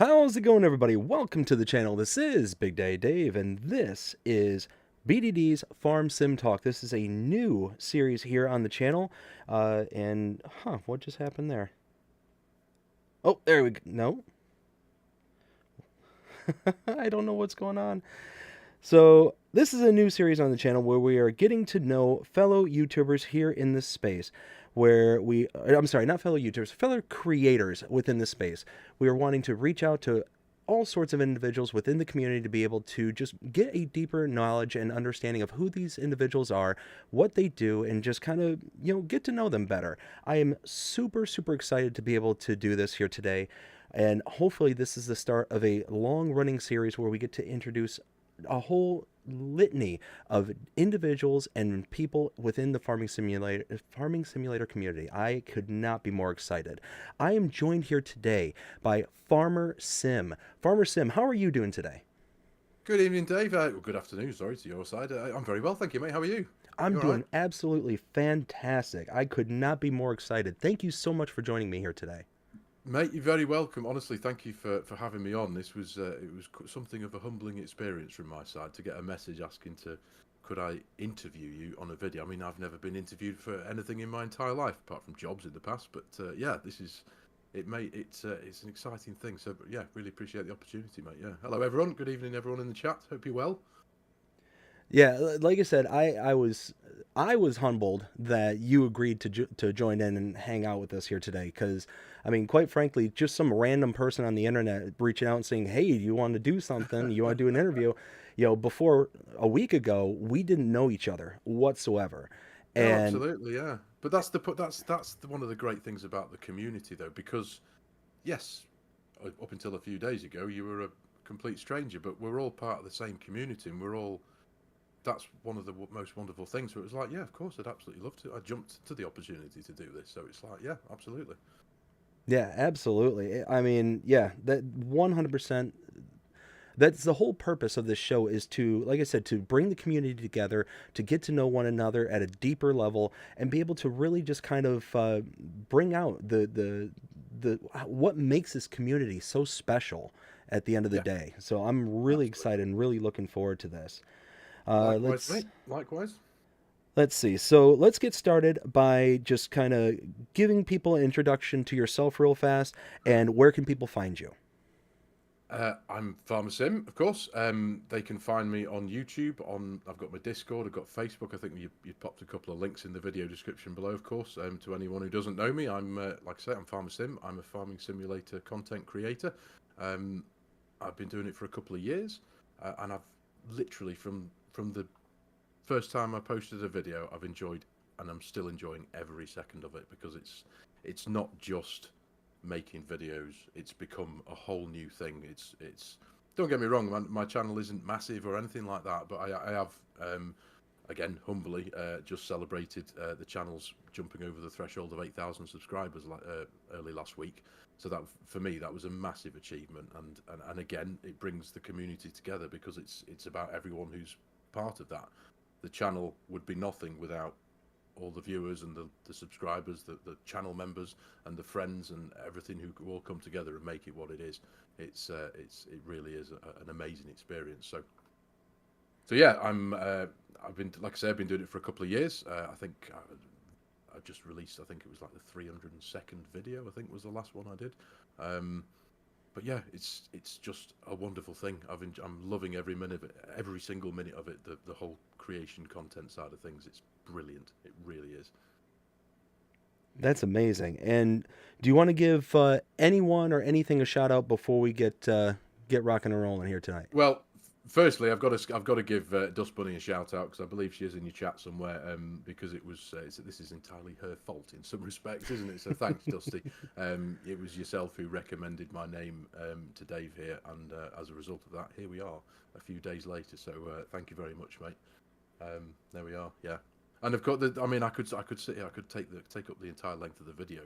How's it going, everybody? Welcome to the channel. This is Big Day Dave, and this is BDD's Farm Sim Talk. This is a new series here on the channel. What just happened there? Oh, there we go. No, I don't know what's going on. So, this is a new series on the channel where we are getting to know fellow YouTubers here in this space. I'm sorry, not fellow YouTubers, fellow creators within this space. We are wanting to reach out to all sorts of individuals within the community to be able to just get a deeper knowledge and understanding of who these individuals are, what they do, and just kind of, get to know them better. I am super, super excited to be able to do this here today. And hopefully, this is the start of a long running series where we get to introduce a whole litany of individuals and people within the farming simulator community. I could not be more excited. I am joined here today by Farmer Sim. Farmer Sim, how are you doing today? Good evening, Dave. Good afternoon, sorry, to your side. I'm very well, thank you, mate. How are you? I'm You all right? doing absolutely fantastic. I could not be more excited. Thank you so much for joining me here today. Mate, you're very welcome. Honestly, thank you for having me on. This was something of a humbling experience from my side to get a message asking to could I interview you on a video. I mean, I've never been interviewed for anything in my entire life apart from jobs in the past, but yeah, this is it's an exciting thing. So yeah, really appreciate the opportunity, mate. Yeah. Hello everyone. Good evening everyone in the chat. Hope you're well. Yeah, like I said, I was humbled that you agreed to join in and hang out with us here today. Because I mean, quite frankly, just some random person on the internet reaching out and saying, "Hey, you want to do something? You want to do an interview?" Before a week ago, we didn't know each other whatsoever, No, and absolutely, yeah. But one of the great things about the community, though, because yes, up until a few days ago, you were a complete stranger, but we're all part of the same community, and we're all. That's one of the most wonderful things. So it was like, yeah, of course, I'd absolutely love to. I jumped to the opportunity to do this, so it's like, yeah, absolutely. yeah, absolutely. I mean, yeah, that 100%. That's the whole purpose of this show, is to, like I said, to bring the community together, to get to know one another at a deeper level, and be able to really just kind of bring out the what makes this community so special at the end of the Yeah, day. So I'm really absolutely. excited and really looking forward to this. Uh, Likewise, let's mate. Likewise. let's see. So let's get started by just kind of giving people an introduction to yourself real fast, and where can people find you? I'm Farmer Sim, of course. They can find me on YouTube. I've got my Discord. I've got Facebook. I think you popped a couple of links in the video description below, of course. To anyone who doesn't know me, I'm like I say, I'm Farmer Sim. I'm a farming simulator content creator. Um, I've been doing it for a couple of years, and I've literally from the first time I posted a video, I've enjoyed, and I'm still enjoying every second of it because it's not just making videos. It's become a whole new thing. It's don't get me wrong, my channel isn't massive or anything like that, but I have again humbly just celebrated the channel's jumping over the threshold of 8,000 subscribers early last week. So that for me that was a massive achievement, and again it brings the community together because it's about everyone who's part of that. The channel would be nothing without all the viewers and the subscribers, the channel members and the friends and everything who all come together and make it what it is. It really is an amazing experience. So yeah, I've been, like I said, I've been doing it for a couple of years. I think I just released, I think it was like the 302nd video, I think was the last one I did. Um, but yeah, it's just a wonderful thing. I'm loving every minute of it, every single minute of it. The whole creation content side of things, it's brilliant. It really is. That's amazing. And do you want to give anyone or anything a shout out before we get rocking and rolling here tonight? Well, firstly, I've got to give Dust Bunny a shout out because I believe she is in your chat somewhere. Because it was this is entirely her fault in some respects, isn't it? So thanks, Dusty. It was yourself who recommended my name to Dave here, and as a result of that, here we are a few days later. So thank you very much, mate. There we are. Yeah. And of course, I mean, I could sit here, I could take up the entire length of the video,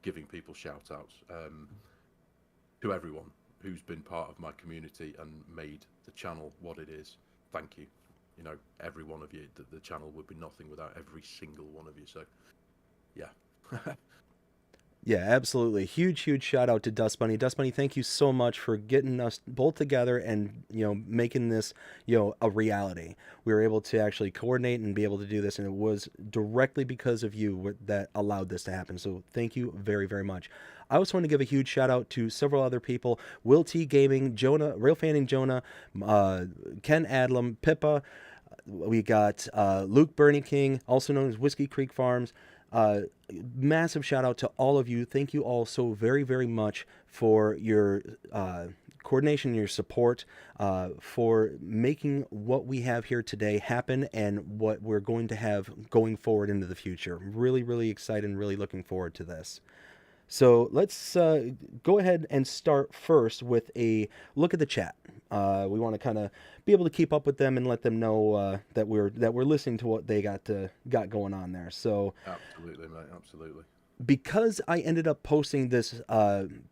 giving people shout outs to everyone who's been part of my community and made the channel what it is. Thank you. You know, every one of you. The channel would be nothing without every single one of you. So, yeah. Yeah, absolutely. Huge shout out to Dust Bunny. Dust Bunny, thank you so much for getting us both together and, making this, a reality. We were able to actually coordinate and be able to do this, and it was directly because of you that allowed this to happen. So thank you very, very much. I also want to give a huge shout out to several other people: Will T Gaming, Jonah, Real Fanning Jonah, Ken Adlam, Pippa. We got Luke Bernie King, also known as Whiskey Creek Farms. Uh, Massive shout out to all of you. Thank you all so very, very much for your coordination, your support, for making what we have here today happen and what we're going to have going forward into the future. Really, really excited and really looking forward to this. So let's go ahead and start first with a look at the chat. We want to kind of be able to keep up with them and let them know that we're listening to what they got going on there. So Absolutely, mate. Absolutely. because I ended up posting this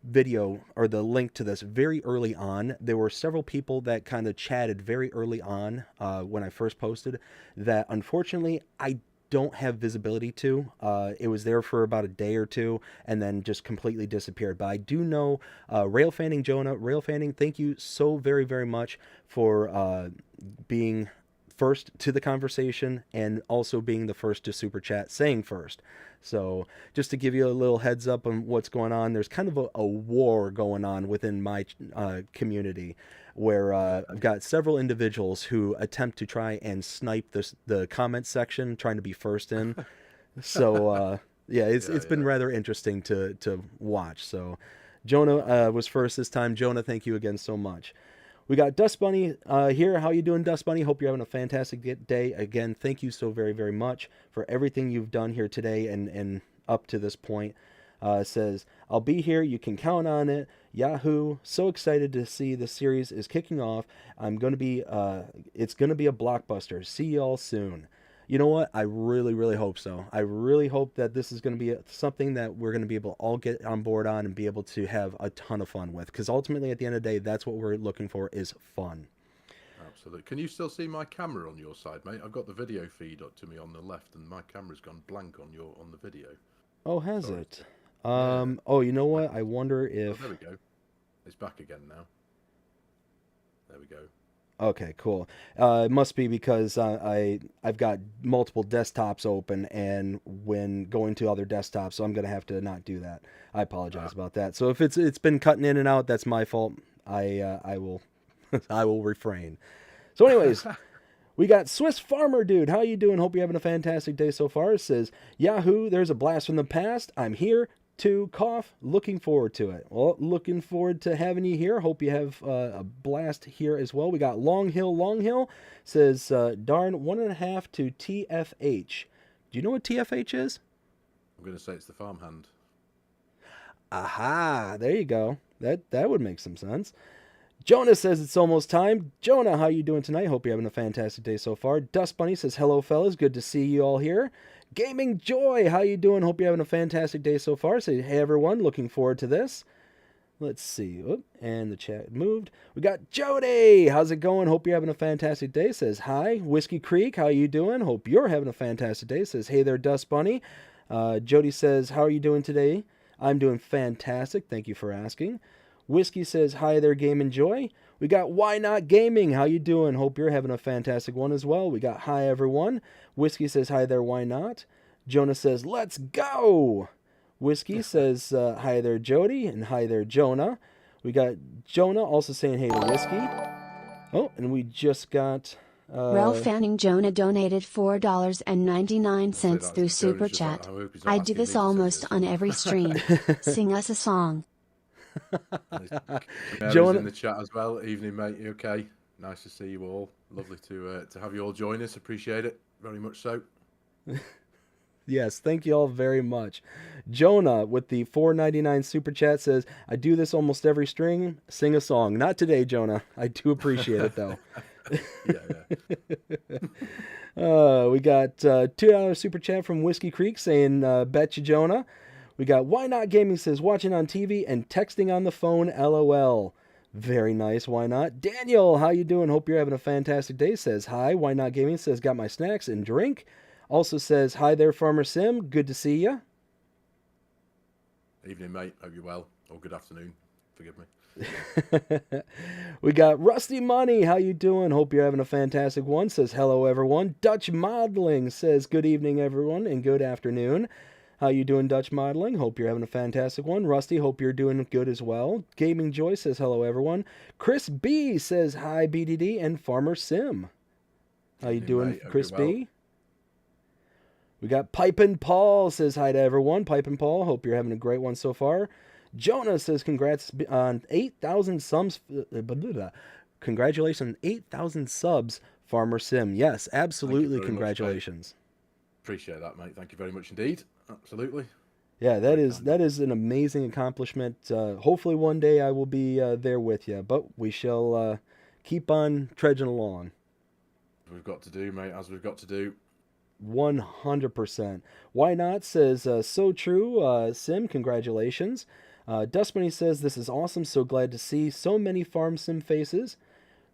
video or the link to this very early on, there were several people that kind of chatted very early on when I first posted that unfortunately I don't have visibility to. It was there for about a day or two and then just completely disappeared. But I do know Rail Fanning Jonah. Rail Fanning, thank you so very, very much for being first to the conversation and also being the first to super chat saying first. So just to give you a little heads up on what's going on, there's kind of a war going on within my community where I've got several individuals who attempt to try and snipe the comment section, trying to be first in. So yeah, it's been rather interesting to watch. So Jonah was first this time. Jonah, thank you again so much. We got Dust Bunny here. How you doing, Dust Bunny? Hope you're having a fantastic day. Again, thank you so very, very much for everything you've done here today and up to this point. Says, I'll be here. You can count on it. Yahoo! So excited to see the series is kicking off. It's going to be a blockbuster. See y'all soon. You know what? I really, really hope so. I really hope that this is going to be something that we're going to be able to all get on board on and be able to have a ton of fun with. Because ultimately, at the end of the day, that's what we're looking for is fun. Absolutely. Can you still see my camera on your side, mate? I've got the video feed up to me on the left, and my camera's gone blank on the video. Oh, has it? Oh, you know what? I wonder if... Oh, there we go. It's back again now. There we go. Okay, cool. It must be because I've got multiple desktops open, and when going to other desktops, so I'm gonna have to not do that. I apologize about that. So if it's been cutting in and out, that's my fault. I will I will refrain. So, anyways. We got Swiss Farmer Dude. How you doing? Hope you're having a fantastic day so far. It says, Yahoo, there's a blast from the past. I'm here to cough. Looking forward to it. Well, looking forward to having you here. Hope you have a blast here as well. We got Long Hill. Says, darn, 1.5 to TFH. Do you know what TFH is? I'm going to say it's the farmhand. Aha, there you go. That would make some sense. Jonah says it's almost time. Jonah, how you doing tonight? Hope you're having a fantastic day so far. Dust Bunny says, hello, fellas. Good to see you all here. Gaming Joy, how you doing? Hope you're having a fantastic day so far. Say, hey, everyone. Looking forward to this. Let's see. And the chat moved. We got Jody. How's it going? Hope you're having a fantastic day. Says, hi. Whiskey Creek, how you doing? Hope you're having a fantastic day. Says, hey there, Dust Bunny. Jody says, how are you doing today? I'm doing fantastic. Thank you for asking. Whiskey says, hi there, Game and Joy. We got Why Not Gaming. How you doing? Hope you're having a fantastic one as well. We got Hi Everyone. Whiskey says, hi there, why not? Jonah says, let's go. Whiskey says, hi there, Jody. And hi there, Jonah. We got Jonah also saying hey to Whiskey. Oh, and we just got... Ralph Fanning Jonah donated $4.99 through Super Chat. I do this almost on every stream. Sing us a song. Jonah in the chat as well. Evening, mate. You okay? Nice to see you all. Lovely to have you all join us. Appreciate it very much. So, yes, thank you all very much. Jonah with the $4.99 super chat says, "I do this almost every stream. Sing a song. Not today, Jonah. I do appreciate it though." We got $2 super chat from Whiskey Creek saying, "Bet you, Jonah." We got Why Not Gaming says, watching on TV and texting on the phone, LOL. Very nice, why not? Daniel, how you doing? Hope you're having a fantastic day. Says, hi. Why Not Gaming says, got my snacks and drink. Also says, hi there, Farmer Sim. Good to see ya. Evening, mate. Hope you're well. Or good afternoon. Forgive me. We got Rusty Money. How you doing? Hope you're having a fantastic one. Says hello, everyone. Dutch Modeling says good evening, everyone, and good afternoon. How you doing, Dutch Modeling? Hope you're having a fantastic one. Rusty, hope you're doing good as well. Gaming Joy says hello, everyone. Chris B says hi, BDD, and Farmer Sim. How you doing, mate. Chris Well. B? We got Pipin' Paul says hi to everyone. Pipin' Paul, hope you're having a great one so far. Jonah says congrats on 8,000 subs. Congratulations on 8,000 subs, Farmer Sim. Yes, absolutely. Congratulations. Much, appreciate that, mate. Thank you very much indeed. Absolutely. Yeah, that is an amazing accomplishment. Hopefully one day I will be there with you, but we shall keep on trudging along. We've got to do, mate, as we've got to do. 100%. Why not? Says so true. Sim, congratulations. Dustmoney says this is awesome. So glad to see so many Farm Sim faces.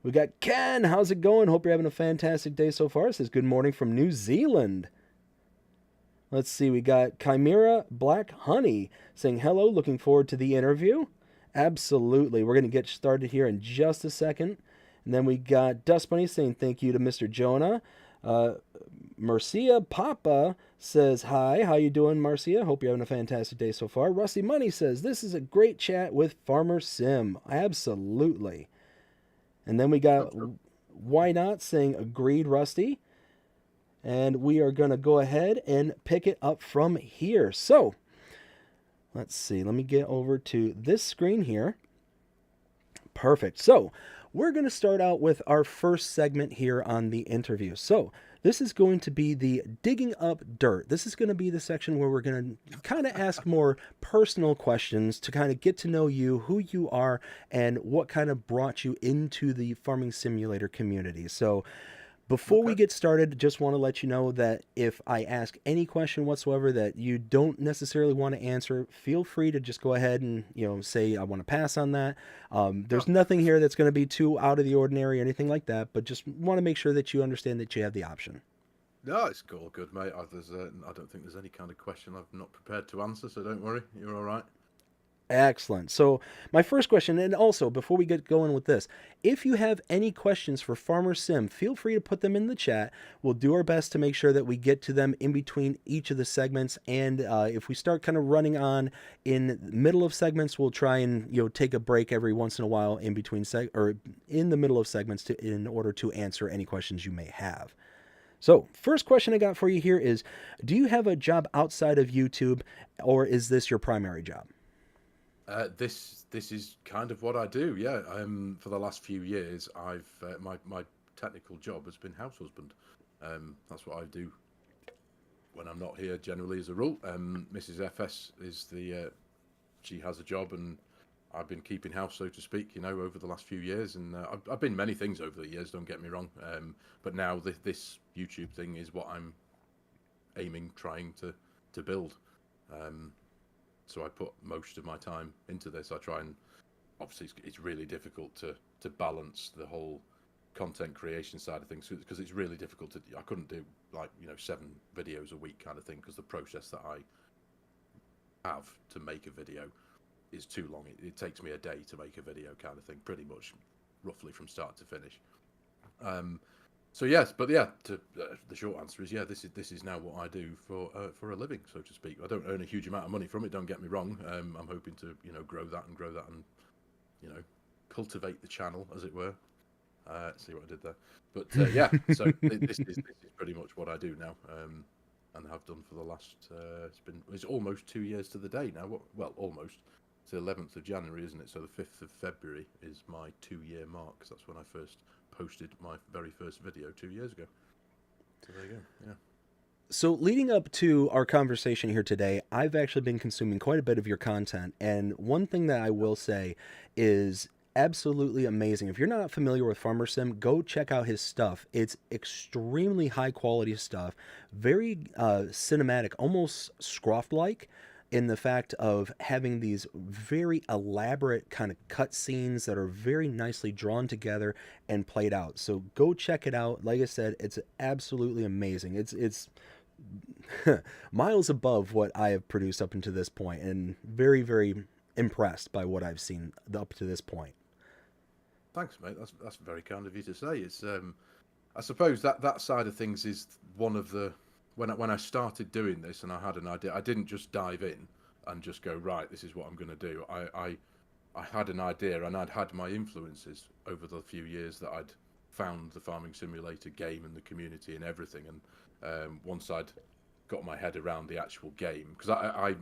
We got Ken. How's it going? Hope you're having a fantastic day so far. Says good morning from New Zealand. Let's see. We got Chimera Black Honey saying hello. Looking forward to the interview. Absolutely. We're going to get started here in just a second. And then we got Dustmoney saying thank you to Mr. Jonah. Marcia Papa says hi. How you doing, Marcia? Hope you're having a fantastic day so far. Rusty Money says this is a great chat with Farmer Sim. Absolutely. And then we got Why Not saying agreed, Rusty. And we are going to go ahead and pick it up from here. So let's see. Let me get over to this screen here. Perfect. So we're going to start out with our first segment here on the interview. So this is going to be the digging up dirt. This is going to be the section where we're going to kind of ask more personal questions to kind of get to know you, who you are, and what kind of brought you into the farming simulator community. So before we get started, just want to let you know that if I ask any question whatsoever that you don't necessarily want to answer, feel free to just go ahead and, say I want to pass on that. There's nothing here that's going to be too out of the ordinary or anything like that, but just want to make sure that you understand that you have the option. No, it's all good, mate. I don't think there's any kind of question I'm not prepared to answer, so don't worry. You're all right. Excellent. So my first question, and also before we get going with this, if you have any questions for Farmer Sim, feel free to put them in the chat. We'll do our best to make sure that we get to them in between each of the segments. And if we start kind of running on in the middle of segments, we'll try and take a break every once in a while in between or in the middle of segments in order to answer any questions you may have. So first question I got for you here is, do you have a job outside of YouTube, or is this your primary job? This is kind of what I do. Yeah. For the last few years, I've my technical job has been house husband. That's what I do when I'm not here. Generally, as a rule, Mrs. FS is she has a job, and I've been keeping house, so to speak. Over the last few years, and I've been many things over the years. Don't get me wrong. But now this YouTube thing is what I'm trying to build. So I put most of my time into this. I try and, obviously it's really difficult to balance the whole content creation side of things, because it's really difficult I couldn't do 7 videos a week kind of thing, because the process that I have to make a video is too long. It takes me a day to make a video kind of thing, pretty much roughly from start to finish. So yes, but yeah, the short answer is this is now what I do for a living, so to speak. I don't earn a huge amount of money from it. Don't get me wrong. I'm hoping to grow that and cultivate the channel, as it were. See what I did there. But so this is pretty much what I do now, and have done for the last. It's almost 2 years to the day now. Well, almost. It's the 11th of January, isn't it? So the 5th of February is my 2-year mark, because that's when I first posted my very first video 2 years ago. So there you go. Yeah. So leading up to our conversation here today, I've actually been consuming quite a bit of your content, and one thing that I will say is absolutely amazing. If you're not familiar with Farmer Sim, go check out his stuff. It's extremely high quality stuff, very cinematic, almost Scroft-like, in the fact of having these very elaborate kind of cut scenes that are very nicely drawn together and played out. So go check it out. Like I said, it's absolutely amazing. It's miles above what I have produced up until this point, and very, very impressed by what I've seen up to this point. Thanks, mate. That's very kind of you to say. It's I suppose that side of things is one of the when I started doing this and I had an idea. I didn't just dive in and just go, right, this is what I'm going to do. I had an idea, and I'd had my influences over the few years that I'd found the Farming Simulator game and the community and everything. And once I'd got my head around the actual game, because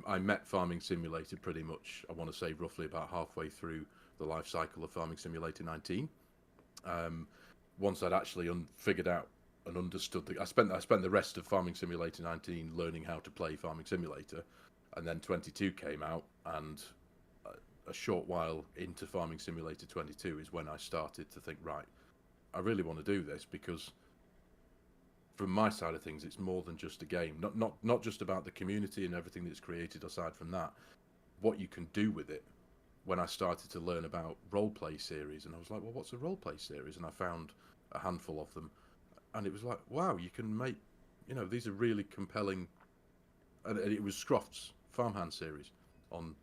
I met Farming Simulator pretty much, I want to say roughly about halfway through the life cycle of Farming Simulator 19. Once I'd actually figured out and understood I spent the rest of Farming Simulator 19 learning how to play Farming Simulator, and then 22 came out, and a short while into Farming Simulator 22 is when I started to think, right, I really want to do this, because from my side of things, it's more than just a game. Not just about the community and everything that's created. Aside from that, what you can do with it. When I started to learn about role play series, and I was like, well, what's a role play series? And I found a handful of them, and it was like, wow, you can make, these are really compelling. And it was Scroft's Farmhand series on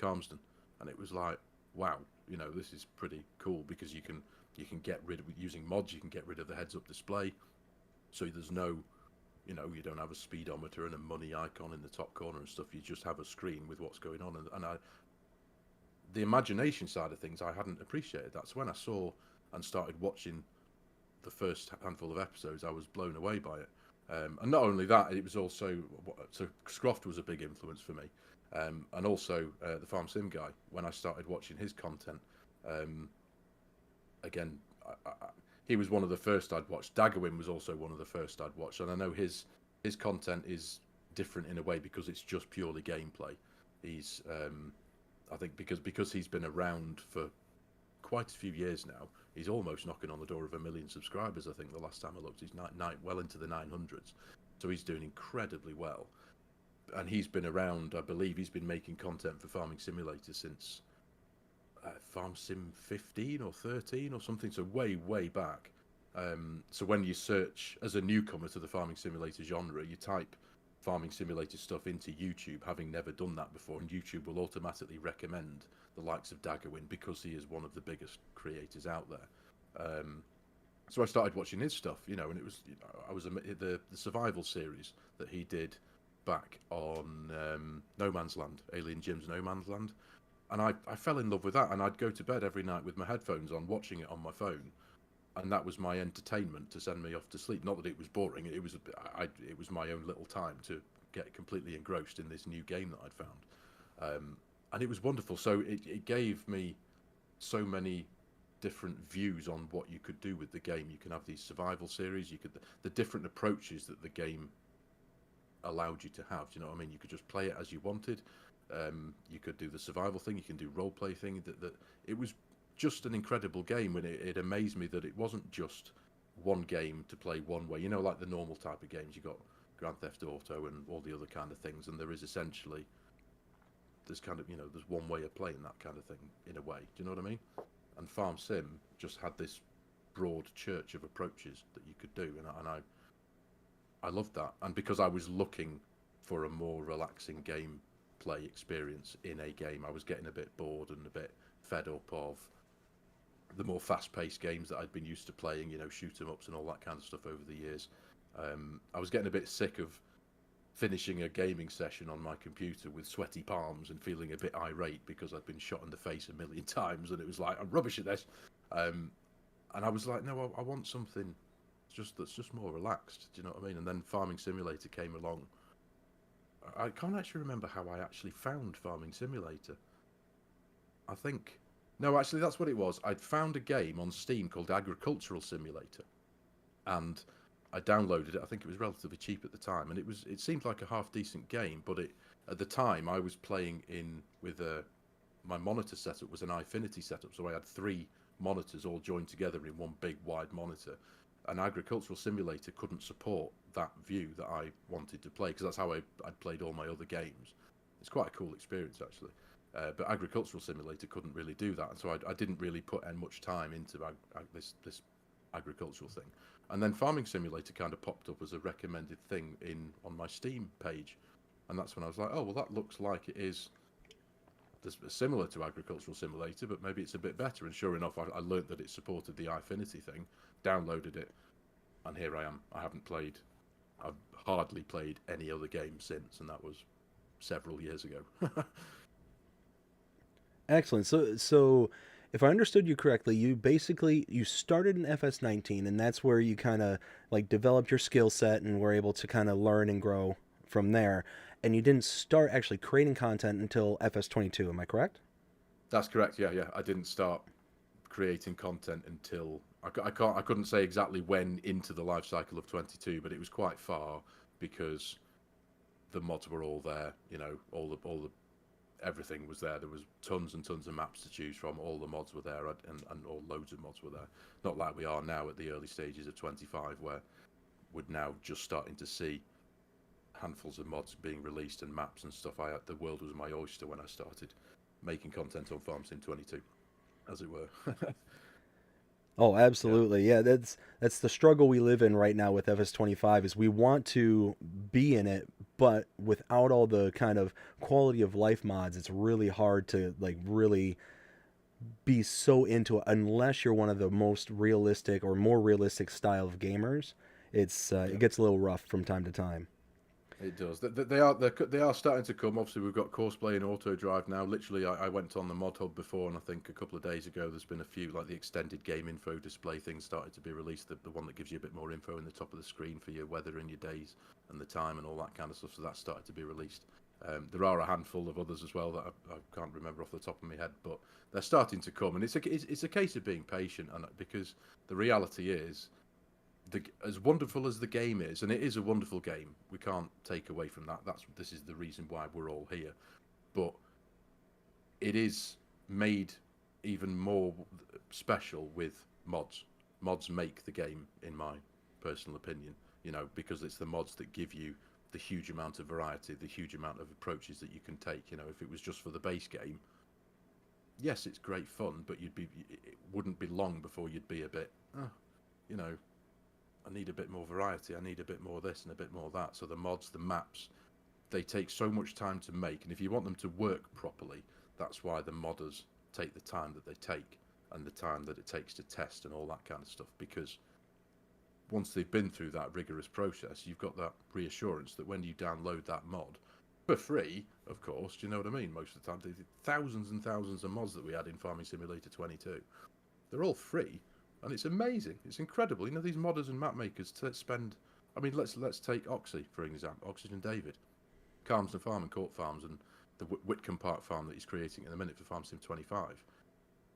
Calmsden, and it was like, wow, this is pretty cool, because you can get rid of, using mods, you can get rid of the heads-up display, so there's no, you don't have a speedometer and a money icon in the top corner and stuff. You just have a screen with what's going on, and the imagination side of things, I hadn't appreciated. That's when I saw and started watching the first handful of episodes. I was blown away by it. And not only that, it was also, so Scroft was a big influence for me. And also the Farm Sim guy, when I started watching his content, again, he was one of the first I'd watched. Daggerwin was also one of the first I'd watched. And I know his content is different in a way, because it's just purely gameplay. He's, I think because he's been around for quite a few years now, he's almost knocking on the door of 1 million subscribers. I think the last time I looked, he's well into the 900s. So he's doing incredibly well. And he's been around, I believe he's been making content for Farming Simulator since Farm Sim 15 or 13 or something, so way, way back. So when you search as a newcomer to the Farming Simulator genre, you type Farming Simulator stuff into YouTube, having never done that before, and YouTube will automatically recommend the likes of Daggerwin, because he is one of the biggest creators out there. So I started watching his stuff, and it was, the survival series that he did back on No Man's Land, Alien Jim's No Man's Land, and I fell in love with that, and I'd go to bed every night with my headphones on, watching it on my phone, and that was my entertainment to send me off to sleep. Not that it was boring; it was my own little time to get completely engrossed in this new game that I'd found, and it was wonderful. So it gave me so many different views on what you could do with the game. You can have these survival series. The different approaches that the game allowed you to have. Do you know what I mean? You could just play it as you wanted. You could do the survival thing. You can do role play thing. That it was just an incredible game, and it amazed me that it wasn't just one game to play one way. Like the normal type of games, you got Grand Theft Auto and all the other kind of things, and there is essentially there's kind of there's one way of playing that kind of thing in a way. Do you know what I mean? And Farm Sim just had this broad church of approaches that you could do, and I loved that. And because I was looking for a more relaxing gameplay experience in a game, I was getting a bit bored and a bit fed up of the more fast-paced games that I'd been used to playing, shoot 'em ups and all that kind of stuff over the years. I was getting a bit sick of finishing a gaming session on my computer with sweaty palms and feeling a bit irate because I'd been shot in the face 1,000,000 times, and it was like, I'm rubbish at this. And I was like, no, I want something that's just more relaxed. Do you know what I mean? And then Farming Simulator came along. I can't actually remember how I actually found Farming Simulator. I think... No, actually, that's what it was. I'd found a game on Steam called Agricultural Simulator, and I downloaded it. I think it was relatively cheap at the time, and it seemed like a half-decent game, but at the time, I was playing with my monitor setup was an iFinity setup, so I had 3 monitors all joined together in one big, wide monitor. An Agricultural Simulator couldn't support that view that I wanted to play, because that's how I'd played all my other games. It's quite a cool experience, actually. But Agricultural Simulator couldn't really do that, and so I didn't really put in much time into this agricultural thing. And then Farming Simulator kind of popped up as a recommended thing on my Steam page, and that's when I was like, oh well, that looks like it is similar to Agricultural Simulator, but maybe it's a bit better. And sure enough, I learned that it supported the iFinity thing, downloaded it, and here I am. I've hardly played any other game since, and that was several years ago. Excellent. So if I understood you correctly, you started in FS19, and that's where you kind of like developed your skill set and were able to kind of learn and grow from there. And you didn't start actually creating content until FS22. Am I correct? That's correct. Yeah, yeah. I didn't start creating content until I couldn't say exactly when into the life cycle of 22, but it was quite far because the mods were all there. You know, all the everything was there. There was tons and tons of maps to choose from. All the mods were there, and all loads of mods were there. Not like we are now at the early stages of 25, where we're now just starting to see handfuls of mods being released and maps and stuff. The world was my oyster when I started making content on Farm Sim 22, as it were. Oh, absolutely. Yeah, that's the struggle we live in right now with FS25 is we want to be in it, but without all the kind of quality of life mods, it's really hard to like really be so into it unless you're one of the most realistic or more realistic style of gamers. It gets a little rough from time to time. It does. They are starting to come. Obviously, we've got Courseplay and Auto Drive now. Literally, I went on the Mod Hub before, and I think a couple of days ago there's been a few, like the extended game info display things started to be released. The one that gives you a bit more info in the top of the screen for your weather and your days and the time and all that kind of stuff. So that's started to be released. There are a handful of others as well that I can't remember off the top of my head, but they're starting to come. And it's a case of being patient, and because the reality is, as wonderful as the game is, and it is a wonderful game, we can't take away from that. This is the reason why we're all here. But it is made even more special with mods. Mods make the game, in my personal opinion, you know, because it's the mods that give you the huge amount of variety, the huge amount of approaches that you can take. You know, if it was just for the base game, yes, it's great fun, but it wouldn't be long before you'd be a bit, you know, I need a bit more variety. I need a bit more this and a bit more that. So the mods, the maps, they take so much time to make. And if you want them to work properly, that's why the modders take the time that they take and the time that it takes to test and all that kind of stuff. Because once they've been through that rigorous process, you've got that reassurance that when you download that mod, for free, of course, do you know what I mean? Most of the time, the thousands and thousands of mods that we had in Farming Simulator 22, they're all free. And it's amazing. It's incredible. You know, these modders and map makers spend. I mean, let's take Oxy for example. Oxygen David, Calmsden Farm and Court Farms, and the Whitcomb Park farm that he's creating at the minute for Farm Sim 25.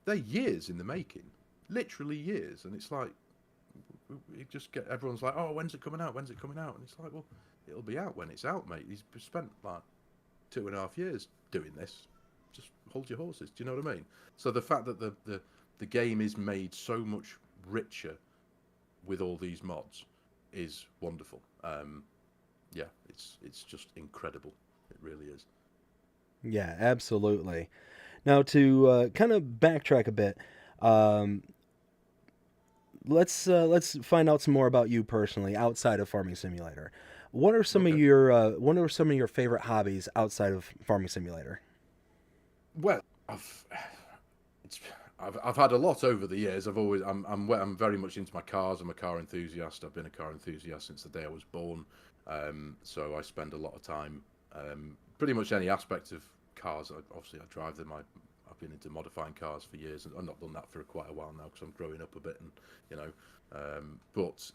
They're years in the making, literally years. And it's like, you just get everyone's like, oh, when's it coming out? When's it coming out? And it's like, well, it'll be out when it's out, mate. He's spent like 2.5 years doing this. Just hold your horses. Do you know what I mean? So the fact that the game is made so much richer with all these mods is wonderful. Yeah, it's just incredible. It really is. Yeah, absolutely. Now to kind of backtrack a bit, let's find out some more about you personally outside of Farming Simulator. What are some of your favorite hobbies outside of Farming Simulator? Well, I've had a lot over the years. I'm very much into my cars. I'm a car enthusiast. I've been a car enthusiast since the day I was born. So I spend a lot of time, pretty much any aspect of cars. Obviously, I drive them. I've been into modifying cars for years, and I've not done that for quite a while now because I'm growing up a bit, and you know. But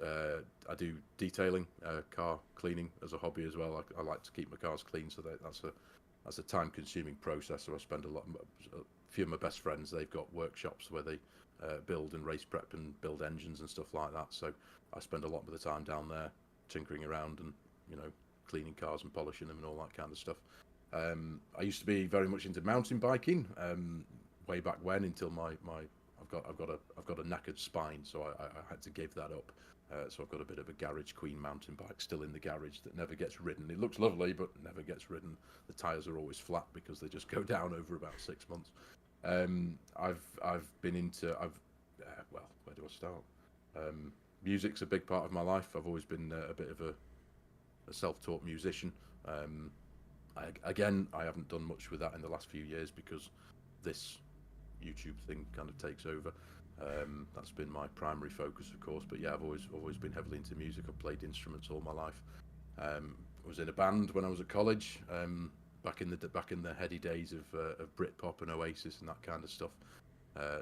I do detailing, car cleaning as a hobby as well. I like to keep my cars clean, so that's a time-consuming process. So I spend a few of my best friends, they've got workshops where they build and race prep and build engines and stuff like that. So I spend a lot of the time down there tinkering around and, you know, cleaning cars and polishing them and all that kind of stuff. I used to be very much into mountain biking way back when until I've got a knackered spine, so I had to give that up. So I've got a bit of a garage queen mountain bike still in the garage that never gets ridden. It looks lovely, but never gets ridden. The tyres are always flat because they just go down over about 6 months. I've been into well, where do I start? Music's a big part of my life. I've always been a bit of a self-taught musician. I haven't done much with that in the last few years because this YouTube thing kind of takes over. That's been my primary focus, of course. But yeah, I've always been heavily into music. I've played instruments all my life. I was in a band when I was at college, back in the heady days of Britpop and Oasis and that kind of stuff.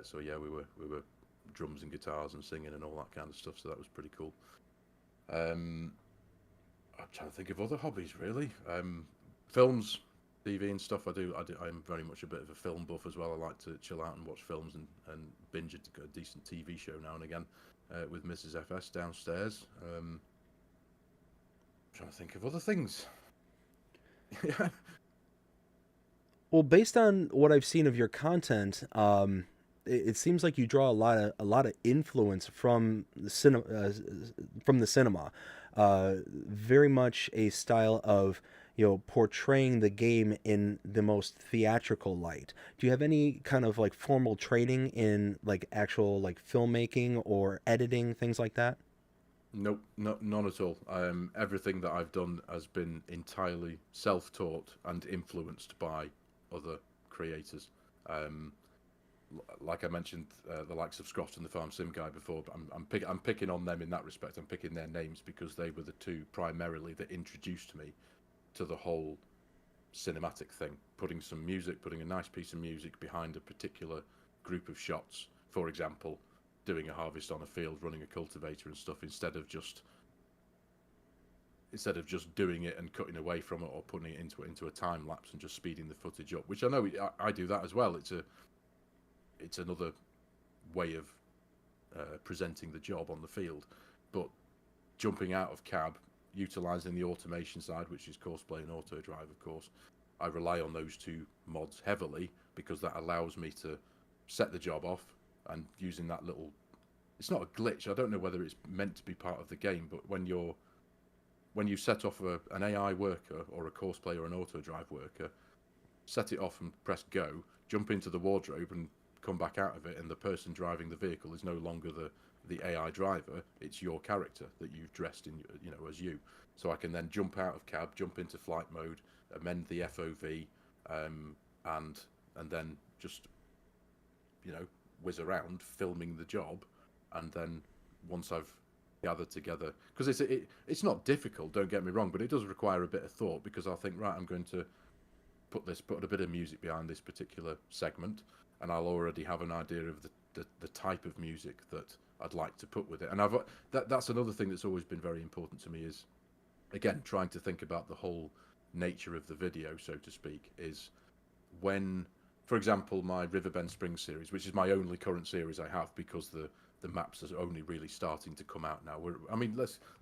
So yeah, we were drums and guitars and singing and all that kind of stuff. So that was pretty cool. I'm trying to think of other hobbies really. Films, TV and stuff. I'm very much a bit of a film buff as well. I like to chill out and watch films and binge a decent TV show now and again with Mrs. FS downstairs. Trying to think of other things. Yeah. Well, based on what I've seen of your content, it seems like you draw a lot of influence from the cinema. Very much a style of portraying the game in the most theatrical light. Do you have any kind of like formal training in like actual like filmmaking or editing, things like that? Nope, none at all. Everything that I've done has been entirely self-taught and influenced by other creators. Um, like I mentioned, the likes of Scott and the Farm Sim guy before, but I'm picking on them in that respect. I'm picking their names because they were the two primarily that introduced me to the whole cinematic thing. Putting a nice piece of music behind a particular group of shots. For example, doing a harvest on a field, running a cultivator and stuff, instead of just doing it and cutting away from it or putting it into a time lapse and just speeding the footage up. Which I know I do that as well. It's another way of presenting the job on the field, but jumping out of cab, utilizing the automation side, which is Courseplay and Auto Drive, of course. I rely on those two mods heavily because that allows me to set the job off, and using that little, it's not a glitch. I don't know whether it's meant to be part of the game, but when you set off an AI worker or a Courseplay or an Auto Drive worker, set it off and press go, jump into the wardrobe and come back out of it, and the person driving the vehicle is no longer the AI driver. It's your character that you've dressed in, as you. So I can then jump out of cab, jump into flight mode, amend the FOV, and then just whiz around filming the job. And then once I've gathered together, because it's not difficult, don't get me wrong, but it does require a bit of thought, because I'll think, right, I'm going to put a bit of music behind this particular segment, and I'll already have an idea of the type of music that I'd like to put with it. And that's another thing that's always been very important to me, is again trying to think about the whole nature of the video, so to speak. Is when, for example, my Riverbend Springs series, which is my only current series I have, because the maps are only really starting to come out now.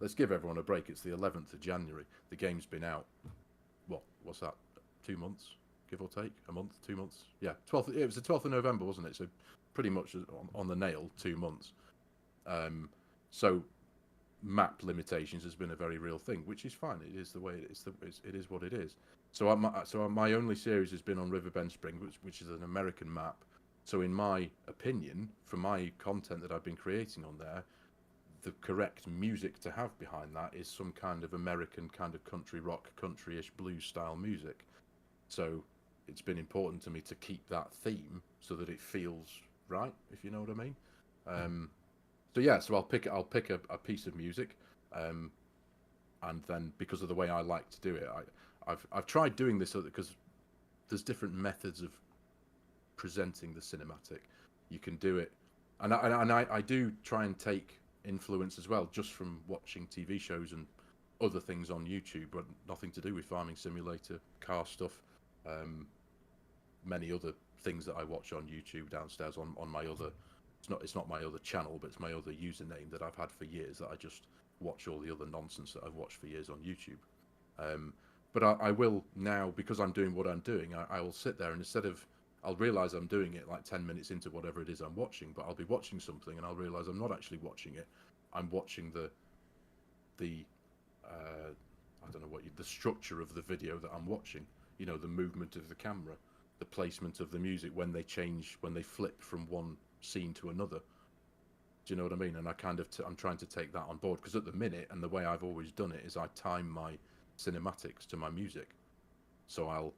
Let's give everyone a break. It's the 11th of January. The game's been out, what's that, 2 months, give or take, a month, 2 months. Yeah, 12th. It was the 12th of November, wasn't it? So pretty much on the nail, 2 months. So map limitations has been a very real thing, which is fine. It is the way it is what it is. So my only series has been on Riverbend Spring, which is an American map. So in my opinion, for my content that I've been creating on there, the correct music to have behind that is some kind of American kind of country rock, country-ish blues style music. So it's been important to me to keep that theme so that it feels right, if you know what I mean. So I'll pick a piece of music, and then, because of the way I like to do it, I've tried doing this because there's different methods of presenting the cinematic. You can do it, and I do try and take influence as well, just from watching TV shows and other things on YouTube, but nothing to do with Farming Simulator, car stuff, many other things that I watch on YouTube downstairs on my other. It's not my other channel, but it's my other username that I've had for years, that I just watch all the other nonsense that I've watched for years on YouTube. But I will now, because I'm doing what I'm doing, I will sit there, and I'll realise I'm doing it like 10 minutes into whatever it is I'm watching, but I'll be watching something and I'll realise I'm not actually watching it. I'm watching the I don't know the structure of the video that I'm watching. The movement of the camera, the placement of the music when they flip from one scene to another. Do you know what I mean? And I'm trying to take that on board, because at the minute, and the way I've always done it, is I time my cinematics to my music. So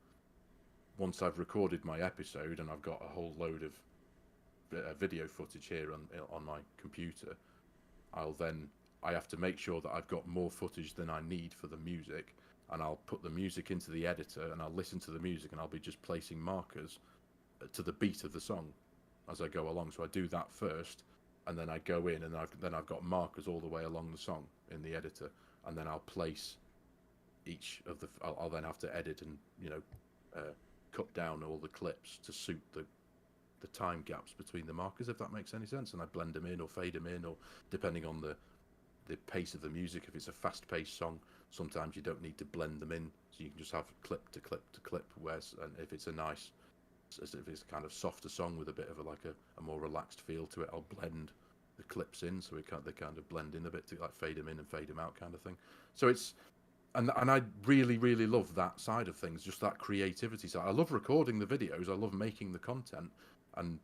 once I've recorded my episode and I've got a whole load of video footage here on my computer, I have to make sure that I've got more footage than I need for the music, and I'll put the music into the editor and I'll listen to the music, and I'll be just placing markers to the beat of the song as I go along. So I do that first, and then I go in, and I've got markers all the way along the song in the editor, and then I'll place each of the. I'll then have to edit and cut down all the clips to suit the time gaps between the markers, if that makes any sense. And I blend them in or fade them in, or depending on the pace of the music. If it's a fast-paced song, sometimes you don't need to blend them in, so you can just have clip to clip to clip. And if it's if it's a kind of softer song with a bit of a more relaxed feel to it, I'll blend the clips in, so they kind of blend in a bit, to like fade them in and fade them out kind of thing. So it's and I really, really love that side of things, just that creativity side. I love recording the videos, I love making the content, and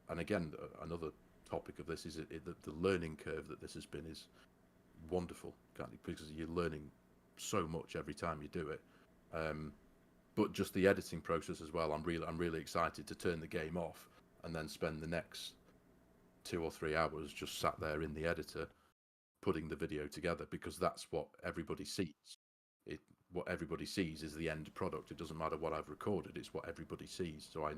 again, another topic of this is the learning curve that this has been is wonderful, because you're learning so much every time you do it. But just the editing process as well, I'm really excited to turn the game off and then spend the next 2 or 3 hours just sat there in the editor putting the video together, because that's what everybody sees. What everybody sees is the end product. It doesn't matter what I've recorded, it's what everybody sees. So I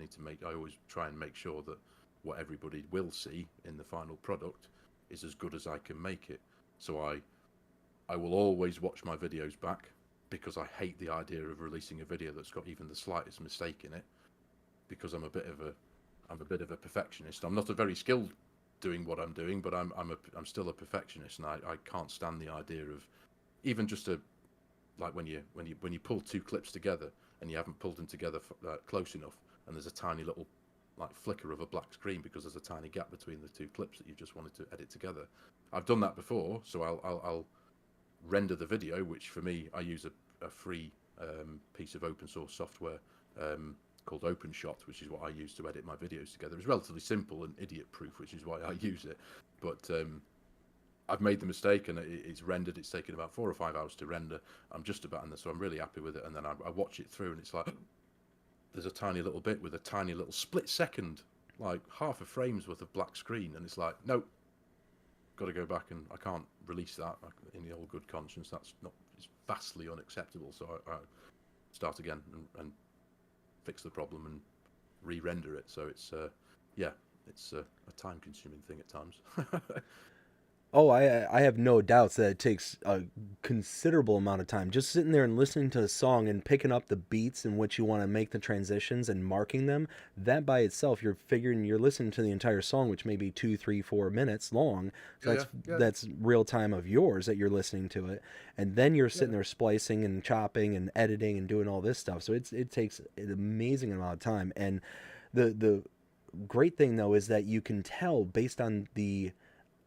always try and make sure that what everybody will see in the final product is as good as I can make it. So I will always watch my videos back, because I hate the idea of releasing a video that's got even the slightest mistake in it, because I'm a bit of a perfectionist. I'm not a very skilled doing what I'm doing, but I'm still a perfectionist, and I can't stand the idea of even just like when you pull two clips together and you haven't pulled them together close enough, and there's a tiny little like flicker of a black screen because there's a tiny gap between the two clips that you just wanted to edit together. I've done that before, so I'll render the video, which for me, I use a free piece of open source software called OpenShot, which is what I use to edit my videos together. It's relatively simple and idiot proof, which is why I use it. But I've made the mistake, and it's rendered. It's taken about 4 or 5 hours to render. I'm just about in there, so I'm really happy with it. And then I watch it through, and it's like there's a tiny little bit with a tiny little split second, like half a frame's worth of black screen, and it's like, nope, got to go back, and I can't release that in the old good conscience. It's vastly unacceptable. So I start again and fix the problem and re-render it. So it's it's a time-consuming thing at times. Oh, I have no doubts that it takes a considerable amount of time. Just sitting there and listening to a song and picking up the beats in which you want to make the transitions and marking them, that by itself, you're listening to the entire song, which may be 2, 3, 4 minutes long. So that's real time of yours that you're listening to it. And then you're sitting there splicing and chopping and editing and doing all this stuff. So it takes an amazing amount of time. And the great thing, though, is that you can tell based on the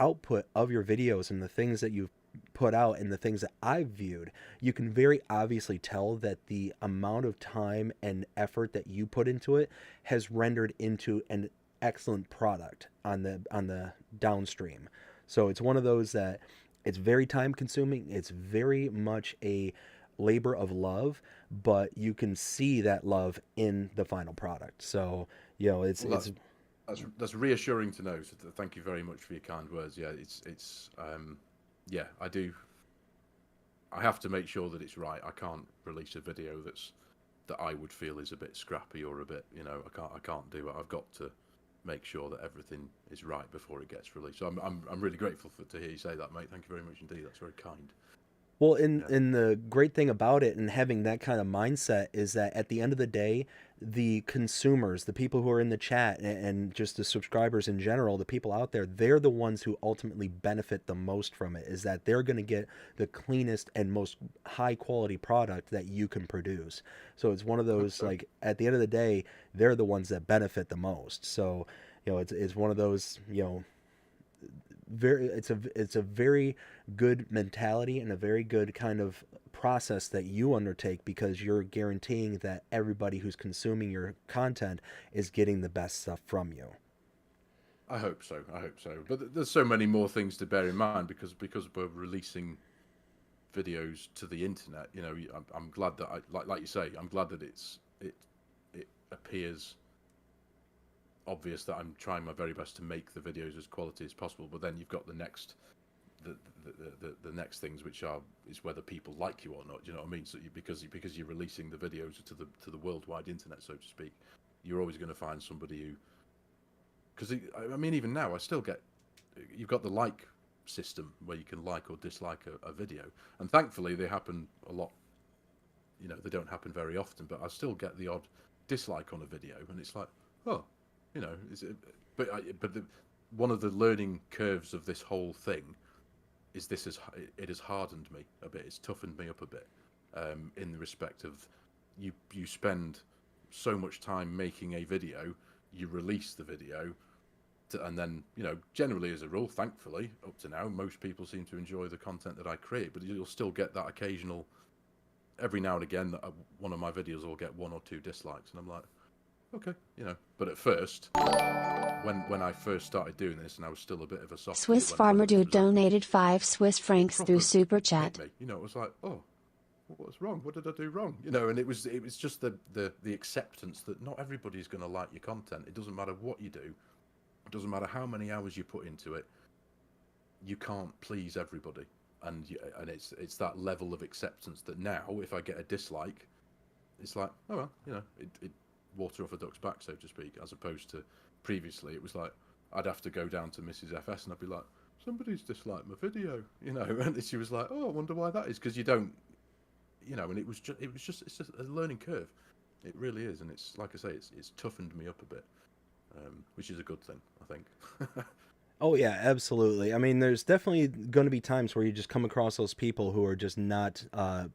output of your videos and the things that you've put out and the things that I've viewed, you can very obviously tell that the amount of time and effort that you put into it has rendered into an excellent product on the downstream. So it's one of those that it's very time consuming. It's very much a labor of love, but you can see that love in the final product. So, it's that's reassuring to know. So thank you very much for your kind words. Yeah, it's I do. I have to make sure that it's right. I can't release a video that I would feel is a bit scrappy or a bit, I can't do it. I've got to make sure that everything is right before it gets released. So I'm really grateful to hear you say that, mate. Thank you very much indeed. That's very kind. Well, in the great thing about it and having that kind of mindset is that at the end of the day, the consumers, the people who are in the chat and just the subscribers in general, the people out there, they're the ones who ultimately benefit the most from it, is that they're going to get the cleanest and most high quality product that you can produce. So it's one of those, like, at the end of the day, they're the ones that benefit the most. So, it's one of those, it's a very good mentality and a very good kind of process that you undertake, because you're guaranteeing that everybody who's consuming your content is getting the best stuff from you. I hope so. I hope so. But there's so many more things to bear in mind because we're releasing videos to the internet. You know, I'm glad that like you say, I'm glad that it appears obvious that I'm trying my very best to make the videos as quality as possible. But then you've got the next the next things, which is whether people like you or not. Do you know what I mean? So because you're releasing the videos to the worldwide internet, so to speak, you're always going to find somebody who. Because I mean, even now, I still get. You've got the like system where you can like or dislike a video, and thankfully they happen a lot. You know, they don't happen very often, but I still get the odd dislike on a video, and it's like, oh, you know, one of the learning curves of this whole thing is it has hardened me a bit. It's toughened me up a bit, in the respect of you spend so much time making a video, you release the video, and then, you know, generally as a rule, thankfully, up to now, most people seem to enjoy the content that I create, but you'll still get that occasional, every now and again, that one of my videos will get 1 or 2 dislikes, and I'm like, okay, you know. But at first, when I first started doing this, and I was still a bit of a soft. Swiss Farmer Dude donated 5 Swiss francs through Super Chat. You know, it was like, oh, what's wrong? What did I do wrong? You know, and it was just the acceptance that not everybody's going to like your content. It doesn't matter what you do. It doesn't matter how many hours you put into it. You can't please everybody, and it's that level of acceptance that now, if I get a dislike, it's like, oh well, you know, it water off a duck's back, so to speak, as opposed to previously it was like I'd have to go down to Mrs. FS and I'd be like, somebody's disliked my video, you know, and she was like, oh, I wonder why that is, because you don't, you know, and it's just a learning curve. It really is, and it's like I say, it's toughened me up a bit, which is a good thing, I think. Oh yeah, absolutely. I mean, there's definitely going to be times where you just come across those people who are just not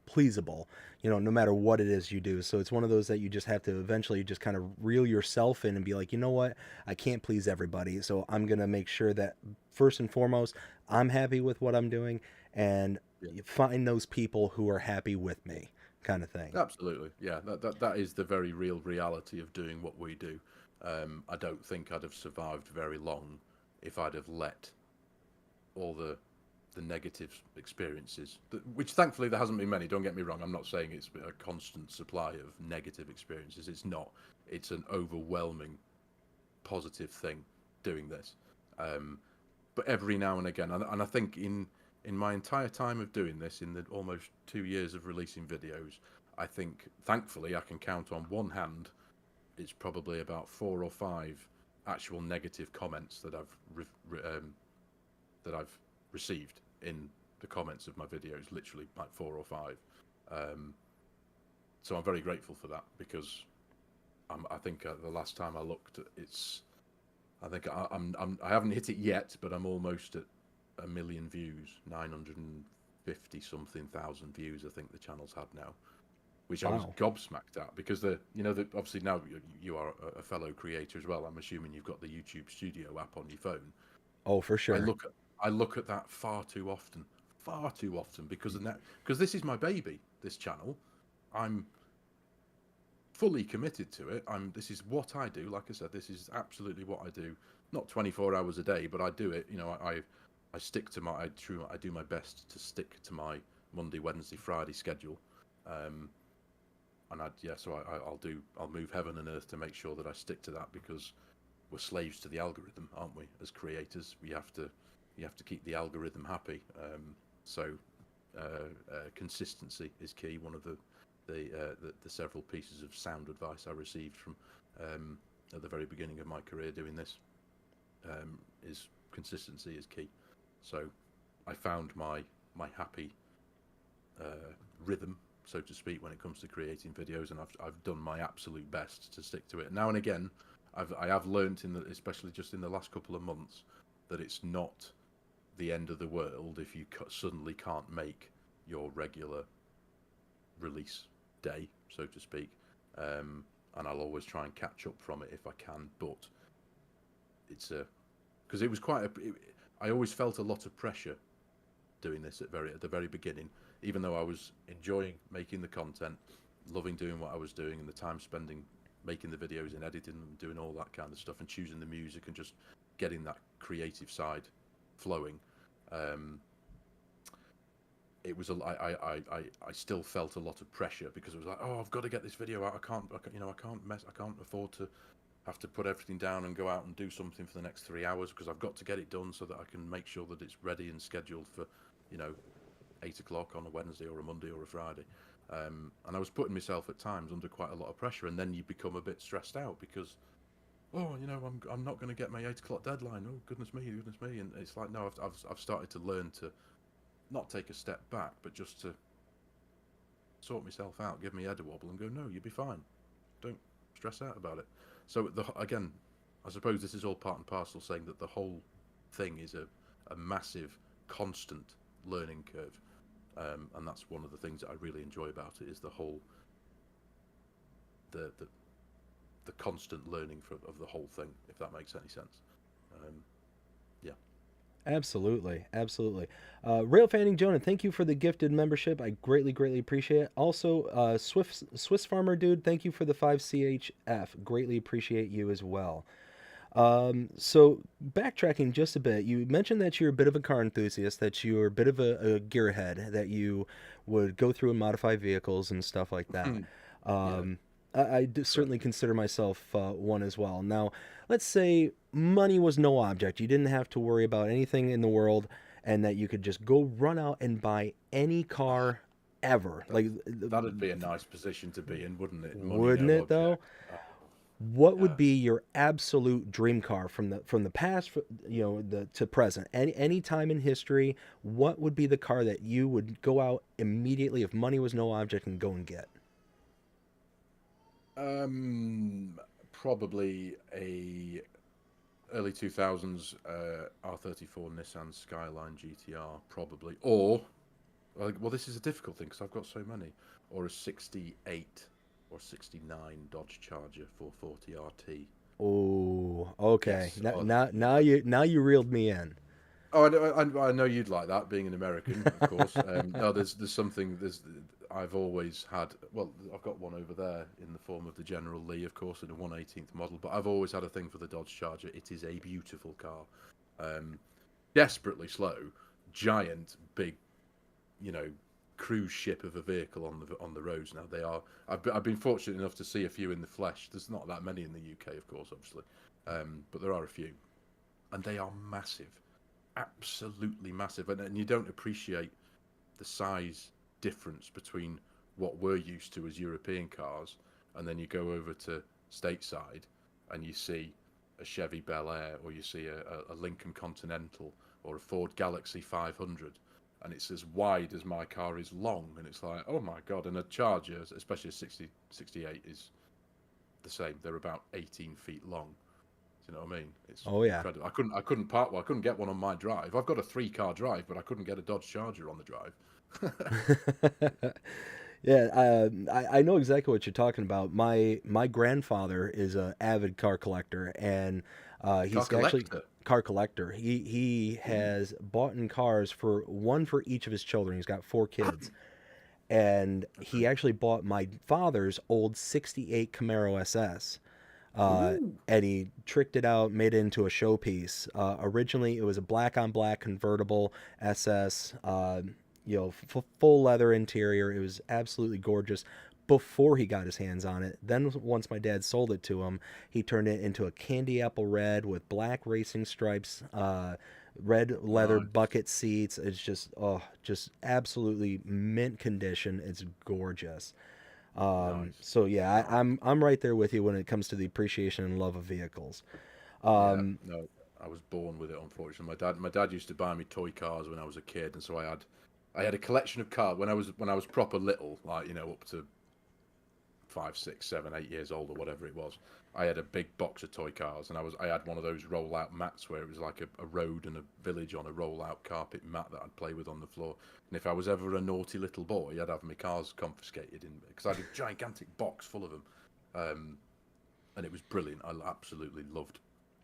pleasable, you know, no matter what it is you do. So it's one of those that you just have to eventually just kind of reel yourself in and be like, you know what, I can't please everybody. So I'm going to make sure that first and foremost, I'm happy with what I'm doing, and Yeah. find those people who are happy with me, kind of thing. Absolutely, yeah. That is the very real reality of doing what we do. I don't think I'd have survived very long if I'd have let all the negative experiences, which thankfully there hasn't been many. Don't get me wrong. I'm not saying it's a constant supply of negative experiences. It's not. It's an overwhelming positive thing doing this. But every now and again, and I think in my entire time of doing this, in the almost 2 years of releasing videos, I think thankfully I can count on one hand. It's probably about 4 or 5 actual negative comments that I've received in the comments of my videos, literally like 4 or 5. So I'm very grateful for that, because I think the last time I looked, I think I haven't hit it yet, but I'm almost at 1 million views, 950 something thousand views. I think the channel's had now, which I was gobsmacked at, because obviously now you are a fellow creator as well. I'm assuming you've got the YouTube Studio app on your phone. Oh, for sure. I look at that far too often, because this is my baby. This channel, I'm fully committed to it. This is what I do. Like I said, this is absolutely what I do. Not 24 hours a day, but I do it. You know, I stick to I do my best to stick to my Monday, Wednesday, Friday schedule. So I'll move heaven and earth to make sure that I stick to that, because we're slaves to the algorithm, aren't we? As creators, you have to keep the algorithm happy. Consistency is key. One of the several pieces of sound advice I received from at the very beginning of my career doing this is consistency is key. So I found my happy rhythm, so to speak, when it comes to creating videos, and I've done my absolute best to stick to it. Now and again, I have learnt especially just in the last couple of months, that it's not the end of the world if you suddenly can't make your regular release day, so to speak. And I'll always try and catch up from it if I can. But it's because it was I always felt a lot of pressure doing this at the very beginning, even though I was enjoying making the content, loving doing what I was doing, and the time spending making the videos and editing them, doing all that kind of stuff, and choosing the music, and just getting that creative side flowing. It was I still felt a lot of pressure because it was like, oh, I've got to get this video out. I can't afford to have to put everything down and go out and do something for the next 3 hours, because I've got to get it done so that I can make sure that it's ready and scheduled for, 8 o'clock on a Wednesday or a Monday or a Friday. And I was putting myself at times under quite a lot of pressure, and then you become a bit stressed out because, I'm not going to get my 8 o'clock deadline. Oh, goodness me. And it's like, no, I've started to learn to not take a step back, but just to sort myself out, give me head a wobble and go, no, you'll be fine. Don't stress out about it. So again, I suppose this is all part and parcel, saying that the whole thing is a massive, constant learning curve. And that's one of the things that I really enjoy about it, is the whole, the constant learning of the whole thing, if that makes any sense. Yeah. Absolutely, absolutely. Rail Fanning Jonah, thank you for the gifted membership. I greatly appreciate it. Also, Swiss Farmer Dude, thank you for the 5 CHF. Greatly appreciate you as well. So backtracking just a bit, you mentioned that you're a bit of a car enthusiast, that you're a bit of a gearhead, that you would go through and modify vehicles and stuff like that. Yeah. I certainly consider myself one as well. Now, let's say money was no object. You didn't have to worry about anything in the world, and that you could just go run out and buy any car ever. That'd be a nice position to be in, wouldn't it? Money, Wouldn't no it object. though? What would be your absolute dream car from the past, to present, any time in history? What would be the car that you would go out immediately if money was no object and go and get? Probably a early 2000s R34 Nissan Skyline GTR, probably. Or, well, this is a difficult thing because I've got so many. Or a 68 or 69 Dodge Charger 440 RT. Oh, okay. Yes. Now you reeled me in. Oh, I know you'd like that, being an American, of course. No, there's something. I've always had. Well, I've got one over there in the form of the General Lee, of course, in a 1/18th model. But I've always had a thing for the Dodge Charger. It is a beautiful car, desperately slow, giant, big, cruise ship of a vehicle on the roads. Now they are. I've been fortunate enough to see a few in the flesh. There's not that many in the UK, of course, obviously, but there are a few, and they are massive. Absolutely massive, and you don't appreciate the size difference between what we're used to as European cars, and then you go over to stateside and you see a Chevy Bel Air, or you see a Lincoln Continental or a Ford Galaxy 500, and it's as wide as my car is long, and it's like, oh my god. And a Charger, especially a 68, is the same. They're about 18 feet long. Do you know what I mean? It's incredible. I couldn't park. Well, I couldn't get one on my drive. I've got a 3-car drive, but I couldn't get a Dodge Charger on the drive. Yeah, I know exactly what you're talking about. My grandfather is an avid car collector, and he's actually car collector. He has bought in cars for each of his children. He's got 4 kids. And he actually bought my father's old 68 Camaro SS. And he tricked it out, made it into a showpiece. Originally, it was a black-on-black convertible SS, full leather interior. It was absolutely gorgeous before he got his hands on it. Then once my dad sold it to him, he turned it into a candy apple red with black racing stripes, red leather bucket seats. It's just absolutely mint condition. It's gorgeous. So yeah, I'm right there with you when it comes to the appreciation and love of vehicles. No, I was born with it, unfortunately. My dad used to buy me toy cars when I was a kid, and so I had a collection of cars when I was proper little, like, up to 5, 6, 7, 8 years old or whatever it was. I had a big box of toy cars, and I had one of those roll-out mats where it was like a road and a village on a roll-out carpet mat that I'd play with on the floor. And if I was ever a naughty little boy, I'd have my cars confiscated because I had a gigantic box full of them, and it was brilliant. I absolutely loved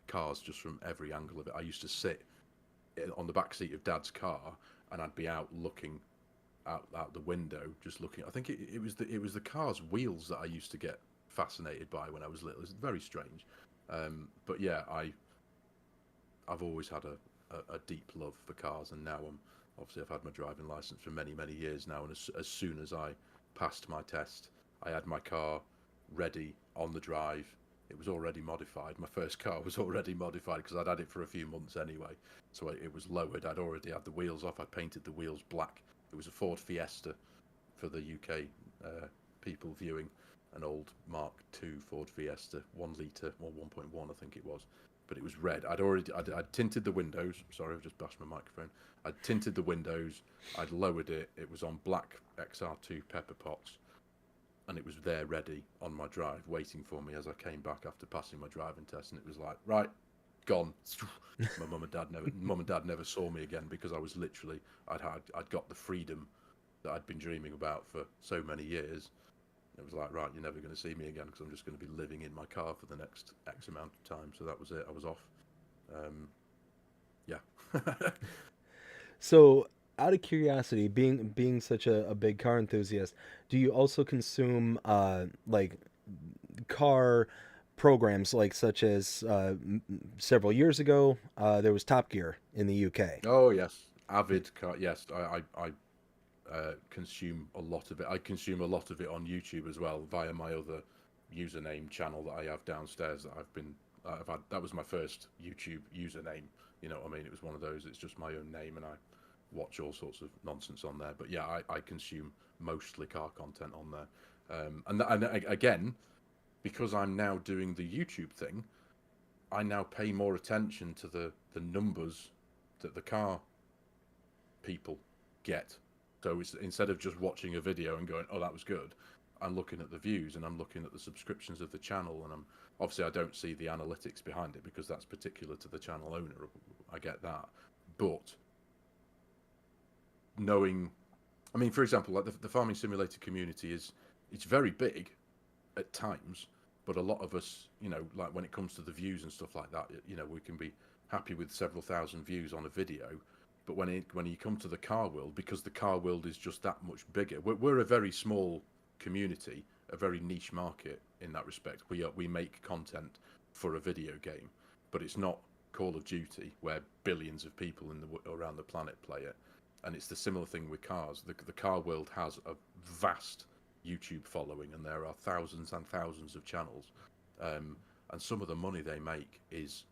cars just from every angle of it. I used to sit on the back seat of Dad's car, and I'd be out looking out the window, just looking. I think it was the car's wheels that I used to get fascinated by when I was little. It's very strange, but yeah, I've always had a deep love for cars, and now obviously I've had my driving license for many, many years now, and as soon as I passed my test, I had my car ready on the drive. It was already modified. My first car was already modified because I'd had it for a few months anyway. So it was lowered. I'd already had the wheels off. I painted the wheels black. It was a Ford Fiesta for the UK people viewing, an old Mark II Ford Fiesta, 1 litre, or 1.1 I think it was. But it was red. I'd tinted the windows. Sorry, I've just bashed my microphone. I'd tinted the windows. I'd lowered it. It was on black XR2 pepper pots, and it was there ready on my drive, waiting for me as I came back after passing my driving test. And it was like, right, gone. My mum and dad never saw me again, because I was literally, I'd got the freedom that I'd been dreaming about for so many years. It was like, right, you're never going to see me again, because I'm just going to be living in my car for the next X amount of time. So that was it. I was off. Yeah. So, out of curiosity, being such a big car enthusiast, do you also consume like car programs, like such as several years ago there was Top Gear in the UK? Oh yes, avid car. Yes, I consume a lot of it. I consume a lot of it on YouTube as well, via my other username channel that I have downstairs that I've had. That was my first YouTube username. You know what I mean? It was one of those. It's just my own name, and I watch all sorts of nonsense on there. But yeah, I consume mostly car content on there. And again, because I'm now doing the YouTube thing, I now pay more attention to the numbers that the car people get. So it's, instead of just watching a video and going, oh, that was good, I'm looking at the views, and I'm looking at the subscriptions of the channel, and obviously I don't see the analytics behind it, because that's particular to the channel owner. I get that. But knowing, I mean, for example, like the farming simulator community it's very big at times, but a lot of us, you know, like when it comes to the views and stuff like that, you know, we can be happy with several thousand views on a video. But when you come to the car world, because the car world is just that much bigger, we're a very small community, a very niche market in that respect. We make content for a video game, but it's not Call of Duty, where billions of people around the planet play it. And it's the similar thing with cars. The car world has a vast YouTube following, and there are thousands and thousands of channels, and some of the money they make it's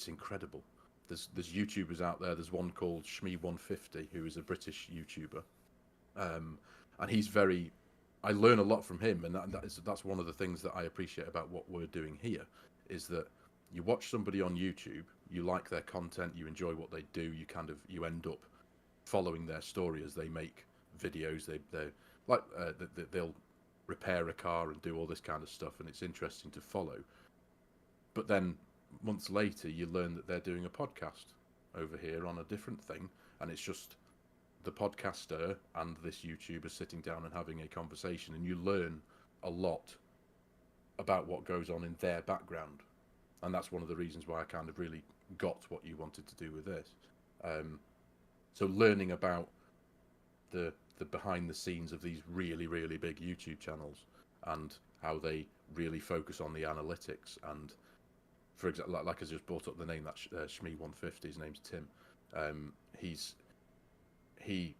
incredible. There's YouTubers out there. There's one called Shmee150, who is a British YouTuber, and he's very. I learn a lot from him, and that's one of the things that I appreciate about what we're doing here, is that you watch somebody on YouTube, you like their content, you enjoy what they do, you end up following their story as they make videos. They're like they'll repair a car and do all this kind of stuff, and it's interesting to follow. But then months later, you learn that they're doing a podcast over here on a different thing, and it's just the podcaster and this YouTuber sitting down and having a conversation, and you learn a lot about what goes on in their background. And that's one of the reasons why I kind of really got what you wanted to do with this. So learning about the behind the scenes of these really, really big YouTube channels, and how they really focus on the analytics. And for example, like I just brought up the name, that Shmee150, his name's Tim. He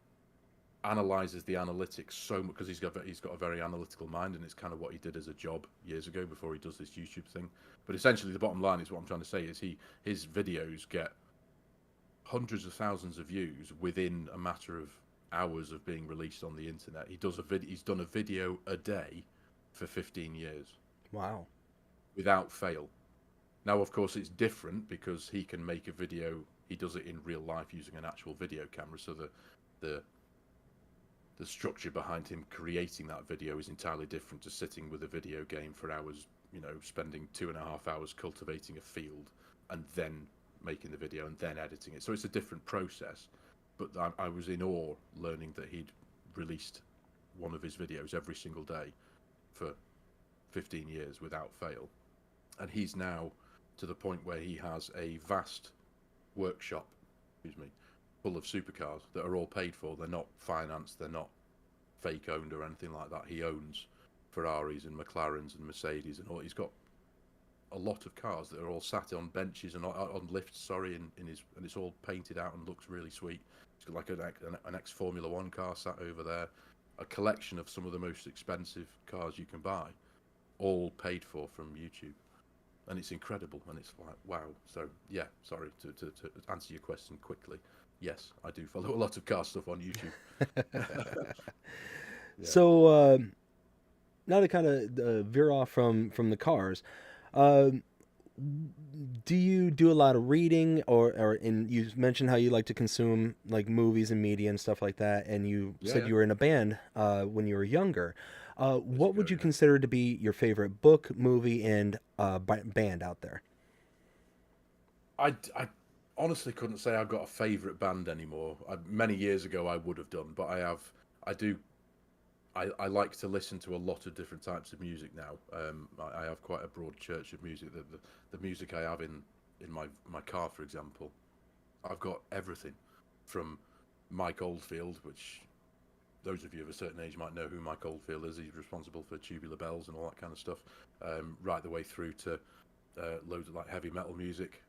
analyzes the analytics so much, because he's got a very analytical mind, and it's kind of what he did as a job years ago before he does this YouTube thing. But essentially, the bottom line is, what I'm trying to say is, his videos get hundreds of thousands of views within a matter of hours of being released on the internet. He's done a video a day for 15 years. Wow. Without fail. Now, of course, it's different because he can make a video. He does it in real life using an actual video camera, so the structure behind him creating that video is entirely different to sitting with a video game for hours, you know, spending 2.5 hours cultivating a field and then making the video and then editing it. So it's a different process. But I was in awe learning that he'd released one of his videos every single day for 15 years without fail. And he's now to the point where he has a vast workshop, full of supercars that are all paid for. They're not financed, they're not fake owned or anything like that. He owns Ferraris and McLarens and Mercedes and all. He's got a lot of cars that are all sat on benches and on lifts. Sorry, and it's all painted out and looks really sweet. It's got like an ex Formula One car sat over there. A collection of some of the most expensive cars you can buy, all paid for from YouTube. And it's incredible, and it's like, wow. So yeah, sorry to answer your question quickly. Yes, I do follow a lot of car stuff on YouTube. Yeah. So now to kind of veer off from the cars, uh, do you do a lot of reading, or and you mentioned how you like to consume like movies and media and stuff like that, and you Yeah, said yeah. you were in a band when you were younger. Years What ago, would you yeah. consider to be your favorite book, movie, and band out there? I honestly couldn't say I've got a favourite band anymore. Many years ago I would have done, but I do, I like to listen to a lot of different types of music now. I have quite a broad church of music. The music I have in my car, for example, I've got everything from Mike Oldfield, which those of you of a certain age might know who Mike Oldfield is. He's responsible for Tubular Bells and all that kind of stuff, right the way through to loads of like heavy metal music,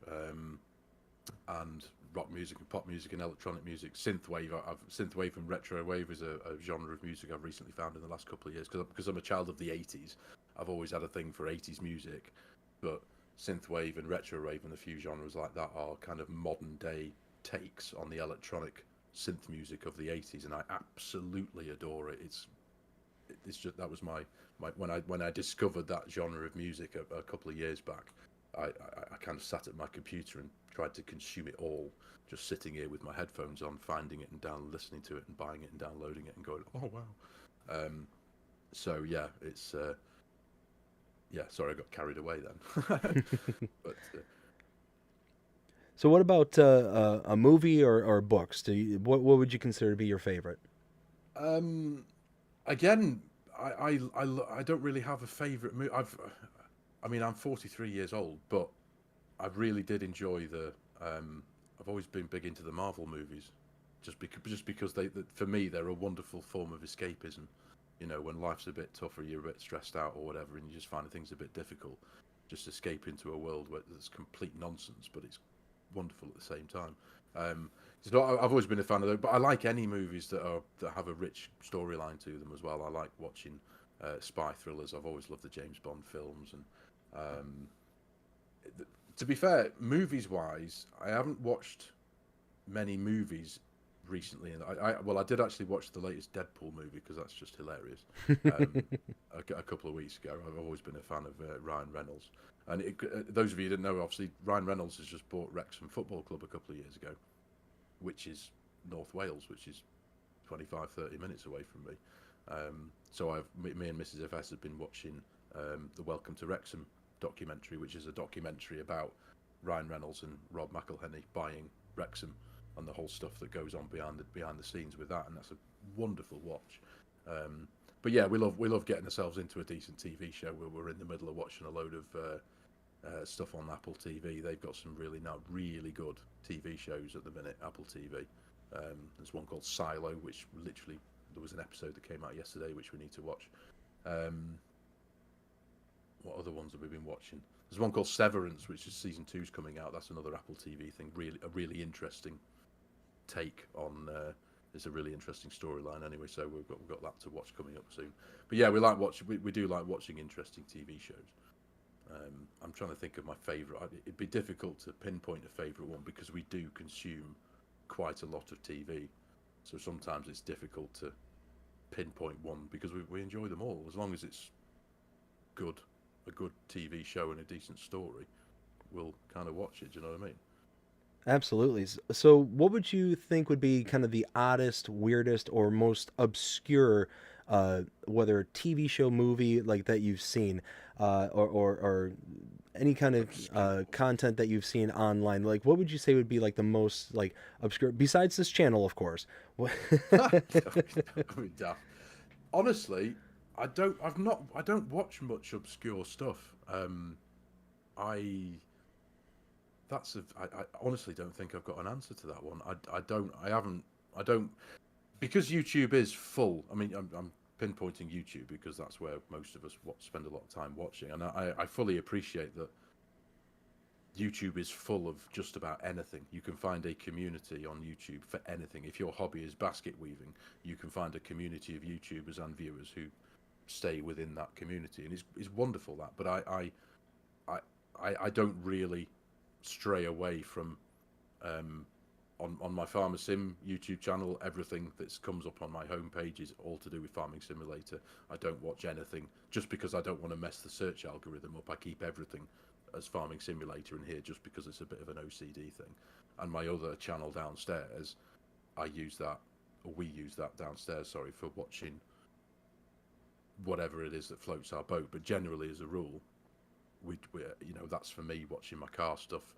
and rock music and pop music and electronic music. Synthwave, synthwave and retro wave is a genre of music I've recently found in the last couple of years because I'm a child of the 80s. I've always had a thing for 80s music, but synthwave and retro wave and a few genres like that are kind of modern day takes on the electronic synth music of the 80s, and I absolutely adore it. It's just that was my when I discovered that genre of music a couple of years back. I kind of sat at my computer and tried to consume it all, just sitting here with my headphones on, finding it and listening to it and buying it and downloading it and going, oh wow. So yeah, it's yeah. Sorry, I got carried away then. But So what about a movie or books? What would you consider to be your favorite? again, I don't really have a favorite movie. I mean, I'm 43 years old, but I really did enjoy the. I've always been big into the Marvel movies, just because for me they're a wonderful form of escapism. You know, when life's a bit tougher, you're a bit stressed out or whatever, and you just find things a bit difficult. Just escape into a world where there's complete nonsense, but it's wonderful at the same time. Um, so I've always been a fan of those, but I like any movies that have a rich storyline to them as well. I like watching spy thrillers. I've always loved the James Bond films, and um, to be fair, movies wise, I haven't watched many movies recently. And I did actually watch the latest Deadpool movie because that's just hilarious. Um, a couple of weeks ago, I've always been a fan of Ryan Reynolds, and those of you who didn't know, obviously Ryan Reynolds has just bought Wrexham Football Club a couple of years ago, which is North Wales, which is 25-30 minutes away from me. So me and Mrs. FS have been watching the Welcome to Wrexham documentary, which is a documentary about Ryan Reynolds and Rob McElhenney buying Wrexham and the whole stuff that goes on behind the scenes with that, and that's a wonderful watch. But yeah, we love getting ourselves into a decent TV show where we're in the middle of watching a load of stuff on Apple TV. They've got some really good TV shows at the minute. Apple TV. There's one called Silo, which literally there was an episode that came out yesterday, which we need to watch. What other ones have we been watching? There's one called Severance, which is season 2's coming out. That's another Apple TV thing. A really interesting take on. It's a really interesting storyline anyway. So we've got that to watch coming up soon. But yeah, we do like watching interesting TV shows. I'm trying to think of my favourite. It'd be difficult to pinpoint a favourite one because we do consume quite a lot of TV. So sometimes it's difficult to pinpoint one because we enjoy them all as long as it's good, a good TV show and a decent story. We'll kind of watch it. Do you know what I mean? Absolutely. So, what would you think would be kind of the oddest, weirdest, or most obscure, whether TV show, movie like that you've seen, or any kind of Obscure. content that you've seen online? Like, what would you say would be like the most like obscure, besides this channel, of course? I mean, daft. Honestly, I don't watch much obscure stuff. I I honestly don't think I've got an answer to that one. I don't, because YouTube is full. I mean, I'm pinpointing YouTube because that's where most of us spend a lot of time watching, and I fully appreciate that. YouTube is full of just about anything. You can find a community on YouTube for anything. If your hobby is basket weaving, you can find a community of YouTubers and viewers who stay within that community, and it's wonderful that. But I don't really stray away from on my Farmer Sim YouTube channel. Everything that comes up on my homepage is all to do with Farming Simulator. I don't watch anything just because I don't want to mess the search algorithm up. I keep everything as Farming Simulator in here just because it's a bit of an OCD thing. And my other channel downstairs, we use that downstairs, sorry, for watching whatever it is that floats our boat. But generally, as a rule, we that's for me watching my car stuff.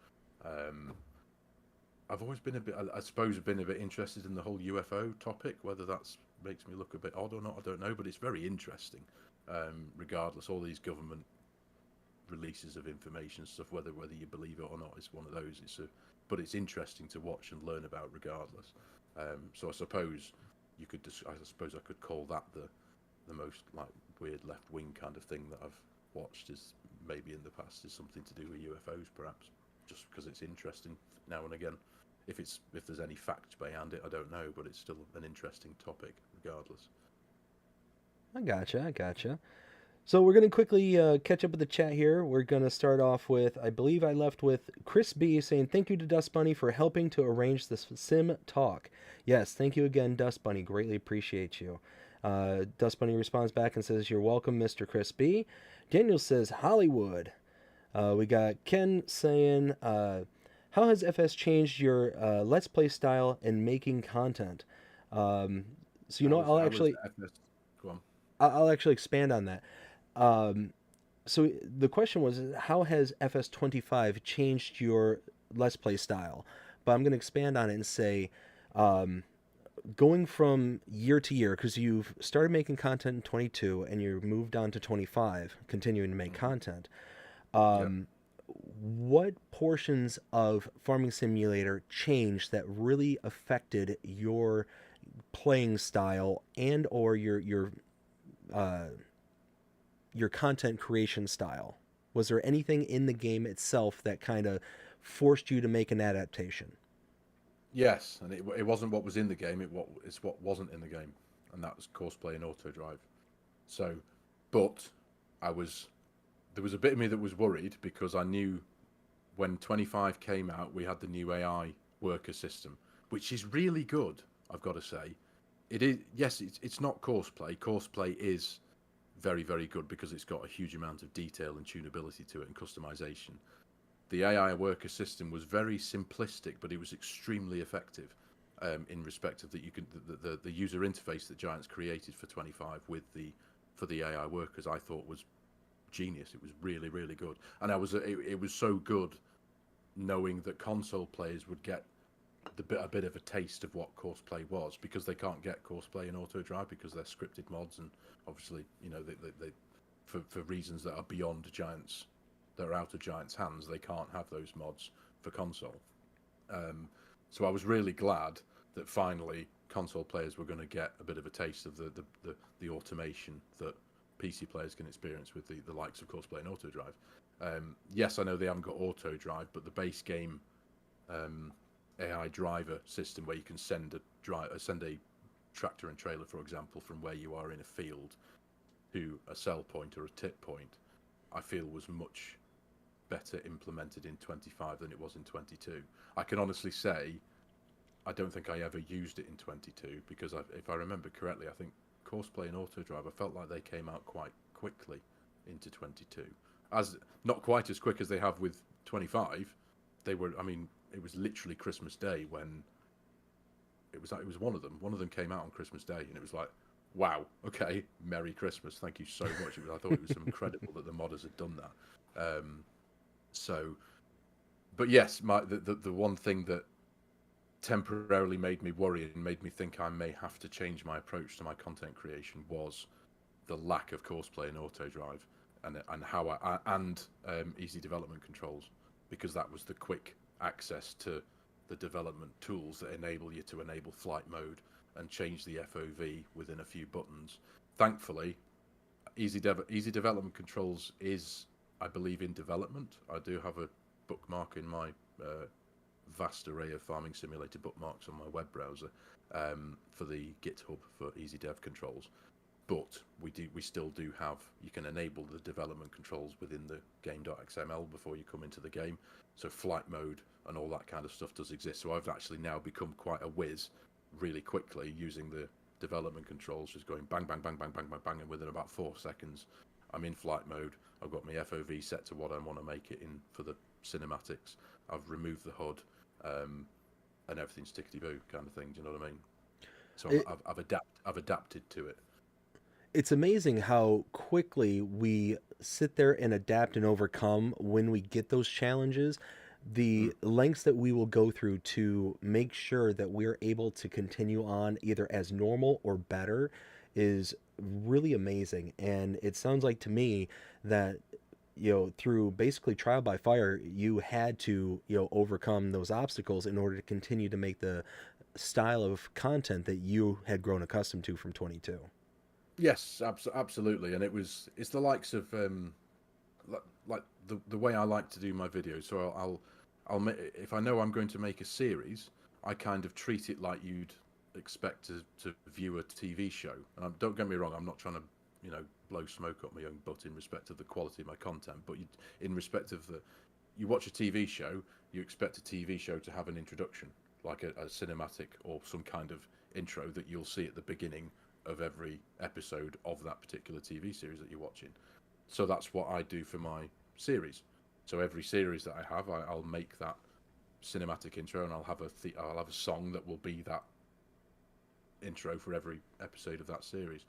I've always been I suppose, been a bit interested in the whole UFO topic. Whether that makes me look a bit odd or not, I don't know. But it's very interesting, regardless. All these government releases of information stuff, whether you believe it or not, it's one of those. But it's interesting to watch and learn about regardless. So I suppose I could call that the most like weird left wing kind of thing that I've watched, is maybe in the past, is something to do with UFOs, perhaps, just because it's interesting now and again. If there's any facts behind it, I don't know, but it's still an interesting topic regardless. I gotcha. So we're going to quickly catch up with the chat here. We're going to start off with, I believe I left with Chris B saying, thank you to Dust Bunny for helping to arrange this sim talk. Yes, thank you again, Dust Bunny. Greatly appreciate you. Dust Bunny responds back and says, you're welcome, Mr. Chris B. Daniel says, Hollywood. We got Ken saying, how has FS changed your Let's Play style in making content? I'll actually expand on that. So the question was, how has FS25 changed your Let's Play style? But I'm going to expand on it and say, going from year to year, because you've started making content in 22 and you moved on to 25, continuing to make content. What portions of Farming Simulator changed that really affected your playing style and or your content creation style? Was there anything in the game itself that kind of forced you to make an adaptation? Yes, and it wasn't what was in the game, it's what wasn't in the game, and that was courseplay and auto drive. So, but there was a bit of me that was worried, because I knew when 25 came out, we had the new AI worker system, which is really good, I've got to say. It is, yes, it's not courseplay. Courseplay is very, very good because it's got a huge amount of detail and tunability to it and customization. The AI worker system was very simplistic, but it was extremely effective in respect of that. You can the user interface that Giants created for 25 for the AI workers, I thought was genius. It was really, really good, and it was so good knowing that console players would get a bit of a taste of what courseplay was, because they can't get courseplay in auto drive because they're scripted mods, and obviously they for reasons that are beyond Giants, that are out of Giants' hands, they can't have those mods for console. So I was really glad that finally console players were going to get a bit of a taste of the automation that PC players can experience with the likes of courseplay and auto drive. Yes, I know they haven't got auto drive, but the base game AI driver system, where you can send a tractor and trailer, for example, from where you are in a field to a sell point or a tip point, I feel was much better implemented in 25 than it was in 22. I can honestly say I don't think I ever used it in 22, because if I remember correctly, I think courseplay and auto drive, I felt like they came out quite quickly into 22, as not quite as quick as they have with 25. They were, I mean, it was literally Christmas Day when it was one of them came out on Christmas Day, and it was like, wow, okay, Merry Christmas, thank you so much. I thought it was incredible that the modders had done that. But yes, the one thing that temporarily made me worry and made me think I may have to change my approach to my content creation was the lack of courseplay and auto drive, and how easy development controls, because that was the quick access to the development tools that enable you to enable flight mode and change the FOV within a few buttons. Thankfully, easy development controls is, I believe, in development. I do have a bookmarking my vast array of farming simulator bookmarks on my web browser for the GitHub for easy dev controls. But we still do have, you can enable the development controls within the game.xml before you come into the game. So flight mode and all that kind of stuff does exist. So I've actually now become quite a whiz really quickly using the development controls, just going bang, bang, bang, bang, bang, bang, bang, and within about 4 seconds, I'm in flight mode. I've got my FOV set to what I want to make it in for the cinematics. I've removed the HUD, and everything's tickety-boo kind of thing. Do you know what I mean? So I've adapted to it. It's amazing how quickly we sit there and adapt and overcome when we get those challenges. The lengths that we will go through to make sure that we're able to continue on either as normal or better is really amazing. And it sounds like to me that, through basically trial by fire, you had to, overcome those obstacles in order to continue to make the style of content that you had grown accustomed to from 22. Yes, absolutely, and it's the likes of like the way I like to do my videos. So I'll make, if I know I'm going to make a series, I kind of treat it like you'd expect to view a TV show. And don't get me wrong, I'm not trying to blow smoke up my own butt in respect of the quality of my content, but in respect of you watch a TV show, you expect a TV show to have an introduction, like a cinematic or some kind of intro that you'll see at the beginning of every episode of that particular TV series that you're watching. So that's what I do for my series. So every series that I have, I'll make that cinematic intro, and I'll have a song that will be that intro for every episode of that series.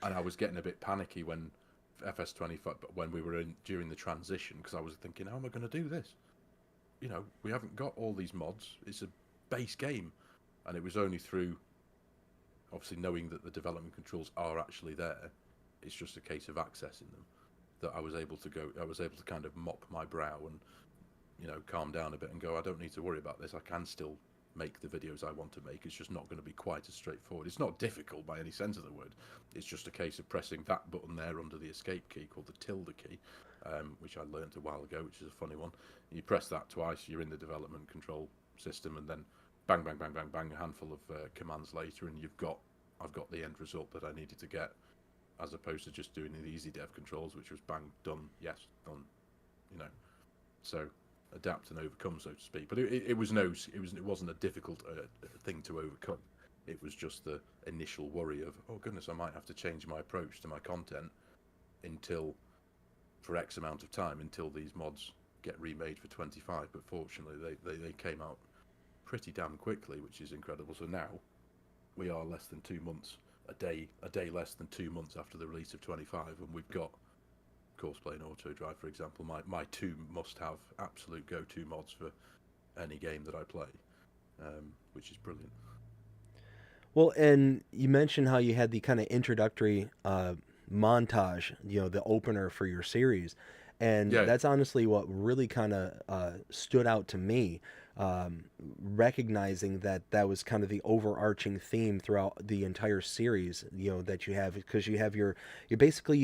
And I was getting a bit panicky when FS25, when we were during the transition, because I was thinking, how am I going to do this? We haven't got all these mods. It's a base game, and it was only through obviously knowing that the development controls are actually there. It's just a case of accessing them that I was able to kind of mop my brow and calm down a bit and go, I don't need to worry about this. I can still make the videos I want to make. It's just not going to be quite as straightforward. It's not difficult by any sense of the word. It's just a case of pressing that button there under the escape key called the tilde key, which I learned a while ago, which is a funny one. You press that twice, you're in the development control system, and then bang, bang, bang, bang, bang, a handful of commands later, and I've got the end result that I needed to get, as opposed to just doing the easy dev controls, which was bang, done, yes, done, So adapt and overcome, so to speak. But it wasn't a difficult thing to overcome. It was just the initial worry of, oh goodness, I might have to change my approach to my content for X amount of time until these mods get remade for 25. But fortunately, they came out pretty damn quickly, which is incredible. So now we are less than 2 months, a day less than 2 months after the release of 25, and we've got Courseplay and Auto Drive, for example, my two must-have absolute go-to mods for any game that I play, which is brilliant. Well, and you mentioned how you had the kind of introductory montage, the opener for your series. And that's honestly what really kind of stood out to me, recognizing that was kind of the overarching theme throughout the entire series, that you have, because you have you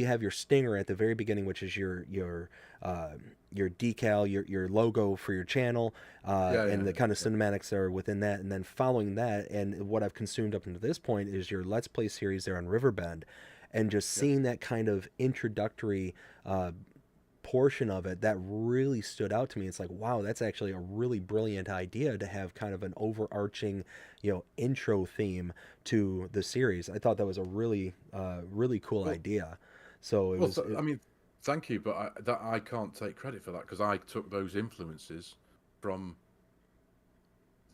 have your stinger at the very beginning, which is your decal, your logo for your channel, and the kind of cinematics that are within that. And then following that, and what I've consumed up until this point is your Let's Play series there on Riverbend, and just seeing that kind of introductory portion of it that really stood out to me. It's like, wow, that's actually a really brilliant idea to have kind of an overarching, intro theme to the series. I thought that was a really, really cool idea. So I mean, thank you, but I can't take credit for that, because I took those influences from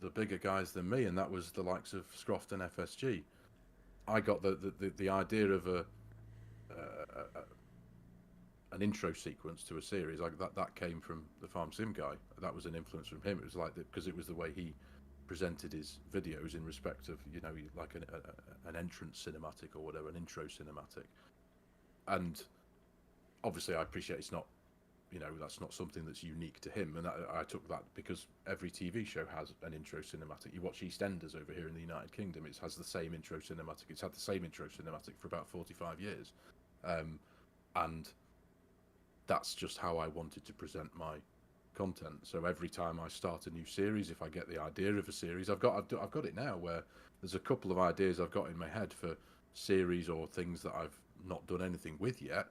the bigger guys than me, and that was the likes of Scroft and FSG. I got the idea of an intro sequence to a series like that came from the Farm Sim guy. That was an influence from him. It was like because it was the way he presented his videos in respect of like an entrance cinematic or whatever, an intro cinematic. And obviously I appreciate it's not that's not something that's unique to him, and I took that because every TV show has an intro cinematic. You watch EastEnders over here in the United Kingdom, it has the same intro cinematic. It's had the same intro cinematic for about 45 years, and that's just how I wanted to present my content. So every time I start a new series, if I get the idea of a series, I've got it now where there's a couple of ideas I've got in my head for series or things that I've not done anything with yet,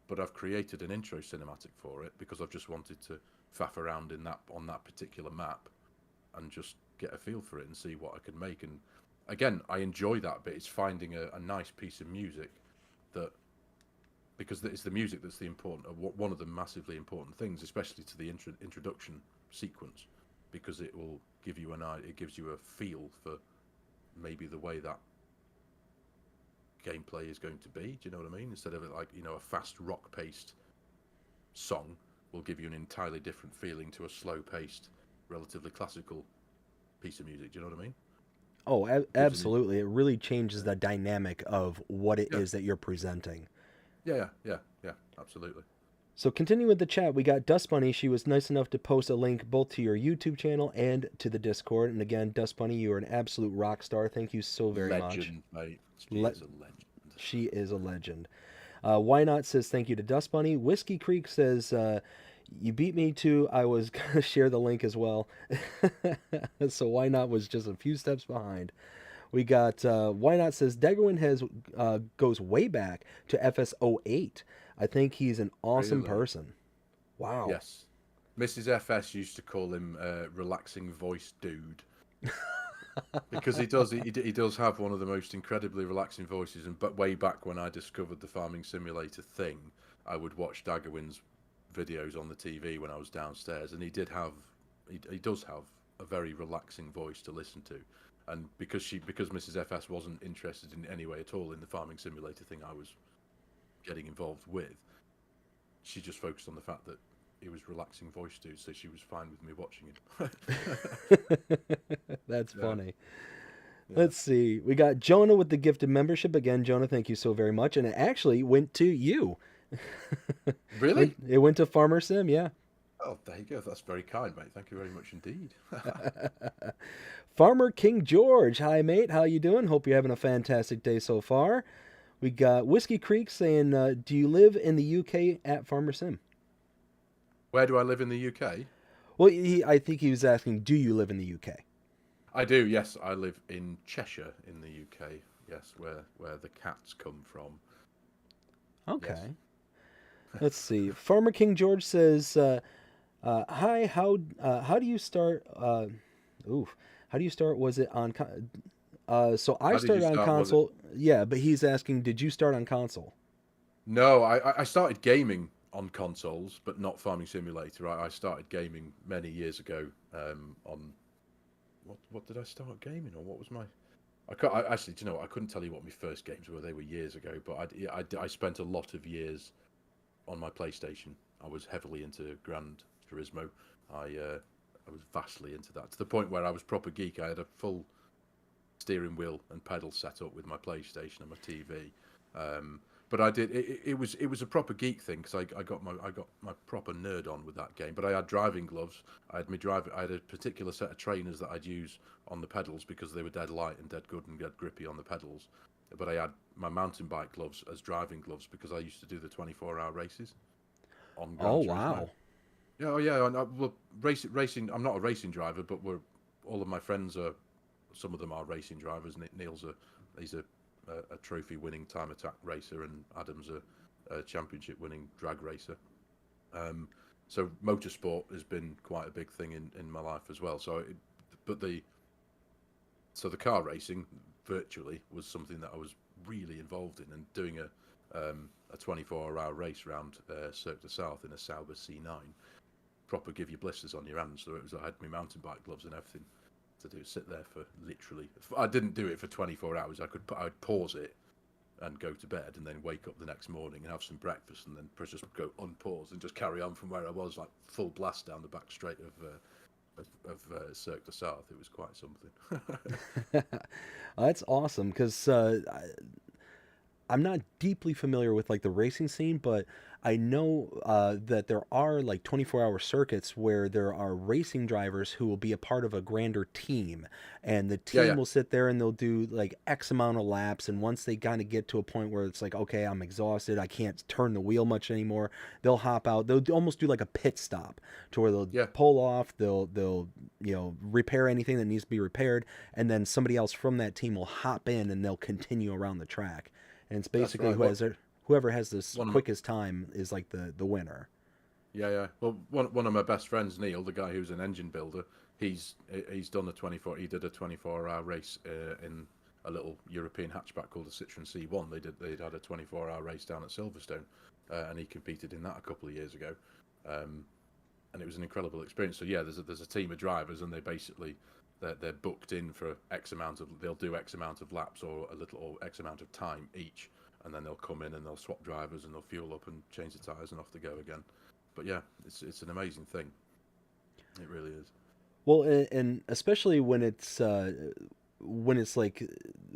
but I've created an intro cinematic for it because I've just wanted to faff around on that particular map and just get a feel for it and see what I can make. And again, I enjoy that bit. It's finding a nice piece of music that, because it's the music that's one of the massively important things, especially to the introduction sequence, because it will give you it gives you a feel for maybe the way that gameplay is going to be. Do you know what I mean? Instead of it like, a fast rock paced song will give you an entirely different feeling to a slow paced, relatively classical piece of music. Do you know what I mean? Oh, absolutely. It really changes the dynamic of what it is that you're presenting. Yeah, absolutely. So continuing with the chat, we got Dust Bunny. She was nice enough to post a link both to your YouTube channel and to the Discord. And again, Dust Bunny, you are an absolute rock star. Thank you so very much. Legend, mate. She is a legend. She is a legend. Why Not says thank you to Dust Bunny. Whiskey Creek says, you beat me to, I was going to share the link as well. So Why Not was just a few steps behind. We got Why Not says Deggerwin goes way back to FS08. I think he's an awesome person. Wow. Yes. Mrs. FS used to call him relaxing voice dude. Because he does have one of the most incredibly relaxing voices. But way back when I discovered the Farming Simulator thing, I would watch Daggerwin's videos on the TV when I was downstairs, and he does have a very relaxing voice to listen to. And because Mrs. FS wasn't interested in any way at all in the Farming Simulator thing I was getting involved with, she just focused on the fact that he was relaxing voice dude, so she was fine with me watching him. That's funny. Yeah. Let's see. We got Jonah with the gifted membership. Again, Jonah, thank you so very much. And it actually went to you. Really? It went to Farmer Sim, yeah. Oh, there you go. That's very kind, mate. Thank you very much indeed. Farmer King George. Hi, mate. How you doing? Hope you're having a fantastic day so far. We got Whiskey Creek saying, do you live in the UK at Farmer Sim? Where do I live in the UK? Well, I think he was asking, do you live in the UK? I do, yes. I live in Cheshire in the UK. Yes, where the cats come from. Okay. Yes. Let's see. Farmer King George says, hi, how do you start? How do you start? Was it on... so I started on console. Yeah, but he's asking, did you start on console? No, I started gaming on consoles, but not Farming Simulator. I started gaming many years ago on... What did I start gaming on? What was my... actually, do you know what? I couldn't tell you what my first games were. They were years ago, but I spent a lot of years on my PlayStation. I was heavily into Gran Turismo. I was vastly into that, to the point where I was proper geek. I had a full steering wheel and pedal set up with my PlayStation and my TV. But I did. It was a proper geek thing, because I got my proper nerd on with that game. But I had driving gloves. I had a particular set of trainers that I'd use on the pedals because they were dead light and dead good and dead grippy on the pedals. But I had my mountain bike gloves as driving gloves because I used to do the 24-hour races on Gran Turismo. Wow. Yeah, oh yeah. Well, racing. I'm not a racing driver, but all of my friends are. Some of them are racing drivers. Neil's he's a trophy-winning time attack racer, and Adam's a championship-winning drag racer. So motorsport has been quite a big thing in my life as well. So the car racing virtually was something that I was really involved in, and doing a 24-hour race around Cirque du South in a Sauber C9, proper give you blisters on your hands. So I had my mountain bike gloves and everything to do, sit there for literally... I didn't do it for 24 hours. I'd pause it and go to bed, and then wake up the next morning and have some breakfast, and then just go unpause and just carry on from where I was, like full blast down the back straight of Cirque du South. It was quite something. That's awesome, because I'm not deeply familiar with like the racing scene, but I know that there are like 24-hour circuits where there are racing drivers who will be a part of a grander team, and the Yeah, team yeah, will sit there and they'll do like X amount of laps, and once they kind of get to a point where it's like, okay, I'm exhausted, I can't turn the wheel much anymore, they'll hop out. They'll almost do like a pit stop to where they'll yeah. pull off, they'll repair anything that needs to be repaired, and then somebody else from that team will hop in and they'll continue around the track. And it's That's basically right. Well, whoever has this one of my, quickest time is like the winner. yeah, yeah. Well, one of my best friends, Neil, the guy who's an engine builder, he's done a 24. He did a 24-hour race in a little European hatchback called the Citroen C1. They'd had a 24-hour race down at Silverstone, and he competed in that a couple of years ago, um, and it was an incredible experience. So yeah, there's a team of drivers, and they're booked in for X amount of, they'll do X amount of laps or a little or X amount of time each, and then they'll come in and they'll swap drivers and they'll fuel up and change the tires and off they go again. But yeah, it's an amazing thing. It really is. Well, and especially when it's like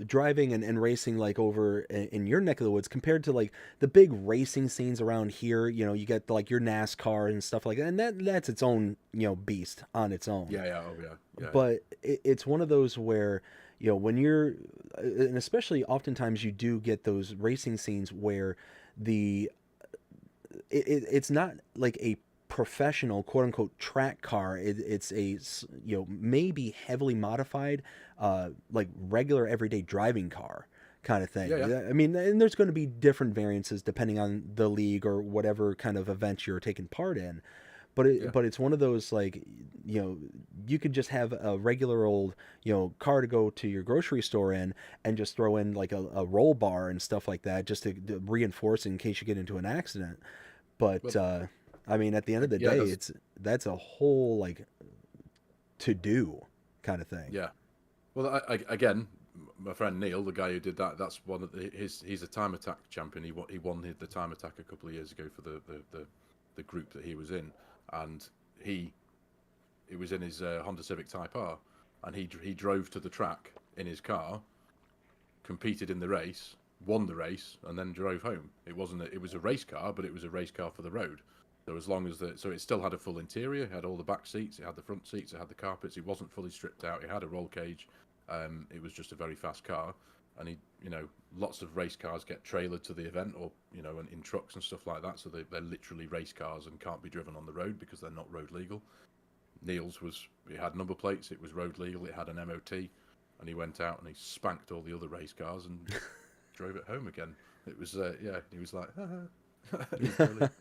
driving and racing like over in your neck of the woods compared to like the big racing scenes around here. You know, you get like your NASCAR and stuff like that, and that's its own beast on its own. Yeah, yeah, oh yeah, yeah, yeah. But it's one of those where when you're and especially oftentimes you do get those racing scenes where the it's not like a professional quote unquote track car. It's a maybe heavily modified like regular everyday driving car kind of thing. Yeah, yeah, I mean, and there's going to be different variances depending on the league or whatever kind of event you're taking part in. But yeah. it's one of those like you could just have a regular old car to go to your grocery store in and just throw in like a roll bar and stuff like that just to reinforce in case you get into an accident. But Well, I mean, at the end of the yeah, day, that's a whole like to do kind of thing. yeah. Well, again, my friend Neil, the guy who did that, that's one of he's a time attack champion. He won the time attack a couple of years ago for the group that he was in, and he was in his Honda Civic Type R, and he drove to the track in his car, competed in the race, won the race, and then drove home. It was a race car, but it was a race car for the road. So as long as so it still had a full interior, it had all the back seats, it had the front seats, it had the carpets. It wasn't fully stripped out. It had a roll cage. It was just a very fast car, and lots of race cars get trailered to the event, or in trucks and stuff like that. So they're literally race cars and can't be driven on the road because they're not road legal. Neil's it had number plates, it was road legal, it had an MOT, and he went out and he spanked all the other race cars and drove it home again. It was he was like, it was brilliant.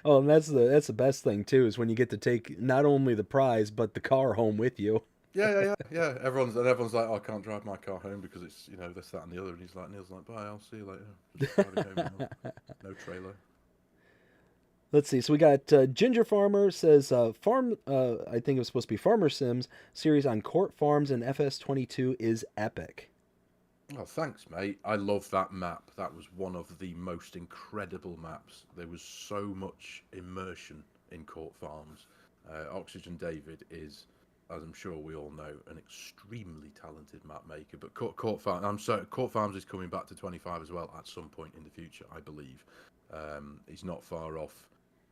Oh, and that's the best thing too is when you get to take not only the prize but the car home with you. Yeah. Everyone's like, oh, I can't drive my car home because it's this, that, and the other. And Neil's like, bye, I'll see you later. Just driving home, no trailer. Let's see. So we got Ginger Farmer says farm. I think it was supposed to be Farmer Sims series on Court Farms and FS22 is epic. Oh, thanks, mate. I love that map. That was one of the most incredible maps. There was so much immersion in Court Farms. Oxygen David is, as I'm sure we all know, an extremely talented map maker. But Court Farms is coming back to 25 as well at some point in the future, I believe. He's not far off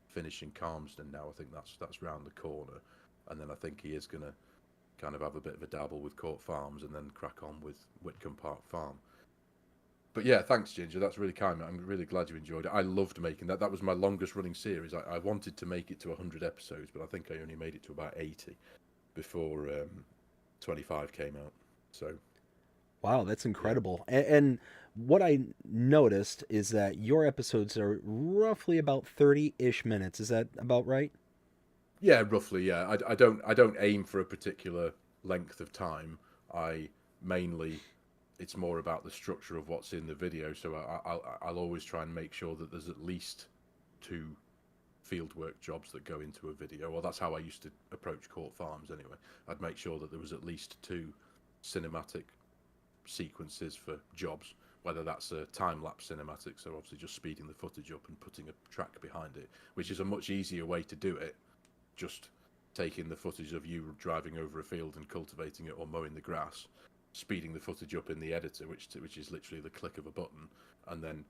finishing Calmsden now. I think that's round the corner, and then I think he is going to kind of have a bit of a dabble with Court Farms and then crack on with Whitcomb Park Farm. But yeah, thanks, Ginger. That's really kind. I'm really glad you enjoyed it. I loved making that. That was my longest running series. I wanted to make it to 100 episodes, but I think I only made it to about 80 before 25 came out. So, wow, that's incredible. And what I noticed is that your episodes are roughly about 30-ish minutes. Is that about right? yeah, roughly. Yeah, I don't aim for a particular length of time. I mainly it's more about the structure of what's in the video. So I'll always try and make sure that there's at least 2 fieldwork jobs that go into a video. Well, that's how I used to approach Court Farms anyway. I'd make sure that there was at least 2 cinematic sequences for jobs, whether that's a time-lapse cinematic, so obviously just speeding the footage up and putting a track behind it, which is a much easier way to do it, just taking the footage of you driving over a field and cultivating it or mowing the grass, speeding the footage up in the editor, which is literally the click of a button, and then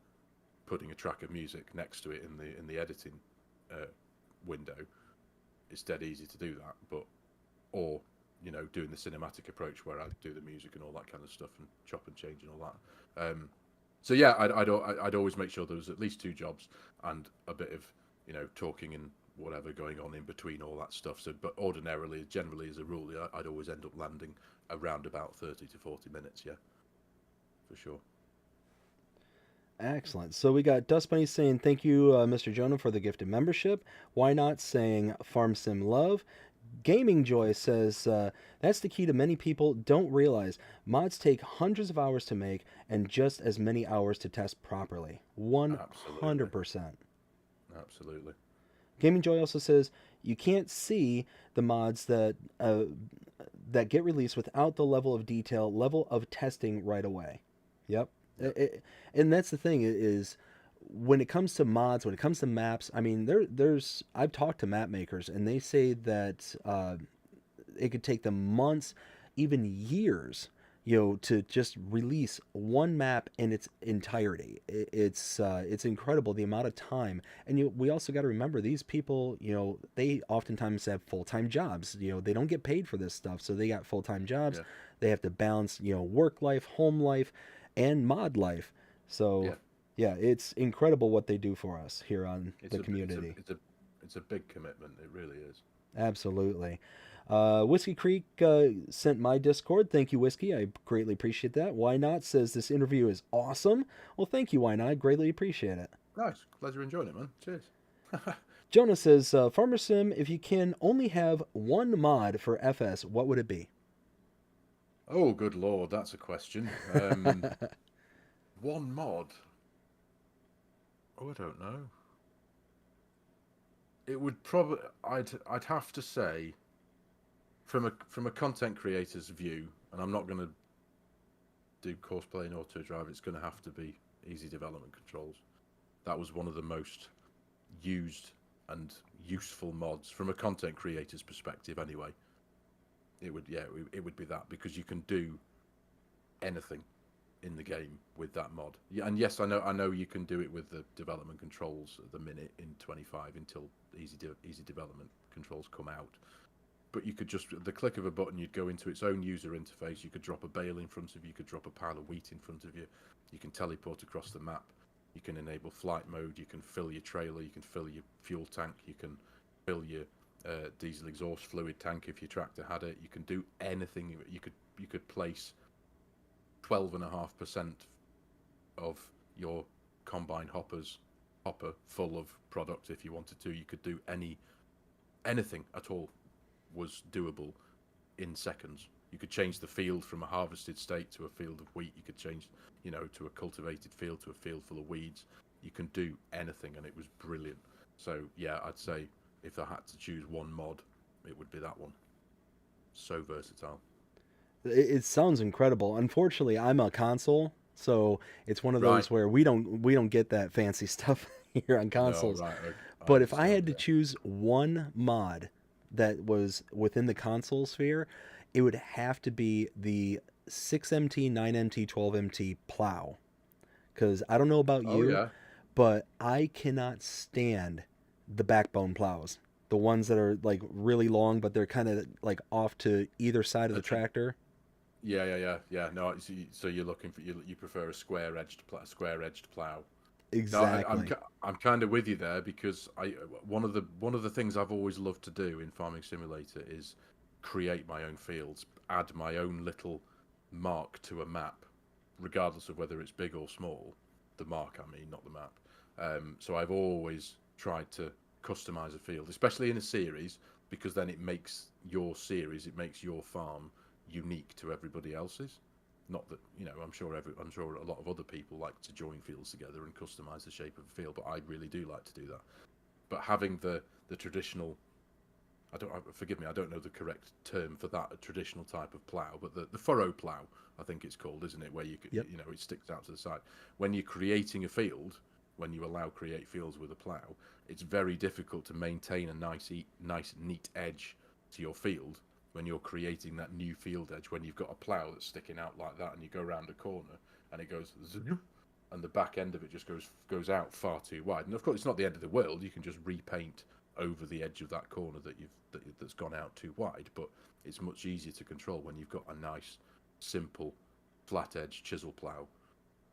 putting a track of music next to it in the editing window. It's dead easy to do that, or doing the cinematic approach where I do the music and all that kind of stuff and chop and change and all that. So yeah, I'd always make sure there was at least 2 jobs and a bit of talking and whatever going on in between all that stuff. So, but ordinarily, generally as a rule, I'd always end up landing around about 30 to 40 minutes. Yeah, for sure. Excellent. So we got Dust Bunny saying, thank you, Mr. Jonah, for the gifted membership. Why Not saying, Farm Sim Love. Gaming Joy says, that's the key to many people don't realize. Mods take hundreds of hours to make and just as many hours to test properly. 100%. Absolutely. Gaming Joy also says, you can't see the mods that get released without the level of detail, level of testing right away. Yep. And that's the thing is, when it comes to mods, when it comes to maps, I mean, I've talked to map makers and they say that it could take them months, even years, to just release one map in its entirety. It's incredible the amount of time. And we also got to remember these people, they oftentimes have full-time jobs. They don't get paid for this stuff, so they got full-time jobs. Yeah. They have to balance, work life, home life, and mod life. So yeah, it's incredible what they do for us here on the community. It's a big commitment. It really is. Absolutely. Whiskey Creek sent my Discord. Thank you, Whiskey. I greatly appreciate that. Why Not says this interview is awesome. Well, thank you, Why Not. I greatly appreciate it. Nice. Pleasure enjoying it, man. Cheers. Jonah says, Farmer Sim, if you can only have one mod for FS, what would it be? Oh, good Lord. That's a question. One mod. Oh, I don't know. It would probably. I'd have to say, from a content creator's view, and I'm not going to do courseplay and auto drive. It's going to have to be easy development controls. That was one of the most used and useful mods from a content creator's perspective. Anyway, it would be that, because you can do anything in the game with that mod. Yeah, and yes, I know you can do it with the development controls at the minute in 25 until easy development controls come out. But you could just, the click of a button, you'd go into its own user interface. You could drop a bale in front of you. You could drop a pile of wheat in front of you. You can teleport across the map. You can enable flight mode. You can fill your trailer. You can fill your fuel tank. You can fill your diesel exhaust fluid tank if your tractor had it. You can do anything. You could place 12.5% of your combine hopper full of product if you wanted to. You could do anything at all was doable in seconds. You could change the field from a harvested state to a field of wheat. You could change, to a cultivated field to a field full of weeds. You can do anything, and it was brilliant. So yeah, I'd say if I had to choose one mod, it would be that one. So versatile. It sounds incredible. Unfortunately, I'm a console, so it's one of those where we don't get that fancy stuff here on consoles. No, right. But if I had to choose one mod that was within the console sphere, it would have to be the 6MT, 9MT, 12MT plow. Because I don't know about you, but I cannot stand the backbone plows. The ones that are like really long, but they're kind of like off to either side of the tractor. Yeah. No, so you're looking for you prefer a square edged plow. Exactly. No, I'm kind of with you there, because one of the things I've always loved to do in Farming Simulator is create my own fields, add my own little mark to a map, regardless of whether it's big or small. The mark, I mean, not the map. So I've always tried to customize a field, especially in a series, because then it makes your series, it makes your farm unique to everybody else's. Not that, I'm sure a lot of other people like to join fields together and customize the shape of a field, but I really do like to do that. But having the traditional, forgive me, I don't know the correct term for that, a traditional type of plow, but the furrow plow, I think it's called, isn't it? Where you it sticks out to the side. When you're creating a field, when you allow create fields with a plow, it's very difficult to maintain a nice neat edge to your field when you're creating that new field edge, when you've got a plough that's sticking out like that, and you go around a corner and it goes, and the back end of it just goes out far too wide. And of course, it's not the end of the world. You can just repaint over the edge of that corner that's gone out too wide. But it's much easier to control when you've got a nice, simple, flat edge chisel plough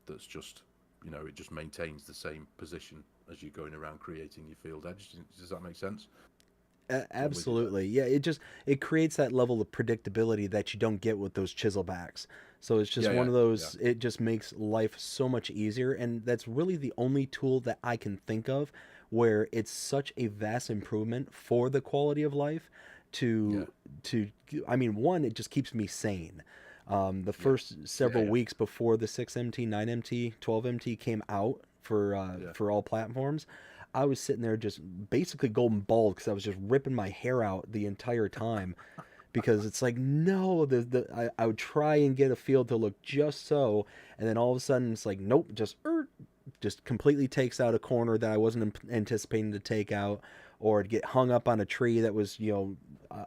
that's just, it just maintains the same position as you're going around creating your field edge. Does that make sense? Absolutely. Yeah, it creates that level of predictability that you don't get with those chisel backs. So it's just one of those, it just makes life so much easier, and that's really the only tool that I can think of where it's such a vast improvement for the quality of life to I mean, one, it just keeps me sane. The first several weeks before the 6MT, 9MT, 12MT came out for all platforms, I was sitting there just basically golden bald because I was just ripping my hair out the entire time because it's like, no, I would try and get a field to look just so, and then all of a sudden it's like, nope, just completely takes out a corner that I wasn't anticipating to take out, or it'd get hung up on a tree that was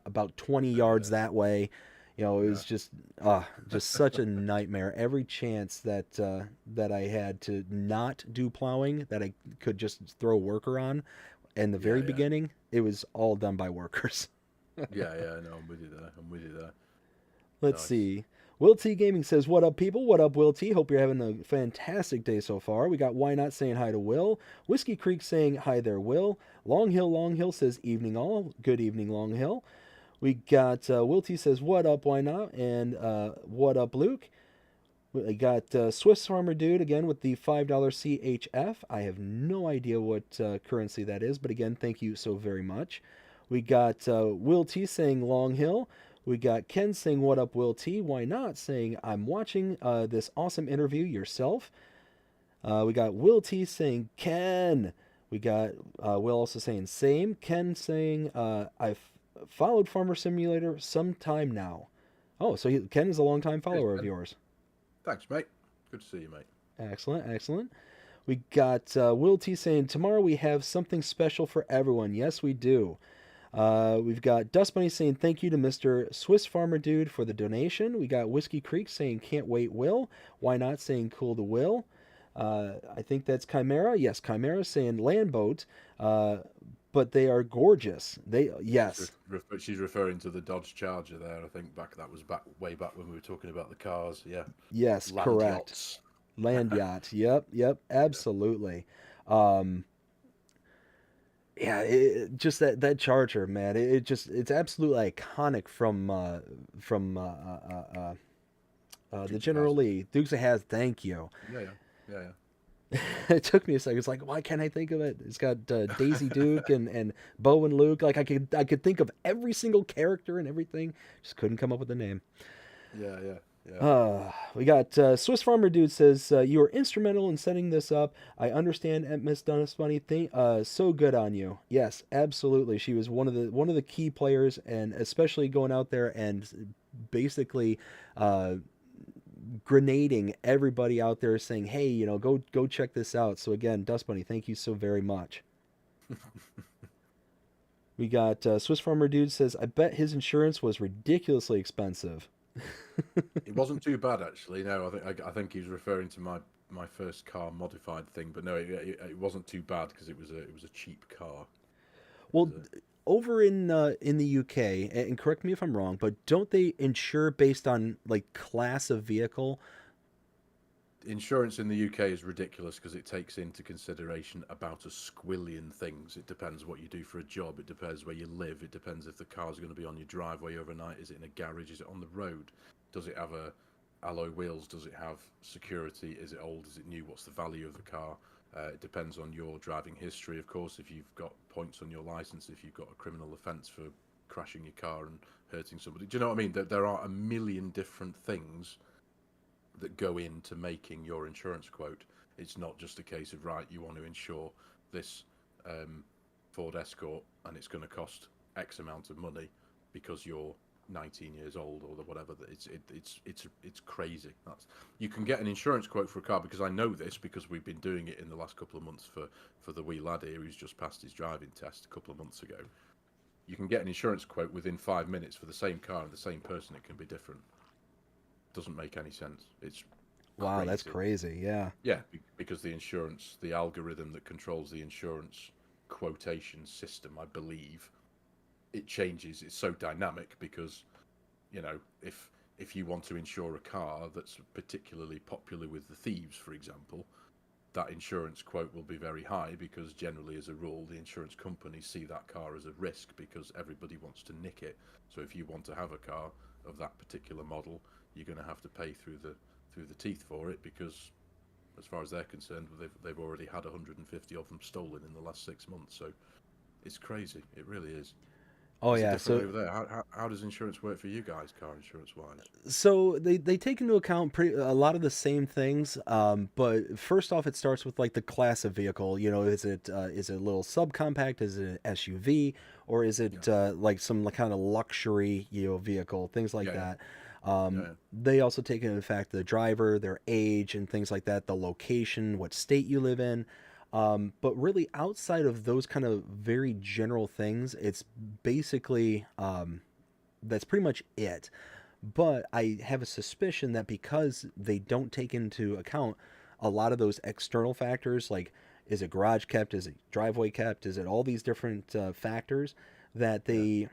about 20 yards that way. It was just such a nightmare. Every chance that I had to not do plowing, that I could just throw a worker on, in the very beginning, it was all done by workers. No, I'm with you there. Let's see. Will T Gaming says, "What up, people? What up, Will T? Hope you're having a fantastic day so far." We got Why Not saying hi to Will. Whiskey Creek saying hi there, Will. Long Hill says, "Evening all." Good evening, Long Hill. We got Will T says, "What up, Why Not?" And what up, Luke? We got Swiss Farmer Dude again with the $5 CHF. I have no idea what currency that is, but again, thank you so very much. We got Will T saying Long Hill. We got Ken saying, "What up, Will T? Why Not?" saying, "I'm watching this awesome interview yourself." We got Will T saying, "Ken." We got Will also saying, "Same." Ken saying, "I've followed Farmer Simulator some time now." Oh, so Ken is a longtime follower of yours. Thanks, mate. Good to see you, mate. Excellent. We got Will T saying, "Tomorrow we have something special for everyone." Yes, we do. We've got Dust Bunny saying, "Thank you to Mr. Swiss Farmer Dude for the donation." We got Whiskey Creek saying, "Can't wait, Will." Why Not saying, "Cool to Will." I think that's Chimera. Yes, Chimera saying, "Land boat." But they are gorgeous. Yes. She's referring to the Dodge Charger there. I think that was way back when we were talking about the cars. Yeah. Yes, Land correct. Yachts. Land yacht. Yep. Absolutely. Just that Charger, man. It's absolutely iconic from the General Lee. Dukes of Hazzard. Thank you. Yeah. It took me a second. It's like, why can't I think of it? It's got Daisy Duke and Bo and Luke. Like I could think of every single character and everything. Just couldn't come up with a name. Yeah. We got Swiss Farmer Dude says, "You were instrumental in setting this up. I understand Miss Dunnis Funny thing. So good on you." Yes, absolutely. She was one of the key players, and especially going out there and basically grenading everybody out there, saying, "Hey, go check this out." So again, Dust Bunny, thank you so very much. We got Swiss Farmer Dude says, "I bet his insurance was ridiculously expensive." It wasn't too bad, actually. No, I think he was referring to my first car modified thing, but no, it wasn't too bad because it was a cheap car. Well, over in the UK, and correct me if I'm wrong, but don't they insure based on like class of vehicle? Insurance in the UK is ridiculous because it takes into consideration about a squillion things. It depends what you do for a job. It depends where you live. It depends if the car's going to be on your driveway overnight. Is it in a garage? Is it on the road? Does it have alloy wheels? Does it have security? Is it old? Is it new? What's the value of the car? It depends on your driving history, of course. If you've got points on your license, if you've got a criminal offence for crashing your car and hurting somebody. Do you know what I mean? There are a million different things that go into making your insurance quote. It's not just a case of, right, you want to insure this Ford Escort and it's going to cost X amount of money because you're 19 years old or whatever. It's crazy. You can get an insurance quote for a car, because I know this because we've been doing it in the last couple of months for the wee lad here who's just passed his driving test a couple of months ago. you can get an insurance quote within 5 minutes for the same car and the same person. It can be different. Doesn't make any sense. It's Wow, that's crazy. crazy. Yeah. Yeah, because the algorithm that controls the insurance quotation system, I believe, it changes. It's so dynamic because, if you want to insure a car that's particularly popular with the thieves, for example, that insurance quote will be very high because generally, as a rule, the insurance companies see that car as a risk because everybody wants to nick it. So if you want to have a car of that particular model, you're going to have to pay through the teeth for it because, as far as they're concerned, they've already had 150 of them stolen in the last 6 months. So it's crazy. It really is. Oh Is it yeah. different So over there? How does insurance work for you guys, car insurance wise? they take into account a lot of the same things, but first off, it starts with like the class of vehicle. You know, is it a little subcompact? Is it an SUV? Or is Yeah, it like some kind of luxury, vehicle? Things like yeah, yeah, that. yeah. They also take into fact the driver, their age, and things like that, the location, what state you live in. But really, outside of those kind of very general things, it's basically that's pretty much it. But I have a suspicion that because they don't take into account a lot of those external factors, like is it garage kept, is it driveway kept, is it all these different factors, that Yeah. they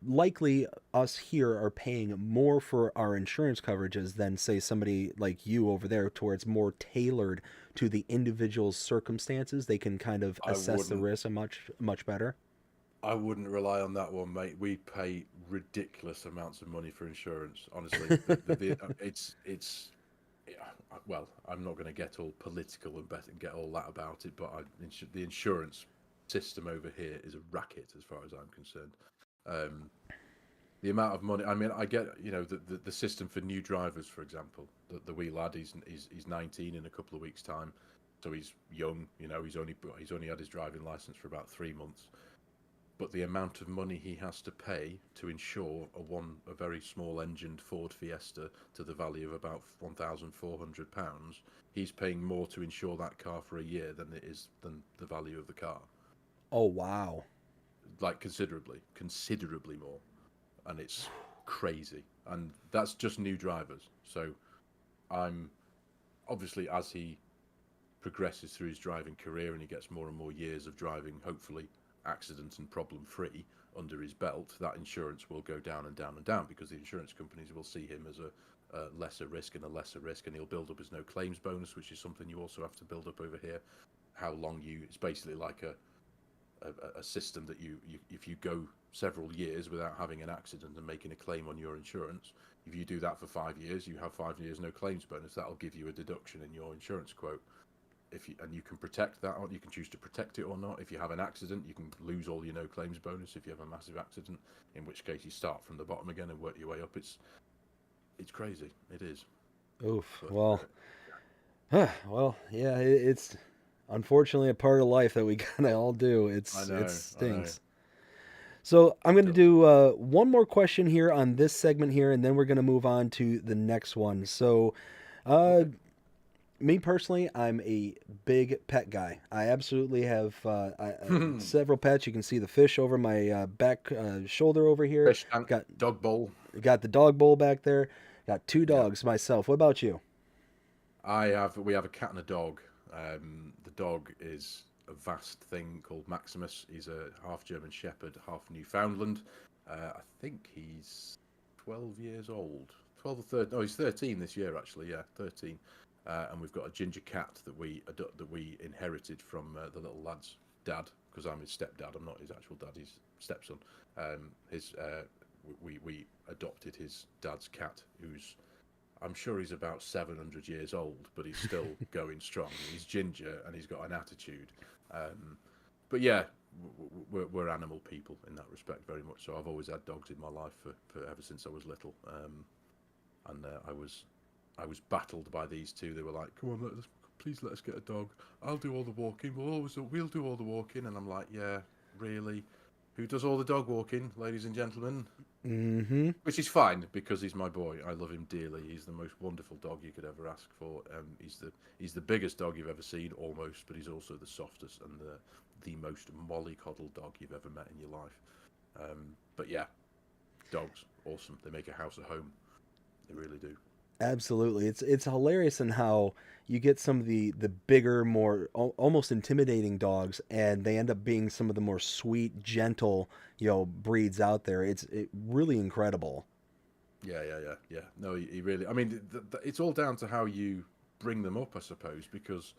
likely us here are paying more for our insurance coverages than say somebody like you over there, towards more tailored to the individual's circumstances. They can kind of I assess the wouldn't risk much better. I wouldn't rely on that one, mate. We pay ridiculous amounts of money for insurance. Honestly, it's yeah, well, I'm not going to get all political and get all that about it, but the insurance system over here is a racket as far as I'm concerned. Um, the amount of money, I mean, I get, the system for new drivers, for example. The wee lad, he's 19 in a couple of weeks' time, so he's young. He's only had his driving license for about 3 months, but the amount of money he has to pay to insure a very small engined Ford Fiesta to the value of about £1,400, he's paying more to insure that car for a year than the value of the car. Oh wow. Like considerably more, and it's crazy. And that's just new drivers. So I'm obviously, as he progresses through his driving career and he gets more and more years of driving, hopefully accident and problem free under his belt, that insurance will go down and down and down because the insurance companies will see him as a lesser risk and a lesser risk, and he'll build up his no claims bonus, which is something you also have to build up over here. It's basically like a system that if you go several years without having an accident and making a claim on your insurance, if you do that for 5 years, you have 5 years no claims bonus. That'll give you a deduction in your insurance quote. And you can protect that, or you can choose to protect it or not. If you have an accident, you can lose all your no claims bonus if you have a massive accident, in which case you start from the bottom again and work your way up. It's crazy. It is. Oof. But Well, well, yeah, it's unfortunately a part of life that we kind of all do. I It know, I know. stinks. So I'm going to Still, do one more question here on this segment here, and then we're going to move on to the next one. So, uh, okay. me personally, I'm a big pet guy. I absolutely have several pets. You can see the fish over my back shoulder over here. Fish tank, Got dog bowl. got the dog bowl back there. Got two Yeah, dogs myself. What about you? we have a cat and a dog. The dog is a vast thing called Maximus. He's a half German Shepherd, half Newfoundland. I think he's 12 years old. 12 or 13. Oh, he's 13 this year, actually. Yeah, 13. And we've got a ginger cat that we inherited from the little lad's dad, because I'm his stepdad. I'm not his actual dad. He's stepson. His we adopted his dad's cat, who's, I'm sure he's about 700 years old, but he's still going strong. He's ginger and he's got an attitude. But yeah, we're animal people in that respect, very much so. I've always had dogs in my life for ever since I was little. And I was battled by these two. They were like, "Come on, please let us get a dog. I'll do all the walking. We'll do all the walking." And I'm like, "Yeah, really." who does all the dog walking, ladies and gentlemen. Mm-hmm. Which is fine because he's my boy. I love him dearly. He's the most wonderful dog you could ever ask for. He's the biggest dog you've ever seen, almost, but he's also the softest and the most mollycoddle dog you've ever met in your life. But yeah, dogs, awesome. They make a house a home. They really do. Absolutely. It's hilarious in how you get some of the bigger, more almost intimidating dogs, and they end up being some of the more sweet, gentle, breeds out there. It's really incredible. Yeah. No, he really. I mean, it's all down to how you bring them up, I suppose, because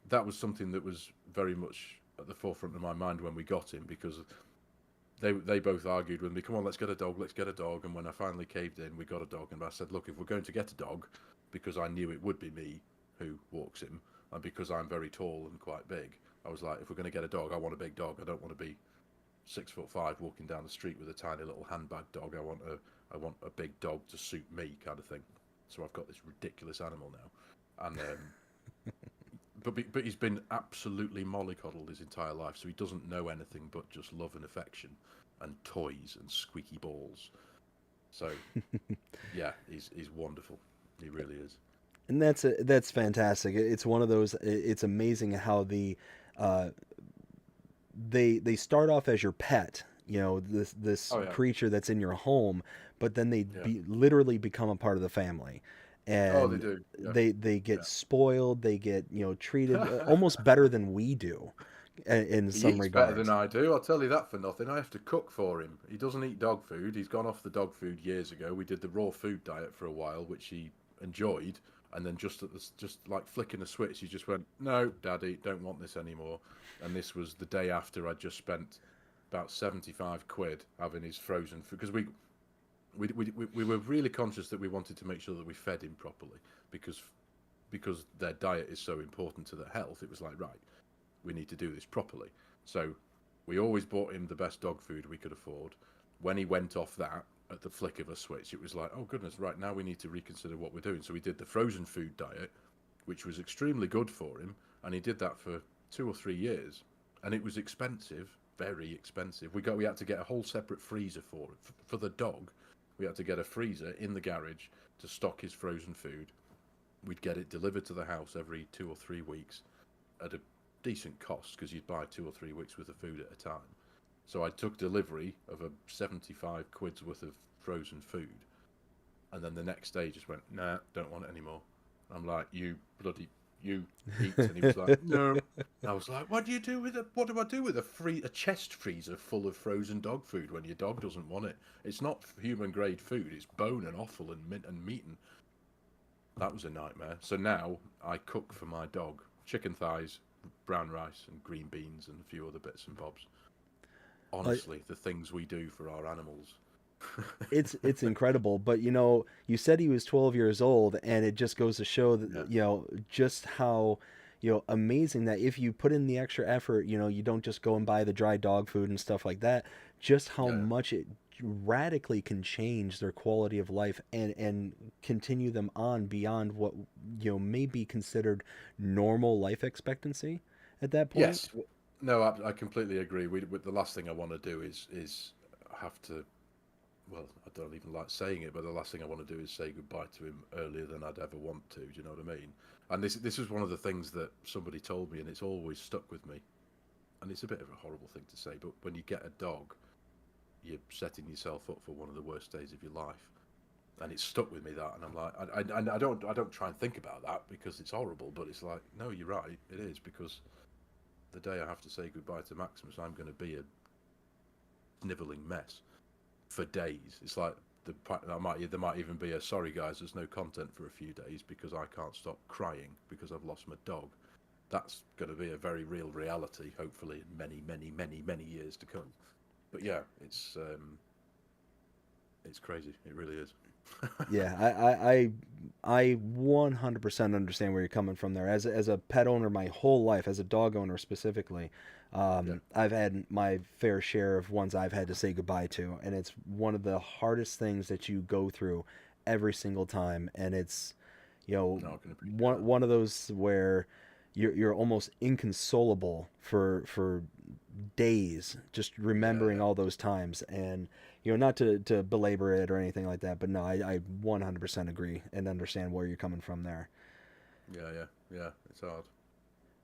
that was something that was very much at the forefront of my mind when we got him, because they both argued with me, come on, let's get a dog, let's get a dog. And when I finally caved in, we got a dog. And I said, look, if we're going to get a dog, because I knew it would be me who walks him, and because I'm very tall and quite big, I was like, if we're going to get a dog, I want a big dog. I don't want to be 6'5" walking down the street with a tiny little handbag dog. I want a big dog to suit me, kind of thing. So I've got this ridiculous animal now, and but he's been absolutely mollycoddled his entire life, so he doesn't know anything but just love and affection, and toys and squeaky balls. So yeah, he's wonderful. He really is. And that's fantastic. It's one of those. It's amazing how they start off as your pet. This Oh yeah, creature that's in your home, but then they yeah. literally become a part of the family, Oh, they and do. Yeah, they get spoiled. They get treated almost better than we do, in he some eats better than regards. I do. I'll tell you that for nothing. I have to cook for him. He doesn't eat dog food. He's gone off the dog food years ago. We did the raw food diet for a while, which he enjoyed, and then just like flicking a switch, he just went, "No, Daddy, don't want this anymore." And this was the day after I just spent about 75 quid having his frozen food, because we were really conscious that we wanted to make sure that we fed him properly, because their diet is so important to their health. It was like, right, we need to do this properly. So we always bought him the best dog food we could afford. When he went off that at the flick of a switch, it was like, oh goodness, right, now we need to reconsider what we're doing. So we did the frozen food diet, which was extremely good for him, and he did that for 2 or 3 years, and it was expensive, very expensive. We had to get a whole separate freezer for the dog. We had to get a freezer in the garage to stock his frozen food. We'd get it delivered to the house every 2 or 3 weeks at a decent cost, because you'd buy 2 or 3 weeks worth of food at a time. So I took delivery of a 75 quid's worth of frozen food, and then the next day just went, nah, don't want it anymore. I'm like, you eat, and he was like, no. And I was like, what do I do with a chest freezer full of frozen dog food when your dog doesn't want it? It's not human grade food. It's bone and offal and mint and meat, and that was a nightmare. So now I cook for my dog chicken thighs, brown rice, and green beans, and a few other bits and bobs. Honestly, the things we do for our animals. It's incredible. But you said he was 12 years old, and it just goes to show that Yeah. just how amazing that if you put in the extra effort, you don't just go and buy the dry dog food and stuff like that. Just how Yeah. much it radically can change their quality of life, and continue them on beyond what may be considered normal life expectancy at that point. Yes. No, I completely agree. The last thing I want to do is have to. Well, I don't even like saying it, but the last thing I want to do is say goodbye to him earlier than I'd ever want to. Do you know what I mean? And this is one of the things that somebody told me, and it's always stuck with me. And it's a bit of a horrible thing to say, but when you get a dog, you're setting yourself up for one of the worst days of your life. And it's stuck with me, that, and I'm like, I don't try and think about that because it's horrible, but it's like, no, you're right, it is, because the day I have to say goodbye to Maximus, I'm going to be a snivelling mess for days. It's like there might even be a sorry guys, there's no content for a few days because I can't stop crying because I've lost my dog. That's going to be a very real reality, hopefully, in many, many, many, many years to come. But yeah, it's crazy. It really is. Yeah, I 100% understand where you're coming from there. As a pet owner my whole life, as a dog owner specifically, Yeah. I've had my fair share of ones I've had to say goodbye to, and it's one of the hardest things that you go through every single time. And it's No, I can appreciate one that. one of those where you're almost inconsolable for days just remembering yeah, all those times. And not to belabor it or anything like that, but no, I 100% agree and understand where you're coming from there. yeah. It's hard.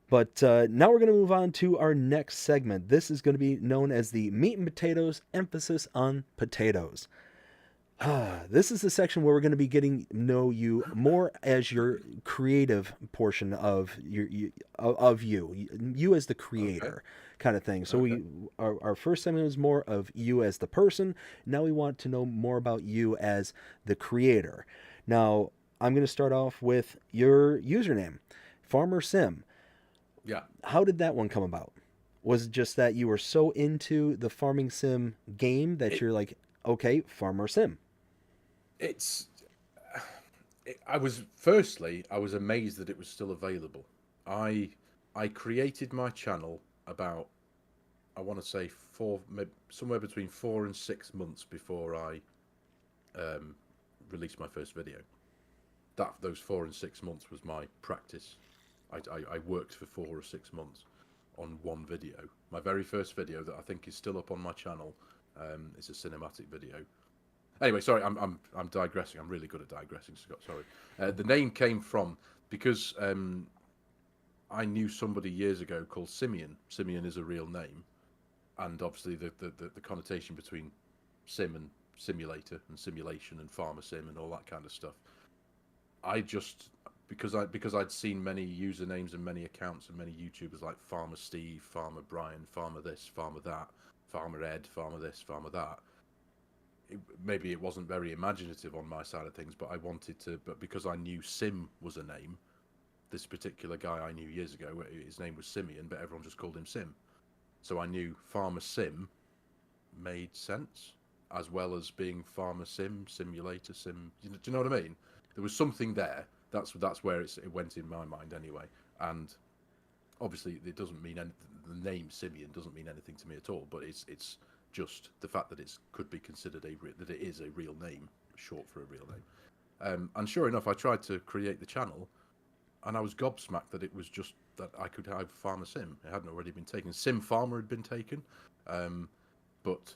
But now we're going to move on to our next segment. This is going to be known as the meat and potatoes, emphasis on potatoes. This is the section where we're going to be getting to know you more as your creative portion of you as the Okay, creator kind of thing. So okay. our first segment was more of you as the person. Now we want to know more about you as the creator. Now I'm going to start off with your username, Farmer Sim. Yeah, How did that one come about? Was it just that you were so into the farming sim game that it you're like, okay, Farmer Sim? it's. I was firstly, I was amazed that it was still available. I I created my channel about, I want to say somewhere between 4 and 6 months before I um, released my first video. Those 4 and 6 months was my practice. I worked for 4 or 6 months on one video. My very first video that I think is still up on my channel is a cinematic video. Anyway, sorry, I'm digressing. I'm really good at digressing, Scott. Sorry. The name came from because I knew somebody years ago called Simeon. Simeon is a real name, and obviously the connotation between sim and simulator and simulation and farmer sim and all that kind of stuff. I just because I'd seen many usernames and many accounts and many YouTubers like Farmer Steve, Farmer Brian, Farmer this, Farmer that, Farmer Ed, Farmer this, Farmer that. Maybe it wasn't very imaginative on my side of things, but I wanted to. But because I knew Sim was a name, this particular guy I knew years ago, his name was Simeon, but everyone just called him Sim. So I knew Farmer Sim made sense, as well as being Farmer Sim, Simulator Sim. Do you know what I mean? There was something there. That's where it went in my mind anyway. And obviously, it doesn't mean anything. The name Simeon doesn't mean anything to me at all. But it's just the fact that it could be considered that it is a real name, short for a real name. And sure enough, I tried to create the channel, and I was gobsmacked that it was just that I could have Farmer Sim. It hadn't already been taken. Sim Farmer had been taken, but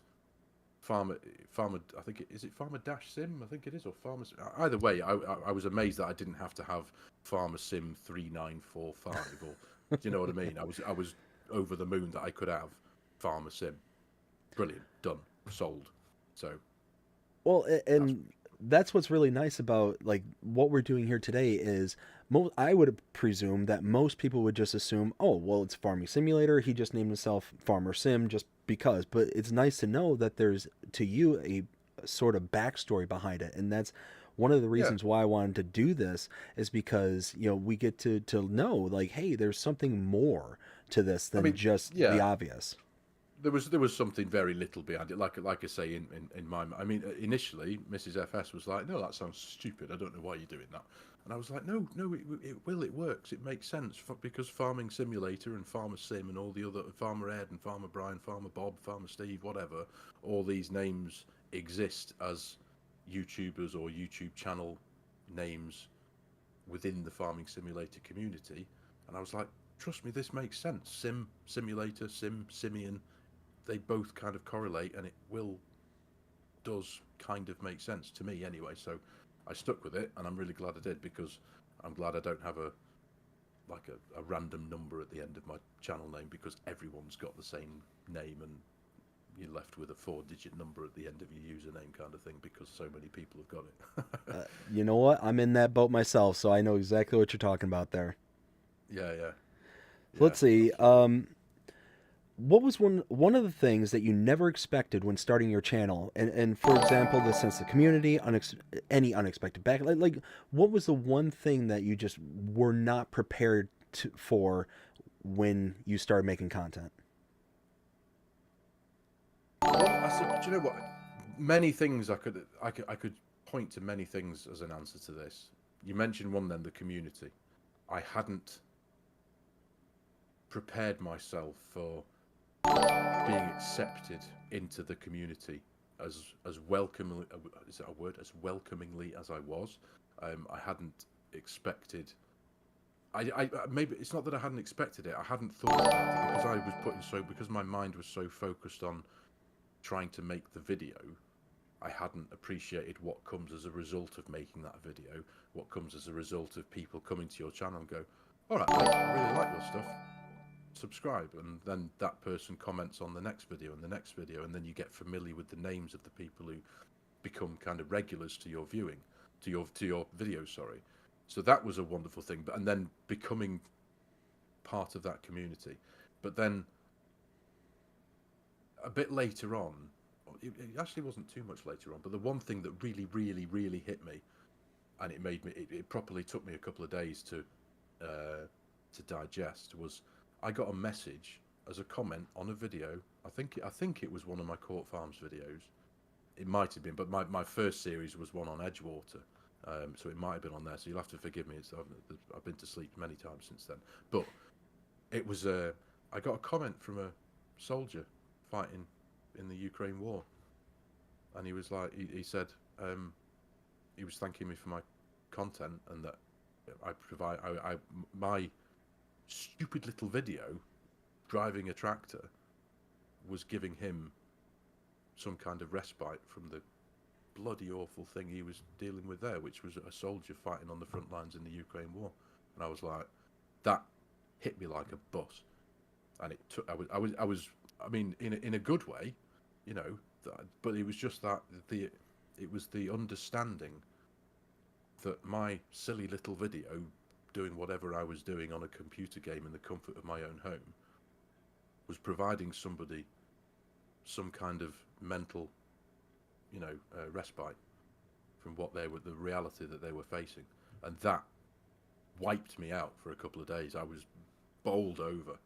Farmer Farmer. I think is it Farmer Dash Sim? I think it is, or Farmer. Either way, I was amazed that I didn't have to have Farmer Sim 3945, or do you know what I mean? I was over the moon that I could have Farmer Sim. Brilliant, done, sold. So Well, that's and that's what's really nice about like what we're doing here today is I would presume that most people would just assume, oh, well, it's Farming Simulator. He just named himself Farmer Sim just because. But it's nice to know that there's to you a sort of backstory behind it, and that's one of the yeah. reasons why I wanted to do this is because we get to know like, hey, there's something more to this I than mean, just the yeah. obvious. There was something very little behind it. Like I say in my, I mean, initially Mrs. FS was like, no, that sounds stupid. I don't know why you're doing that. And I was like, no, it works. It makes sense because Farming Simulator and Farmer Sim and all the other Farmer Ed and Farmer Brian, Farmer Bob, Farmer Steve, whatever, all these names exist as YouTubers or YouTube channel names within the Farming Simulator community. And I was like, trust me, this makes sense. Simulator, Simeon, they both kind of correlate, and it does kind of make sense to me anyway. So I stuck with it, and I'm really glad I did, because I'm glad I don't have a random number at the end of my channel name, because everyone's got the same name, and you're left with a 4-digit number at the end of your username kind of thing, because so many people have got it. You know what? I'm in that boat myself, so I know exactly what you're talking about there. Yeah, Let's see. absolutely. What was one of the things that you never expected when starting your channel? And for example, the sense of community, any unexpected back, like what was the one thing that you just were not prepared for when you started making content? Well, I said, do you know what? Many things I could point to many things as an answer to this. You mentioned one, then the community. I hadn't prepared myself for being accepted into the community as welcomingly, is that a word, as welcomingly as I was. I hadn't expected. maybe it's not that I hadn't expected it. I hadn't thought about it because I was because my mind was so focused on trying to make the video. I hadn't appreciated what comes as a result of making that video, what comes as a result of people coming to your channel and go, all right, mate, I really like your stuff, subscribe. And then that person comments on the next video and the next video, and then you get familiar with the names of the people who become kind of regulars to your viewing, to your videos, sorry. So that was a wonderful thing. And then becoming part of that community. But then a bit later on, it actually wasn't too much later on, but the one thing that really, really, really hit me, and it properly took me a couple of days to digest, was I got a message as a comment on a video. I think it was one of my Court Farms videos. It might have been, but my first series was one on Edgewater, so it might have been on there. So you'll have to forgive me. I've been to sleep many times since then. But it was I got a comment from a soldier fighting in the Ukraine war, and he was like, he said, he was thanking me for my content and that my stupid little video driving a tractor was giving him some kind of respite from the bloody awful thing he was dealing with there, which was a soldier fighting on the front lines in the Ukraine war. And I was like, that hit me like a bus. And it took, I mean, in a good way, you know, but it was just that it was the understanding that my silly little video doing whatever I was doing on a computer game in the comfort of my own home was providing somebody some kind of mental, you know, respite from what the reality that they were facing. And that wiped me out for a couple of days. I was bowled over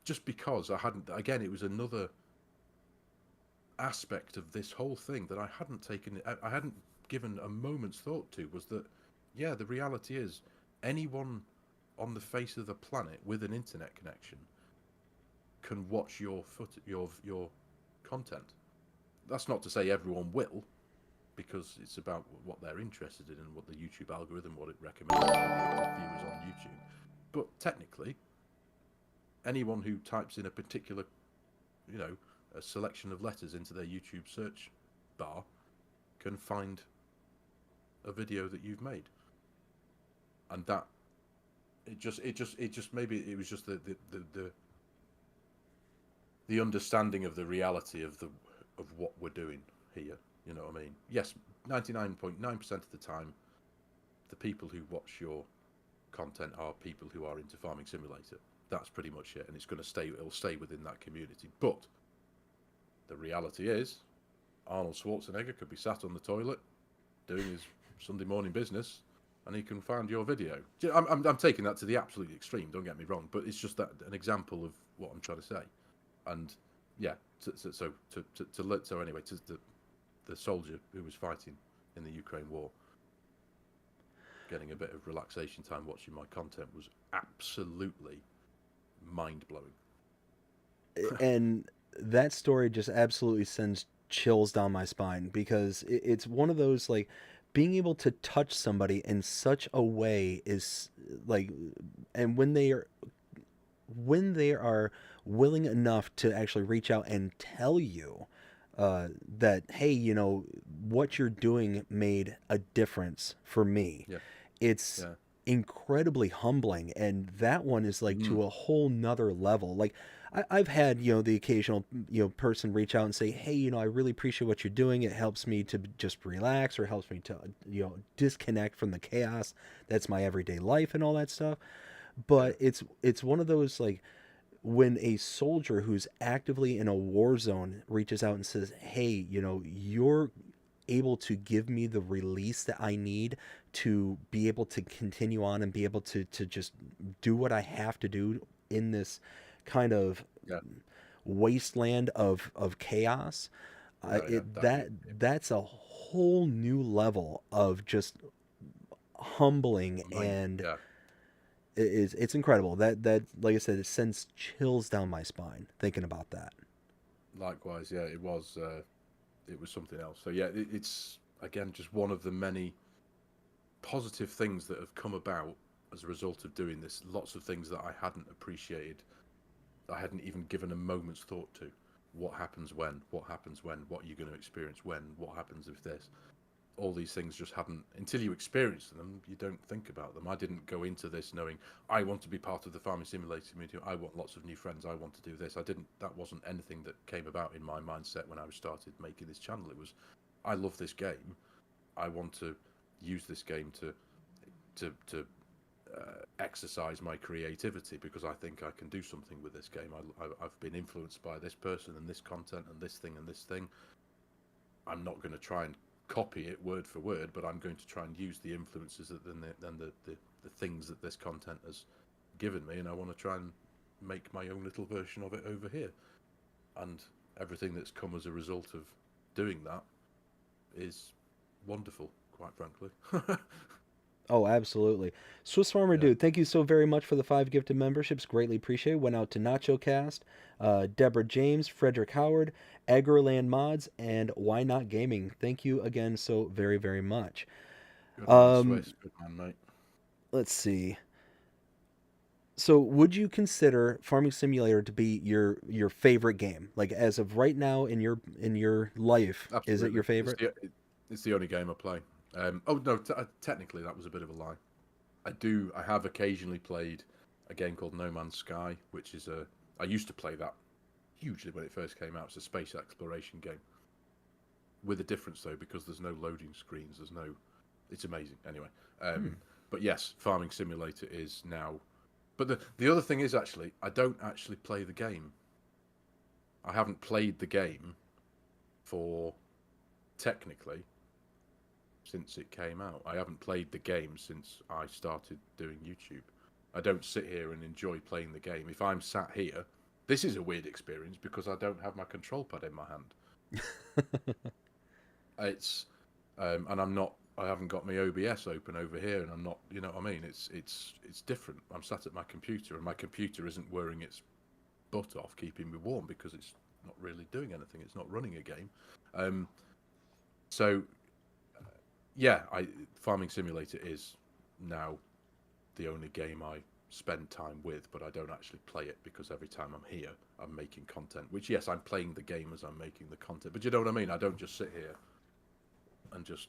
just because I hadn't, again, it was another aspect of this whole thing that I hadn't given a moment's thought to, was that, yeah, the reality is anyone on the face of the planet with an internet connection can watch your content. That's not to say everyone will, because it's about what they're interested in and what the YouTube algorithm, what it recommends to viewers on YouTube. But technically, anyone who types in a particular, you know, a selection of letters into their YouTube search bar can find a video that you've made. And that it just maybe it was just the understanding of the reality of what we're doing here. You know what I mean? Yes, 99.9% of the time, the people who watch your content are people who are into Farming Simulator. That's pretty much it, and it'll stay within that community. But the reality is, Arnold Schwarzenegger could be sat on the toilet doing his Sunday morning business, and he can find your video. I'm taking that to the absolute extreme, don't get me wrong, but it's just that an example of what I'm trying to say. And yeah, so anyway, to the soldier who was fighting in the Ukraine war, getting a bit of relaxation time watching my content was absolutely mind-blowing. And that story just absolutely sends chills down my spine, because it's one of those, like, being able to touch somebody in such a way is like, and when they are willing enough to actually reach out and tell you that, hey, you know, what you're doing made a difference for me. Yeah. It's incredibly humbling, and that one is like to a whole nother level. Like, I've had, you know, the occasional, you know, person reach out and say, hey, you know, I really appreciate what you're doing. It helps me to just relax, or helps me to, you know, disconnect from the chaos that's my everyday life and all that stuff. But it's one of those, like, when a soldier who's actively in a war zone reaches out and says, hey, you know, you're able to give me the release that I need to be able to continue on and be able to just do what I have to do in this kind of wasteland of chaos. That's a whole new level of just humbling, and it's incredible. That like I said, it sends chills down my spine thinking about that. Likewise, yeah, it was something else. So yeah, it's again just one of the many positive things that have come about as a result of doing this, lots of things that I hadn't appreciated, I hadn't even given a moment's thought to. What happens when? What happens when? What are you going to experience when? What happens if this? All these things just hadn't, until you experience them, you don't think about them. I didn't go into this knowing I want to be part of the farming simulator community. I want lots of new friends. I want to do this. That wasn't anything that came about in my mindset when I started making this channel. It was, I love this game. I want to use this game to exercise my creativity, because I think I can do something with this game. I've been influenced by this person and this content and this thing and this thing. I'm not going to try and copy it word for word, but I'm going to try and use the influences that the things that this content has given me, and I want to try and make my own little version of it over here. And everything that's come as a result of doing that is wonderful, quite frankly. Oh, absolutely. Swiss Farmer Dude, thank you so very much for the 5 gifted memberships. Greatly appreciated. Went out to Nacho Cast, Deborah James, Frederick Howard, Agriland Mods, and Why Not Gaming. Thank you again so very, very much. Good man, Swiss. Good man, mate. Let's see. So, would you consider Farming Simulator to be your favorite game? Like, as of right now in your life, Absolutely. Is it your favorite? It's the only game I play. Oh no, technically that was a bit of a lie. I have occasionally played a game called No Man's Sky, which is I used to play that hugely when it first came out. It's a space exploration game. With a difference though, because there's no loading screens. It's amazing. Anyway, but yes, Farming Simulator is now. But the other thing is, actually, I don't actually play the game. I haven't played the game for, technically, since it came out. I haven't played the game since I started doing YouTube. I don't sit here and enjoy playing the game. If I'm sat here, this is a weird experience because I don't have my control pad in my hand. It's and I haven't got my OBS open over here, and I'm not, you know what I mean? It's different. I'm sat at my computer, and my computer isn't wearing its butt off keeping me warm because it's not really doing anything. It's not running a game. So yeah, Farming Simulator is now the only game I spend time with, but I don't actually play it because every time I'm here, I'm making content. Which, yes, I'm playing the game as I'm making the content, but you know what I mean? I don't just sit here and just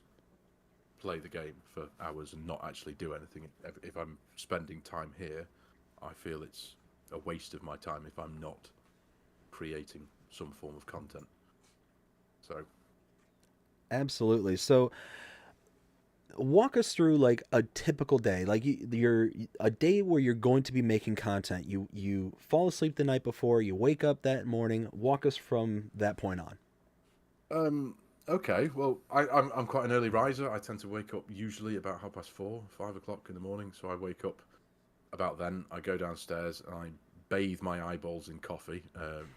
play the game for hours and not actually do anything. If I'm spending time here, I feel it's a waste of my time if I'm not creating some form of content. So, absolutely. So, walk us through like a typical day, like you're a day where you're going to be making content. You fall asleep the night before, you wake up that morning. Walk us from that point on. Okay, well, I'm quite an early riser. I tend to wake up usually about 4:30, 5 o'clock in the morning. So I wake up about then. I go downstairs and I bathe my eyeballs in coffee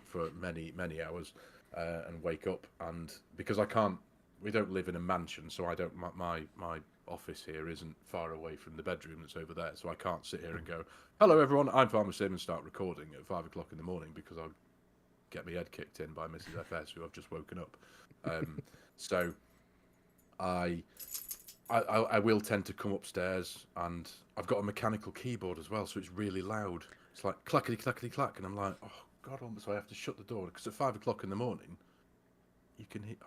for many hours, and wake up. And because we don't live in a mansion, so I don't. My office here isn't far away from the bedroom that's over there, so I can't sit here and go, "Hello, everyone. I'm Farmer Sim," and start recording at 5 o'clock in the morning because I'll get my head kicked in by Mrs. FS, who I've just woken up. So I will tend to come upstairs, and I've got a mechanical keyboard as well, so it's really loud. It's like clackety clackety clack, and I'm like, oh god, so I have to shut the door because at 5 o'clock in the morning, you can hit.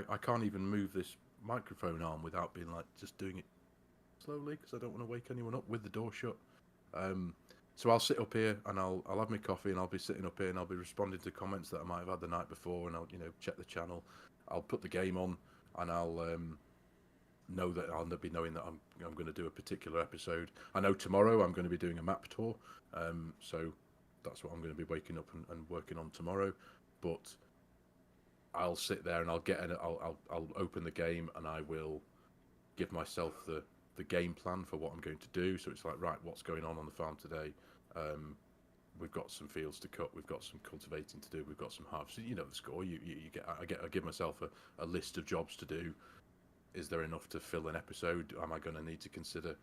I can't even move this microphone arm without being like just doing it slowly because I don't want to wake anyone up with the door shut. So I'll sit up here and I'll have my coffee and I'll be sitting up here and I'll be responding to comments that I might have had the night before, and I'll check the channel. I'll put the game on and I'll know that I'll be knowing that I'm going to do a particular episode. I know tomorrow I'm going to be doing a map tour, so that's what I'm going to be waking up and working on tomorrow. But I'll sit there and I'll open the game and I will give myself the game plan for what I'm going to do. So it's like, right, what's going on the farm today? We've got some fields to cut. We've got some cultivating to do. We've got some harvesting. You know the score. I give myself a list of jobs to do. Is there enough to fill an episode? Am I going to need to consider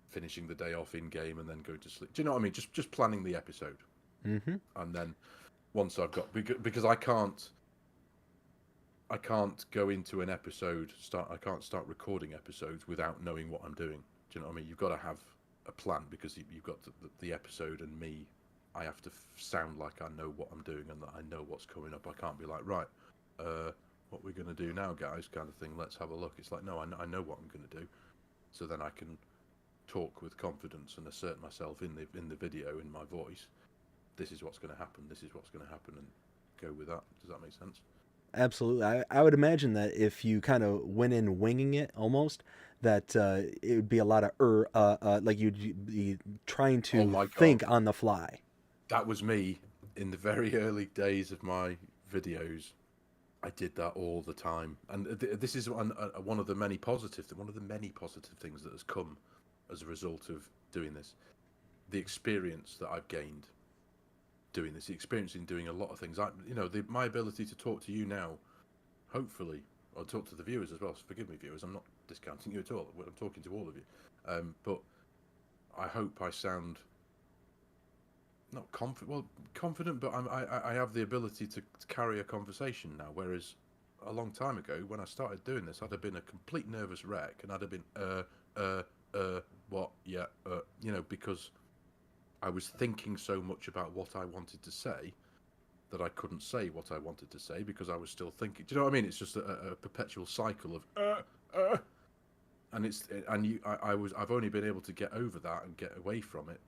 finishing the day off in game and then go to sleep? Do you know what I mean? Just planning the episode. Mm-hmm. And then once I've got, because I can't go into an episode, I can't start recording episodes without knowing what I'm doing. Do you know what I mean? You've got to have a plan, because you've got the episode, and me, I have to sound like I know what I'm doing and that I know what's coming up. I can't be like, right, what we're going to do now, guys, kind of thing. Let's have a look. It's like, no, I know what I'm going to do. So then I can talk with confidence and assert myself in the video, in my voice. This is what's going to happen. This is what's going to happen, and go with that. Does that make sense? Absolutely. I would imagine that if you kind of went in winging it almost, that it would be a lot of like you'd be trying Oh to my think God. on the fly. That was me in the very early days of my videos. I did that all the time, and this is one of the many positive things that has come as a result of doing this. The experience that I've gained doing this, the experience in doing a lot of things. My ability to talk to you now, hopefully, or talk to the viewers as well. So forgive me, viewers. I'm not discounting you at all. I'm talking to all of you, but I hope I sound not confident, but I have the ability to carry a conversation now. Whereas a long time ago, when I started doing this, I'd have been a complete nervous wreck, and I'd have been what, yeah, because I was thinking so much about what I wanted to say that I couldn't say what I wanted to say because I was still thinking. Do you know what I mean? It's just a perpetual cycle of and I've only been able to get over that and get away from it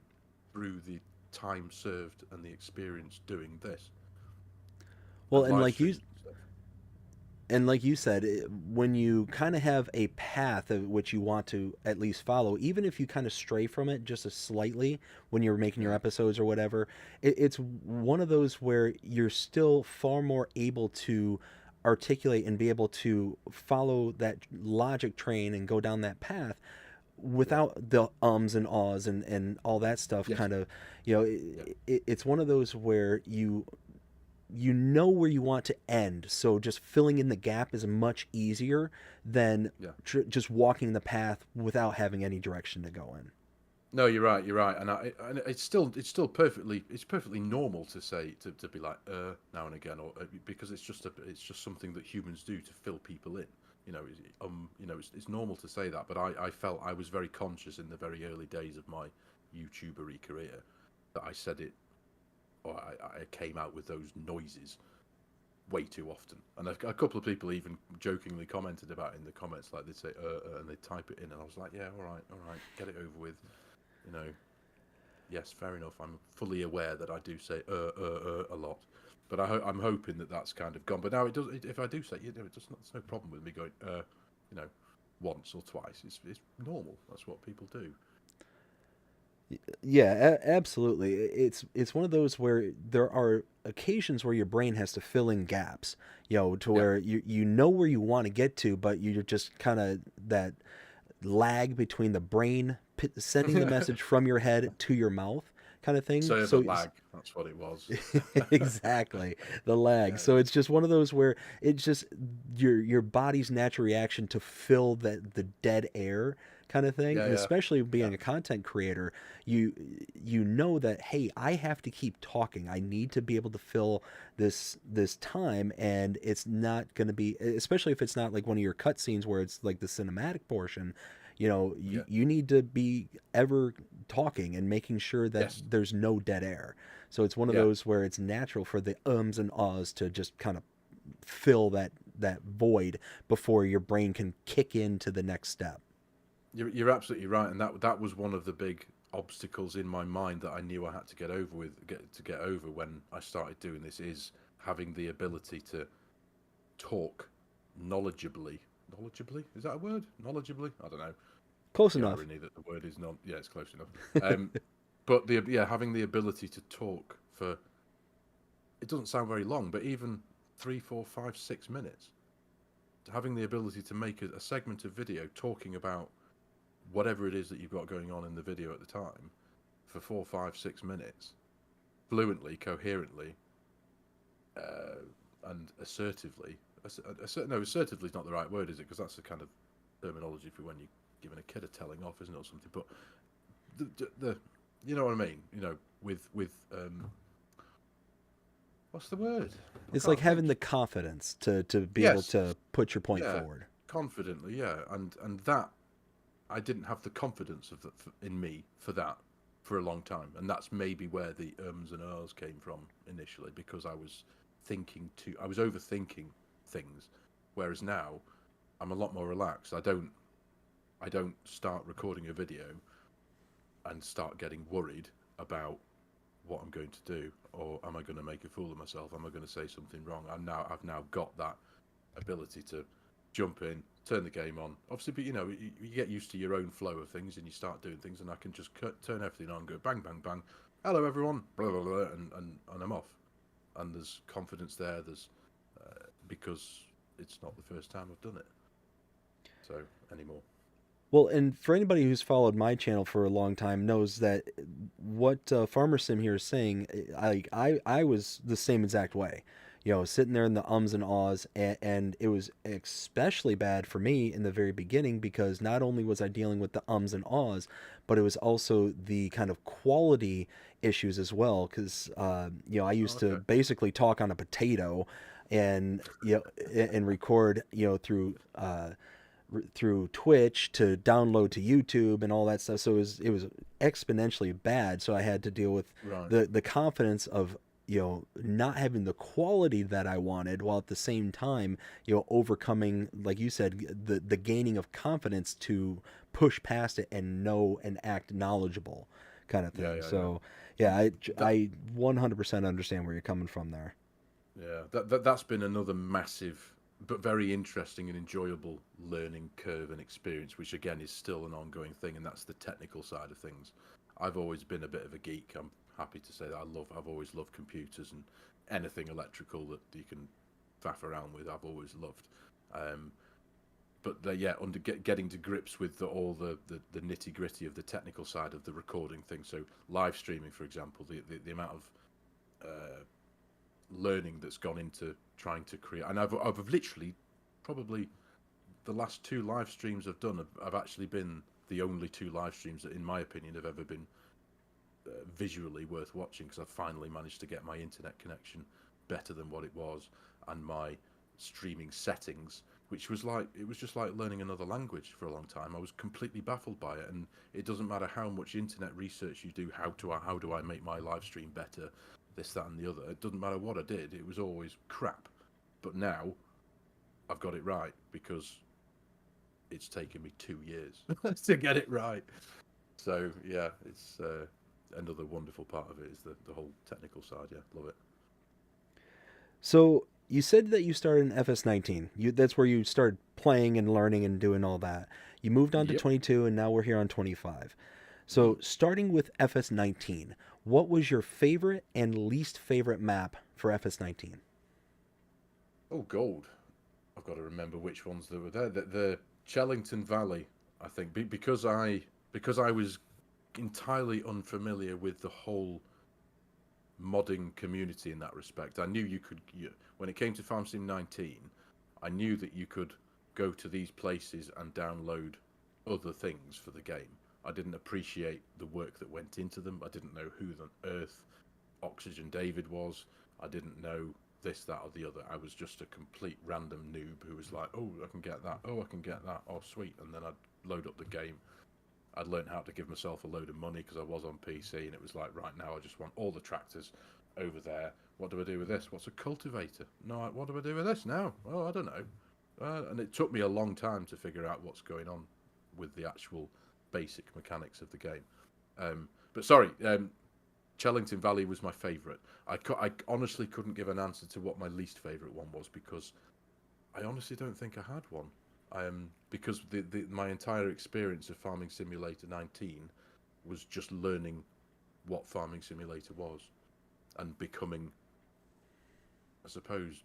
through the time served and the experience doing this Well, and live streams and stuff. and like you said, when you kind of have a path of which you want to at least follow, even if you kind of stray from it just a slightly when you're making your episodes or whatever, it's one of those where you're still far more able to articulate and be able to follow that logic train and go down that path without the ums and ahs and all that stuff. Yes. Kind of, it's one of those where you know where you want to end, so just filling in the gap is much easier than just walking the path without having any direction to go in. No, you're right, and it's still perfectly normal to say to be like now and again, or because it's just something that humans do to fill people in. It's normal to say that, but I felt I was very conscious in the very early days of my YouTubery career that I said it, or I came out with those noises way too often. And a couple of people even jokingly commented about it in the comments, like they'd say and they'd type it in, and I was like, yeah, all right, get it over with. Yes, fair enough. I'm fully aware that I do say a lot, but I'm hoping that that's kind of gone. But now it does. If I do say, it's no problem with me going once or twice. It's normal. That's what people do. Yeah, absolutely. It's one of those where there are occasions where your brain has to fill in gaps, to where you know where you want to get to, but you're just kind of that lag between the brain sending the message from your head to your mouth kind of thing. So lag, that's what it was. Exactly, the lag. Yeah. So it's just one of those where it's just your body's natural reaction to fill the dead air kind of thing. And especially being a content creator, you know that, hey, I have to keep talking. I need to be able to fill this time, and it's not going to be, especially if it's not like one of your cutscenes where it's like the cinematic portion. You need to be ever talking and making sure that there's no dead air. So it's one of those where it's natural for the ums and ahs to just kind of fill that void before your brain can kick into the next step. You're absolutely right, and that was one of the big obstacles in my mind that I knew I had to get over when I started doing this, is having the ability to talk knowledgeably. Knowledgeably? Is that a word? Knowledgeably? I don't know. Close enough. Irony that the word is not. Yeah, it's close enough. But having the ability to talk for, it doesn't sound very long, but even 3, 4, 5, 6 minutes. Having the ability to make a segment of video talking about whatever it is that you've got going on in the video at the time for 4, 5, 6 minutes, fluently, coherently, and assertively. No, assertively is not the right word, is it? Because that's the kind of terminology for when you're giving a kid a telling off, isn't it, or something? But the you know what I mean? With what's the word? It's like having the confidence to be able to put your point forward confidently, and that I didn't have the confidence in me for that for a long time, and that's maybe where the ums and ahs came from initially, because I was overthinking things, whereas now I'm a lot more relaxed. I don't start recording a video and start getting worried about what I'm going to do, or am I going to make a fool of myself? Am I going to say something wrong? I've now got that ability to jump in, turn the game on. Obviously, but you get used to your own flow of things, and you start doing things, and I can just turn everything on, go bang, bang, bang. Hello, everyone, blah blah blah, and I'm off. And there's confidence there. There's because it's not the first time I've done it. So anymore. Well, and for anybody who's followed my channel for a long time knows that what Farmer Sim here is saying, I was the same exact way. Sitting there in the ums and ahs, and it was especially bad for me in the very beginning because not only was I dealing with the ums and ahs, but it was also the kind of quality issues as well. Because I used to basically talk on a potato, and and record through Twitch to download to YouTube and all that stuff. So it was exponentially bad. So I had to deal with the confidence of not having the quality that I wanted, while at the same time overcoming, like you said, the gaining of confidence to push past it and know and act knowledgeable, kind of thing. I 100% understand where you're coming from there. Yeah, that's been another massive but very interesting and enjoyable learning curve and experience, which again is still an ongoing thing, and that's the technical side of things. I've always been a bit of a geek. I'm happy to say that I've always loved computers, and anything electrical that you can faff around with, I've always loved. But getting to grips with all the nitty gritty of the technical side of the recording thing. So live streaming, for example, the amount of learning that's gone into trying to create, and I've literally probably the last 2 live streams I've done have actually been the only 2 live streams that in my opinion have ever been visually worth watching, because I've finally managed to get my internet connection better than what it was, and my streaming settings, which was just like learning another language for a long time. I was completely baffled by it, and it doesn't matter how much internet research you do, how do I make my live stream better, this, that, and the other. It doesn't matter what I did, it was always crap. But now I've got it right, because it's taken me 2 years to get it right. So yeah, it's another wonderful part of it is the whole technical side. Yeah, love it. So you said that you started in FS19. That's where you started playing and learning and doing all that. You moved on to 22, and now we're here on 25. So starting with FS19, what was your favorite and least favorite map for FS19? Oh, gold. I've got to remember which ones that were there. The Chellington Valley, I think, because I was entirely unfamiliar with the whole modding community in that respect. I knew when it came to Farm Sim 19, I knew that you could go to these places and download other things for the game. I didn't appreciate the work that went into them. I didn't know who on earth Oxygen David was. I didn't know this, that, or the other. I was just a complete random noob who was like, oh, I can get that. Oh, I can get that. Oh, sweet. And then I'd load up the game. I'd learned how to give myself a load of money because I was on PC, and it was like, right now I just want all the tractors over there. What do I do with this? What's a cultivator? No, what do I do with this now? Oh, I don't know. And it took me a long time to figure out what's going on with the actual basic mechanics of the game. But sorry, Chellington Valley was my favourite. I honestly couldn't give an answer to what my least favourite one was, because I honestly don't think I had one. Because my entire experience of Farming Simulator 19 was just learning what Farming Simulator was and becoming, I suppose,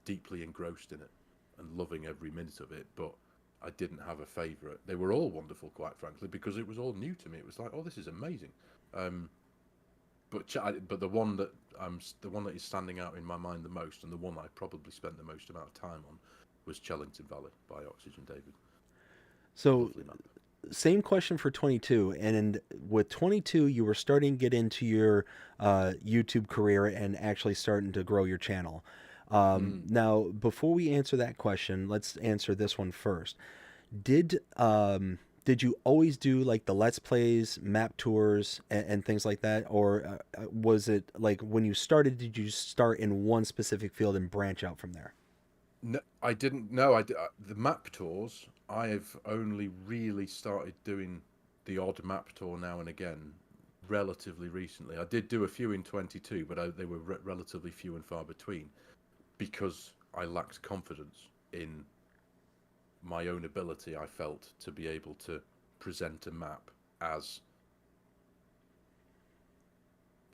deeply engrossed in it and loving every minute of it. But I didn't have a favourite. They were all wonderful, quite frankly, because it was all new to me. It was like, oh, this is amazing. But the one that is standing out in my mind the most, and the one I probably spent the most amount of time on, was Chellington Valley by Oxygen David. So, same question for 22. And with 22, you were starting to get into your YouTube career and actually starting to grow your channel. Now, before we answer that question, let's answer this one first. Did did you always do like the Let's Plays, map tours, and things like that? Or was it like when you started, did you start in one specific field and branch out from there? No, I didn't. No, the map tours. I've only really started doing the odd map tour now and again, relatively recently. I did do a few in 22, but they were relatively few and far between because I lacked confidence in my own ability. I felt to be able to present a map as,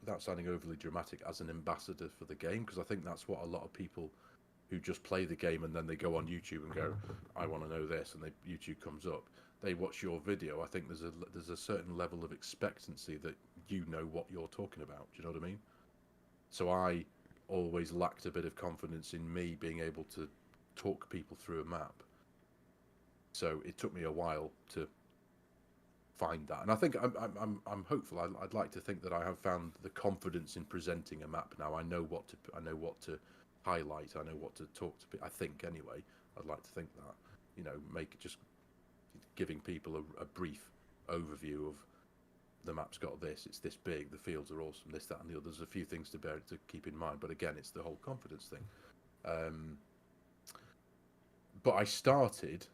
without sounding overly dramatic, as an ambassador for the game, because I think that's what a lot of people who just play the game and then they go on YouTube and go, I want to know this, and YouTube comes up. They watch your video. I think there's a certain level of expectancy that you know what you're talking about. Do you know what I mean? So I always lacked a bit of confidence in me being able to talk people through a map. So it took me a while to find that, and I think I'm hopeful. I'd like to think that I have found the confidence in presenting a map now. I know what to highlight. I know what to talk to people. I think anyway. I'd like to think that, make just giving people a brief overview of the map's got this. It's this big. The fields are awesome. This, that, and the other. There's a few things to keep in mind. But again, it's the whole confidence thing. But I started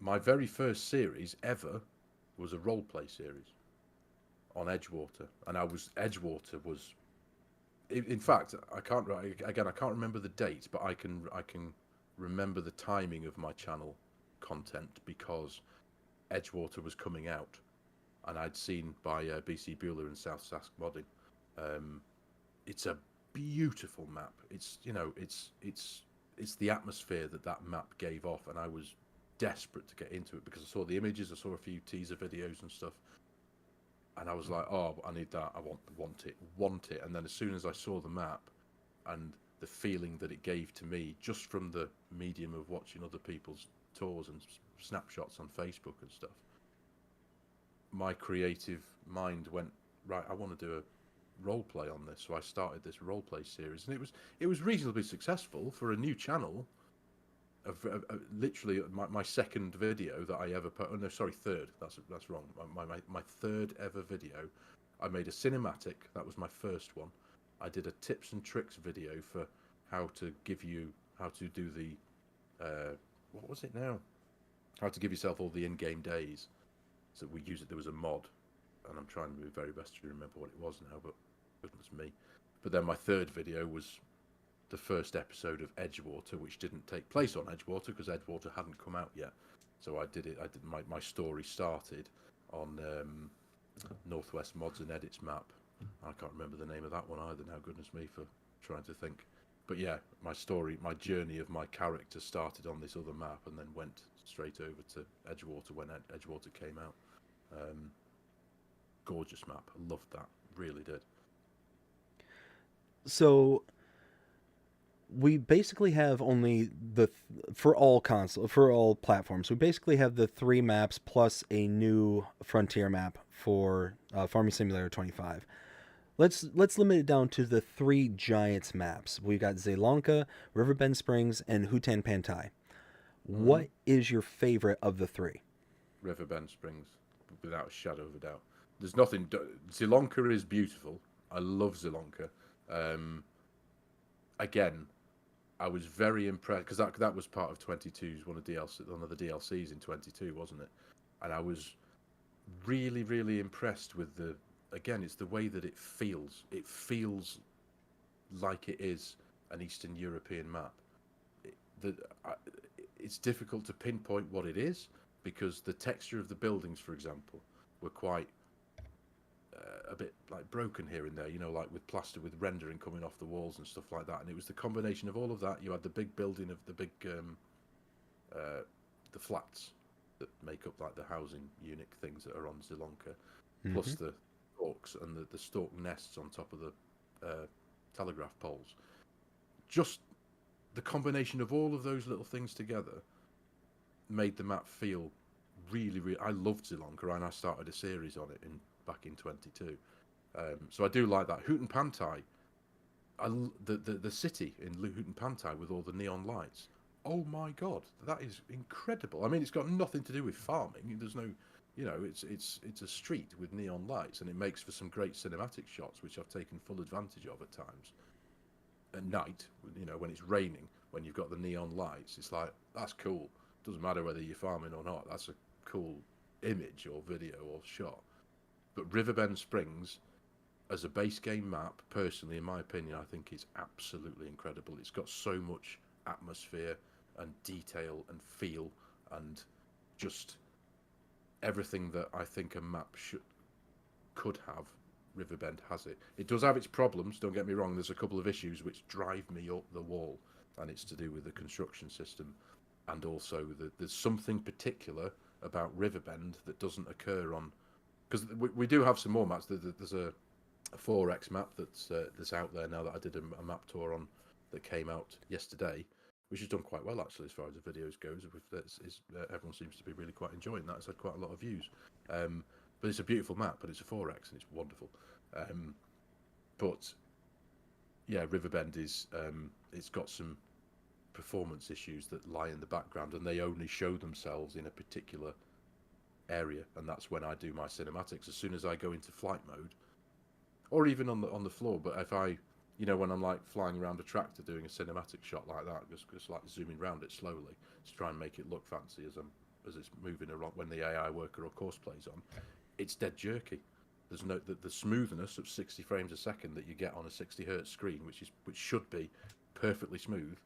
my very first series ever was a role play series on Edgewater, and Edgewater was, in fact, I can't remember the date, but I can remember the timing of my channel content because Edgewater was coming out, and I'd seen by BC Bueller and South Sask Modding. It's a beautiful map. It's the atmosphere that map gave off, and I was desperate to get into it because I saw the images, I saw a few teaser videos and stuff, and I was like, oh, I need that. I want it. And then as soon as I saw the map and the feeling that it gave to me just from the medium of watching other people's tours and snapshots on Facebook and stuff, my creative mind went, right, I want to do a role play on this. So I started this role play series, and it was reasonably successful for a new channel. Literally my second video that I ever put. Oh no, sorry, third. That's wrong. My third ever video. I made a cinematic. That was my first one. I did a tips and tricks video for how to do the what was it now? How to give yourself all the in-game days. So we use it. There was a mod, and I'm trying to do my very best to remember what it was now, but goodness me. But then my third video was the first episode of Edgewater, which didn't take place on Edgewater because Edgewater hadn't come out yet. So I did my story started on Northwest Mods and Edits map. I can't remember the name of that one either now, goodness me, for trying to think. But yeah, my journey of my character started on this other map and then went straight over to Edgewater when Edgewater came out. Gorgeous map. I loved that. Really did. So we basically have only for all platforms. We basically have the 3 maps plus a new frontier map for Farming Simulator 25. Let's limit it down to the 3 giant maps. We've got Zelanka, Riverbend Springs, and Hutan Pantai. Mm-hmm. What is your favorite of the 3? Riverbend Springs, without a shadow of a doubt. There's nothing. Zelanka is beautiful. I love Zelanka. Again, I was very impressed because that was part of 22's one of the DLCs in 22, wasn't it? And I was really, really impressed with it's the way that it feels. It feels like it is an Eastern European map. It's difficult to pinpoint what it is because the texture of the buildings, for example, were quite a bit like broken here and there, like with plaster, with rendering coming off the walls and stuff like that. And it was the combination of all of that. You had the big building of the big the flats that make up like the housing unit things that are on Zelanka, mm-hmm. plus the stalks and the stalk nests on top of the telegraph poles. Just the combination of all of those little things together made the map feel really, really. I loved Zelanka, and I started a series on it back in 22. So I do like that. Hutan Pantai, the city in Hutan Pantai with all the neon lights. Oh my god, that is incredible. I mean, it's got nothing to do with farming. There's no You know, it's a street with neon lights, and it makes for some great cinematic shots, which I've taken full advantage of at times. At night, you know, when it's raining, when you've got the neon lights, it's like, that's cool. Doesn't matter whether you're farming or not. That's a cool image or video or shot. But Riverbend Springs, as a base game map, personally, in my opinion, I think it's absolutely incredible. It's got so much atmosphere and detail and feel and just everything that I think a map could have. Riverbend has it. It does have its problems, don't get me wrong. There's a couple of issues which drive me up the wall, and it's to do with the construction system, and also there's something particular about Riverbend that doesn't occur on, because we do have some more maps. There's a 4X map that's out there now that I did a map tour on, that came out yesterday, which has done quite well actually as far as the videos goes. Everyone seems to be really quite enjoying that. It's had quite a lot of views. But it's a beautiful map, but it's a 4X and it's wonderful. But yeah, Riverbend is it's got some performance issues that lie in the background, and they only show themselves in a particular area, and that's when I do my cinematics. As soon as I go into flight mode, or even on the floor, but if I, you know, when I'm like flying around a tractor doing a cinematic shot like that, just like zooming around it slowly to try and make it look fancy as it's moving around when the AI worker or course plays on, it's dead jerky. There's no the smoothness of 60 frames a second that you get on a 60 hertz screen, which should be perfectly smooth.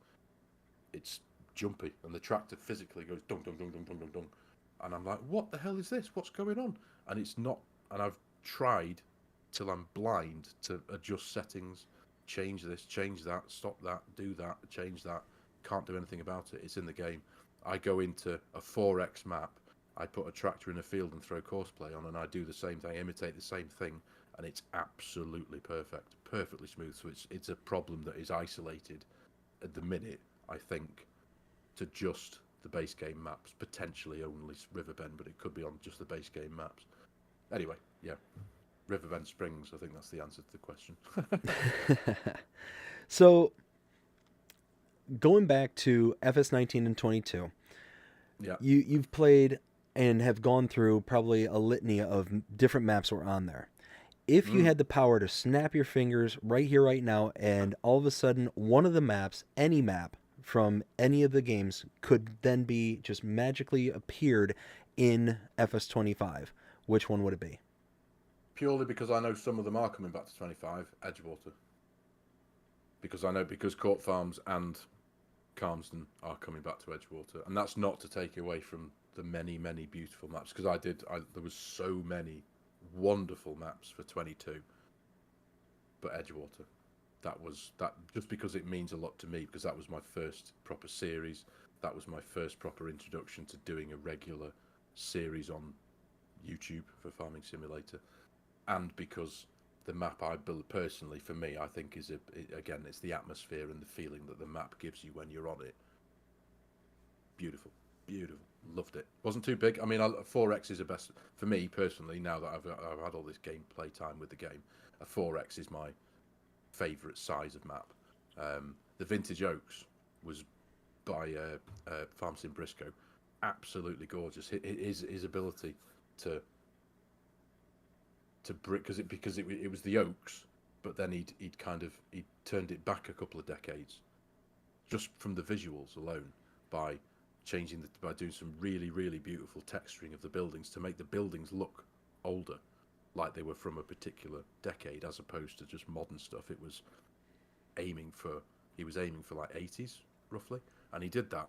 It's jumpy, and the tractor physically goes dung dung dung dung dung dung dung, and I'm like, what the hell is this? What's going on? And it's not. And I've tried till I'm blind to adjust settings, change this, change that, stop that, do that, change that. Can't do anything about it. It's in the game. I go into a 4X map, I put a tractor in a field and throw courseplay on, and I do the same thing, imitate the same thing, and it's absolutely perfect, perfectly smooth. So it's a problem that is isolated at the minute, I think, to just the base game maps, potentially only Riverbend, but it could be on just the base game maps. Anyway, yeah, Riverbend Springs, I think that's the answer to the question. So, going back to FS19 and 22, yeah, you've played and have gone through probably a litany of different maps that were on there. If you had the power to snap your fingers right here, right now, and all of a sudden one of the maps, any map from any of the games, could then be just magically appeared in FS25, which one would it be? purely because I know some of them are coming back to 25, Edgewater. Because Court Farms and Calmsden are coming back to Edgewater, and that's not to take away from the many, many beautiful maps, because there was so many wonderful maps for 22, but Edgewater, that just because it means a lot to me, because that was my first proper series, that was my first proper introduction to doing a regular series on YouTube for Farming Simulator, and because the map I build personally, for me, I think again, it's the atmosphere and the feeling that the map gives you when you're on it. Beautiful, beautiful, loved it. Wasn't too big. I mean, 4X is the best for me personally. Now that I've had all this gameplay time with the game, a 4X is my favourite size of map. The Vintage Oaks was by Farms in Briscoe, absolutely gorgeous. His ability to brick, because it was the Oaks, but then he'd turned it back a couple of decades, just from the visuals alone, by doing some really, really beautiful texturing of the buildings to make the buildings look older, like they were from a particular decade, as opposed to just modern stuff. He was aiming for like 80s roughly, and he did that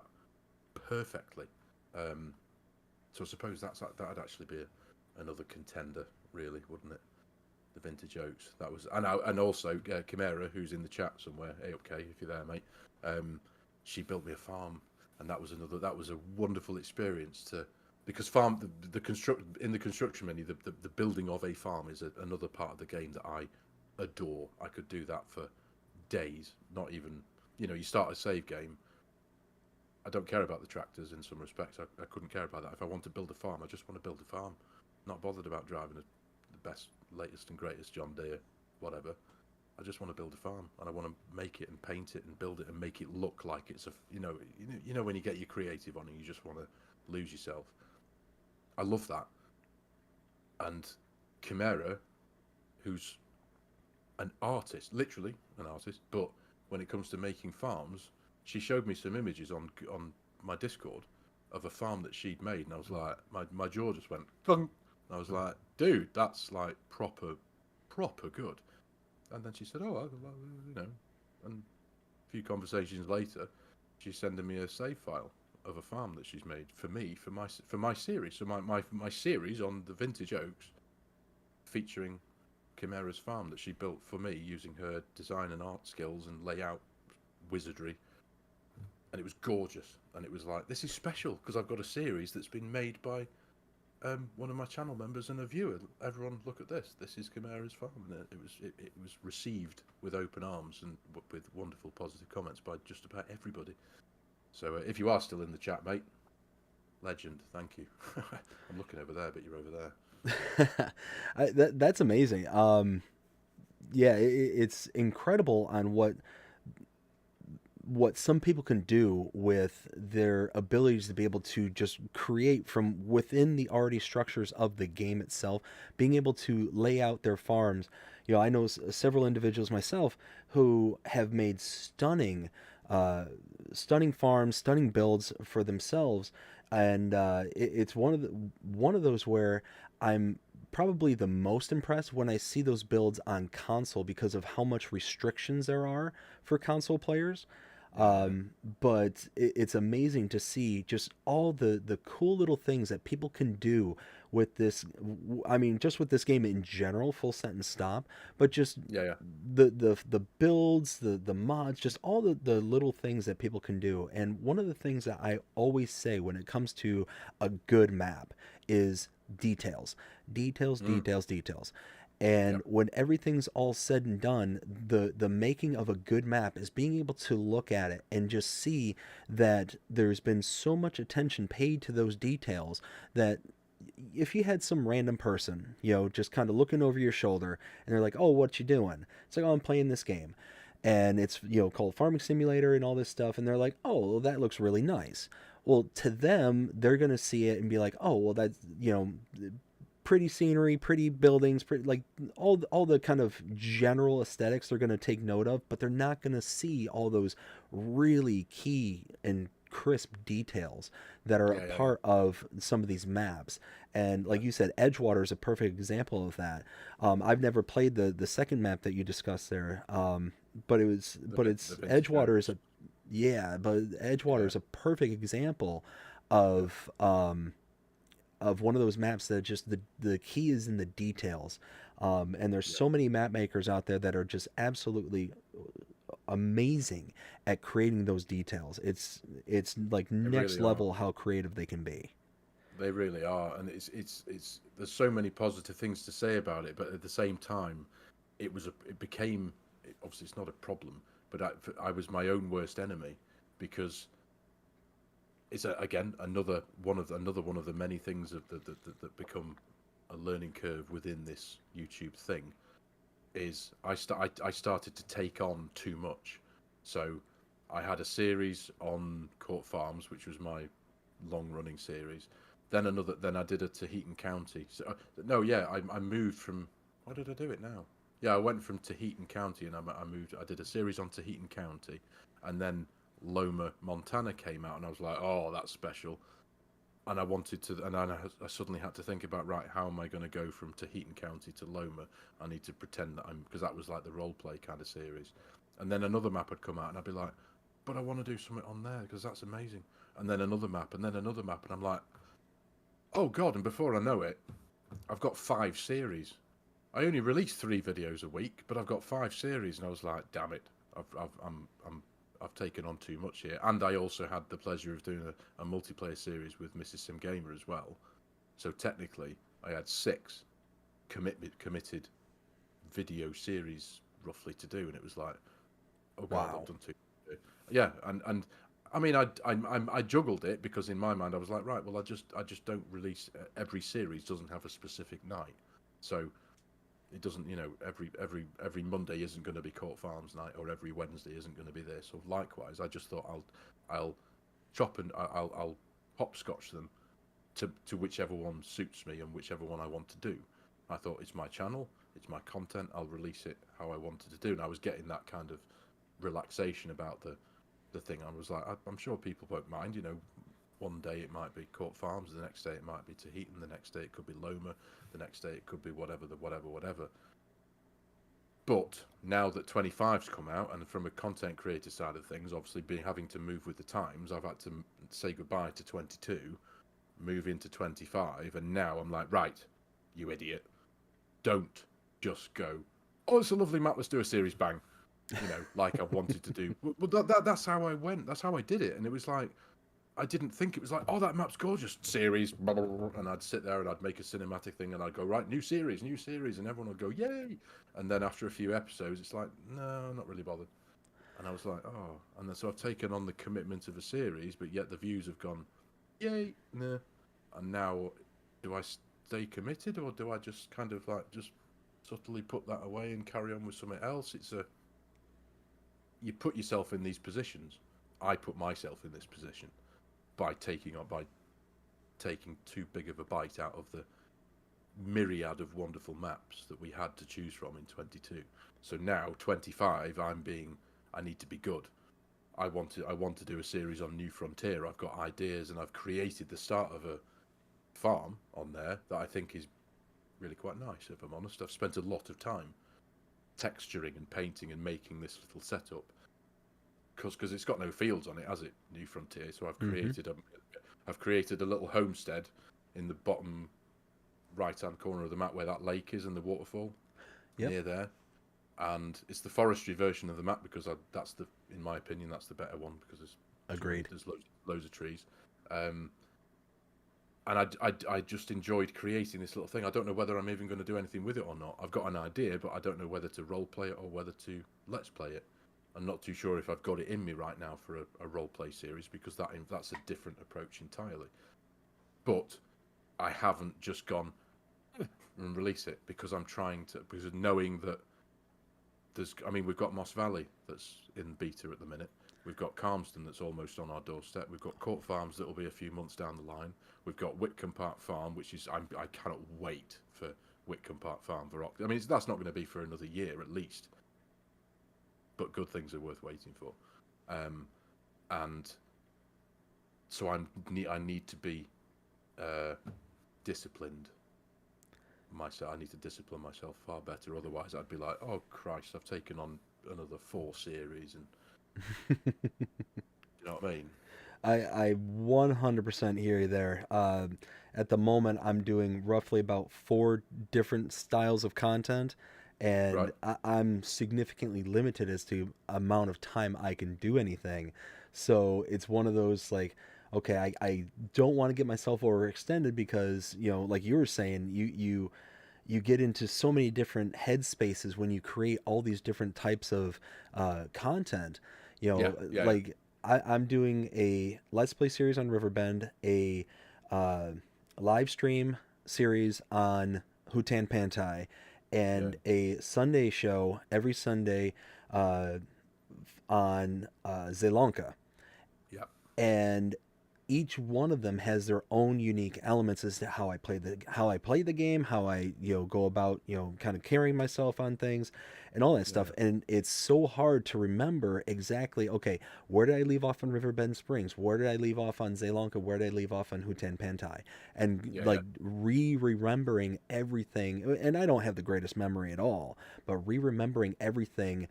perfectly. So I suppose that'd actually be another contender, really, wouldn't it? The Vintage Oaks. That was, and also Chimera, who's in the chat somewhere. Hey, okay, if you're there, mate. She built me a farm, and that was a wonderful experience because in the construction menu, the building of a farm is another part of the game that I adore. I could do that for days. Not even, you start a save game. I don't care about the tractors in some respects. I couldn't care about that. If I want to build a farm, I just want to build a farm. Not bothered about driving the best, latest and greatest John Deere, whatever. I just want to build a farm, and I want to make it and paint it and build it and make it look like it's when you get your creative on and you just want to lose yourself. I love that. And Chimera, who's an artist, literally an artist, but when it comes to making farms, she showed me some images on my Discord of a farm that she'd made, and I was like, my jaw just went thunk. I was like, dude, that's like proper good. And then she said, oh, you know, and a few conversations later, she's sending me a save file of a farm that she's made for me for my series. So my series on the vintage oaks, featuring Chimera's farm that she built for me using her design and art skills and layout wizardry. And it was gorgeous. And it was like, this is special because I've got a series that's been made by one of my channel members and a viewer. Everyone, look at this. This is Chimera's farm. And it was received with open arms and with wonderful positive comments by just about everybody. So if you are still in the chat, mate, legend. Thank you. I'm looking over there, but you're over there. That's amazing. Yeah, it's incredible on what some people can do with their abilities to be able to just create from within the already structures of the game itself, being able to lay out their farms. You know, I know several individuals myself who have made stunning farms, stunning builds for themselves, and it's one of those where I'm probably the most impressed when I see those builds on console because of how much restrictions there are for console players. But it's amazing to see just all the cool little things that people can do with this. I mean, just with this game in general, full sentence stop, but just there. Yeah. the builds, the mods, just all the little things that people can do. And one of the things that I always say when it comes to a good map is details, details. And when everything's all said and done, the making of a good map is being able to look at it and just see that there's been so much attention paid to those details that if you had some random person, you know, just kind of looking over your shoulder and they're like, "Oh, what you doing?" It's like, "Oh, I'm playing this game." And it's, you know, called Farming Simulator and all this stuff, and they're like, "Oh, well, that looks really nice." Well, to them, they're going to see it and be like, "Oh, well, that's, you know, pretty scenery, pretty buildings, pretty, like all the kind of general aesthetics they're going to take note of, but they're not going to see all those really key and crisp details that are a part of some of these maps." And like you said, Edgewater is a perfect example of that. I've never played the second map that you discussed there, but it's Edgewater is a but Edgewater is a perfect example of one of those maps that just the key is in the details. And there's so many map makers out there that are just absolutely amazing at creating those details. It's like next level how creative they can be. They really are, and it's there's so many positive things to say about it, but at the same time, it became, obviously it's not a problem, but I was my own worst enemy because it's again another one of the many things that become a learning curve within this YouTube thing. Is I started to take on too much, so I had a series on Court Farms, which was my long-running series. Then I did a Tahitian County. So, no, yeah, I moved from. Why did I do it now? Yeah, I went from Tahitian County and I moved. I did a series on Tahitian County, and then Loma, Montana came out, and I was like, oh, that's special. And I wanted to, and I suddenly had to think about, right, how am I going to go from Tahitian County to Loma? I need to pretend that because that was like the role play kind of series. And then another map had come out, and I'd be like, but I want to do something on there because that's amazing. And then another map, and then another map, and I'm like, oh God! And before I know it, I've got 5 series. I only release 3 videos a week, but I've got 5 series, and I was like, damn it, I've taken on too much here. And I also had the pleasure of doing a multiplayer series with Mrs. Sim Gamer as well. So technically, I had 6 committed video series roughly to do, and it was like, oh God, I've done too. Yeah, and I mean, I juggled it because in my mind I was like, right, well, I just don't release every series doesn't have a specific night, so it doesn't, you know, every Monday isn't going to be Court Farms night, or every Wednesday isn't going to be this. So likewise, I just thought I'll chop and I'll hopscotch them to whichever one suits me and whichever one I want to do. I thought, it's my channel, it's my content, I'll release it how I wanted to do. And I was getting that kind of relaxation about the thing. I was like, I'm sure people won't mind, one day it might be Court Farms, the next day it might be Tahitian, the next day it could be Loma, the next day it could be whatever. But now that 25's come out, and from a content creator side of things, obviously having to move with the times, I've had to say goodbye to 22, move into 25, and now I'm like, right, you idiot, don't just go, oh, it's a lovely map, let's do a series, bang, like I wanted to do. Well, that's how I went, that's how I did it, and it was like, I didn't think it was like, oh, that map's gorgeous, series, blah, blah, blah, and I'd sit there and I'd make a cinematic thing and I'd go, right, new series, and everyone would go, yay, and then after a few episodes, it's like, no, not really bothered, and I was like, oh, and then so I've taken on the commitment of a series, but yet the views have gone, yay, nah, and now, do I stay committed, or do I just kind of like, just subtly put that away and carry on with something else? You put yourself in these positions. I put myself in this position by taking too big of a bite out of the myriad of wonderful maps that we had to choose from in 22. So now 25, I need to be good. I want to do a series on New Frontier. I've got ideas, and I've created the start of a farm on there that I think is really quite nice, if I'm honest. I've spent a lot of time texturing and painting and making this little setup, because it's got no fields on it, has it, New Frontier? So I've created a little homestead in the bottom right-hand corner of the map where that lake is and the waterfall, near there. And it's the forestry version of the map, because in my opinion, that's the better one, because there's loads of trees. And I just enjoyed creating this little thing. I don't know whether I'm even going to do anything with it or not. I've got an idea, but I don't know whether to role play it or whether to let's play it. I'm not too sure if I've got it in me right now for a role play series, because that's a different approach entirely. But I haven't just gone and release it, because because knowing that we've got Moss Valley that's in beta at the minute. We've got Calmston that's almost on our doorstep. We've got Court Farms that will be a few months down the line. We've got Whitcomb Park Farm, which is I cannot wait for Whitcomb Park Farm for that's not going to be for another year at least. But good things are worth waiting for, and so I need to be disciplined myself. I need to discipline myself far better. Otherwise, I'd be like, oh Christ, I've taken on another 4 series, and you know what I mean. I 100% hear you there. At the moment, I'm doing roughly about 4 different styles of content, and Right. I'm significantly limited as to amount of time I can do anything. So it's one of those like, okay, I don't want to get myself overextended, because like you were saying, you get into so many different headspaces when you create all these different types of content. Yeah. Like I'm doing a Let's Play series on Riverbend, a live stream series on Hutan Pantai, and a Sunday show every Sunday on Zelanka. Yeah. And each one of them has their own unique elements as to how I play the game, how I go about kind of carrying myself on things, and all that stuff. And it's so hard to remember exactly. Okay, where did I leave off on Riverbend Springs? Where did I leave off on Zelanka? Where did I leave off on Hutan Pantai? And remembering everything. And I don't have the greatest memory at all, but remembering everything.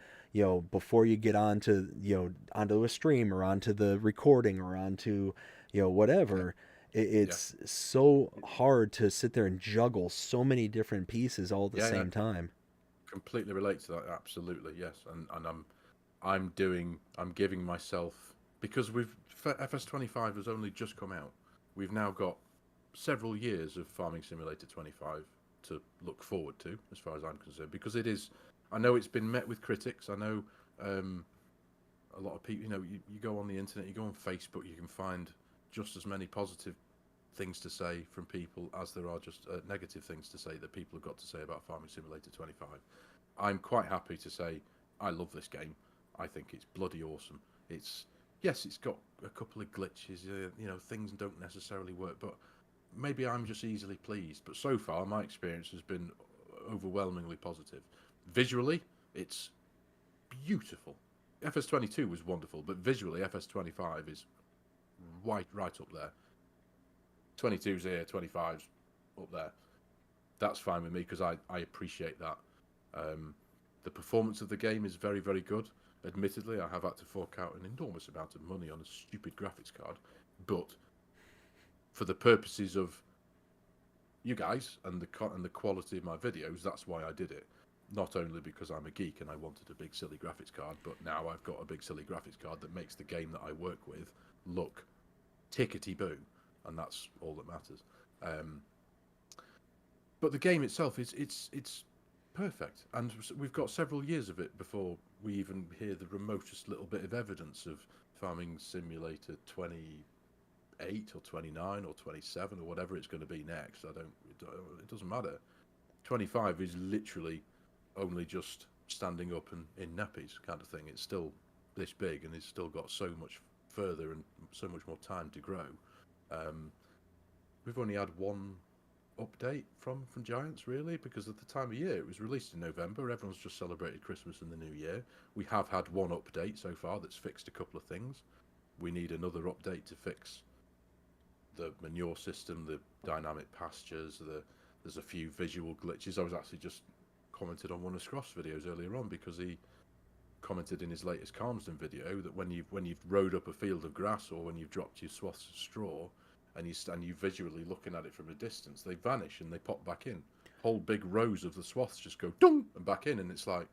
Before you get onto a stream or onto the recording or onto whatever. It's so hard to sit there and juggle so many different pieces all at the same time. Completely relate to that. Absolutely, yes. And I'm giving myself, because FS25 has only just come out. We've now got several years of Farming Simulator 25 to look forward to, as far as I'm concerned, because it is. I know it's been met with critics. I know a lot of people. You go on the internet, you go on Facebook, you can find just as many positive things to say from people as there are just negative things to say that people have got to say about Farming Simulator 25. I'm quite happy to say I love this game. I think it's bloody awesome. It's got a couple of glitches, things don't necessarily work, but maybe I'm just easily pleased, but so far my experience has been overwhelmingly positive. Visually, it's beautiful. FS22 was wonderful, but visually, FS25 is right up there. 22's here, 25's up there. That's fine with me because I appreciate that. The performance of the game is very, very good. Admittedly, I have had to fork out an enormous amount of money on a stupid graphics card, but for the purposes of you guys and the quality of my videos, that's why I did it. Not only because I'm a geek and I wanted a big silly graphics card, but now I've got a big silly graphics card that makes the game that I work with look tickety-boo, and that's all that matters. But the game itself it's perfect, and we've got several years of it before we even hear the remotest little bit of evidence of Farming Simulator 28 or 29 or 27 or whatever it's going to be next. It doesn't matter. 25 is literally only just standing up and in nappies kind of thing. It's still this big, and it's still got so much further and so much more time to grow. We've only had one update from Giants, really, because at the time of year it was released in November. Everyone's just celebrated Christmas and the New Year. We have had one update so far that's fixed a couple of things. We need another update to fix the manure system, the dynamic pastures. There's a few visual glitches. I was actually just commented on one of Scroff's videos earlier on because he commented in his latest Calmsden video that when you've rode up a field of grass or when you've dropped your swaths of straw and you visually looking at it from a distance, they vanish and they pop back in. Whole big rows of the swaths just go dung and back in, and it's like,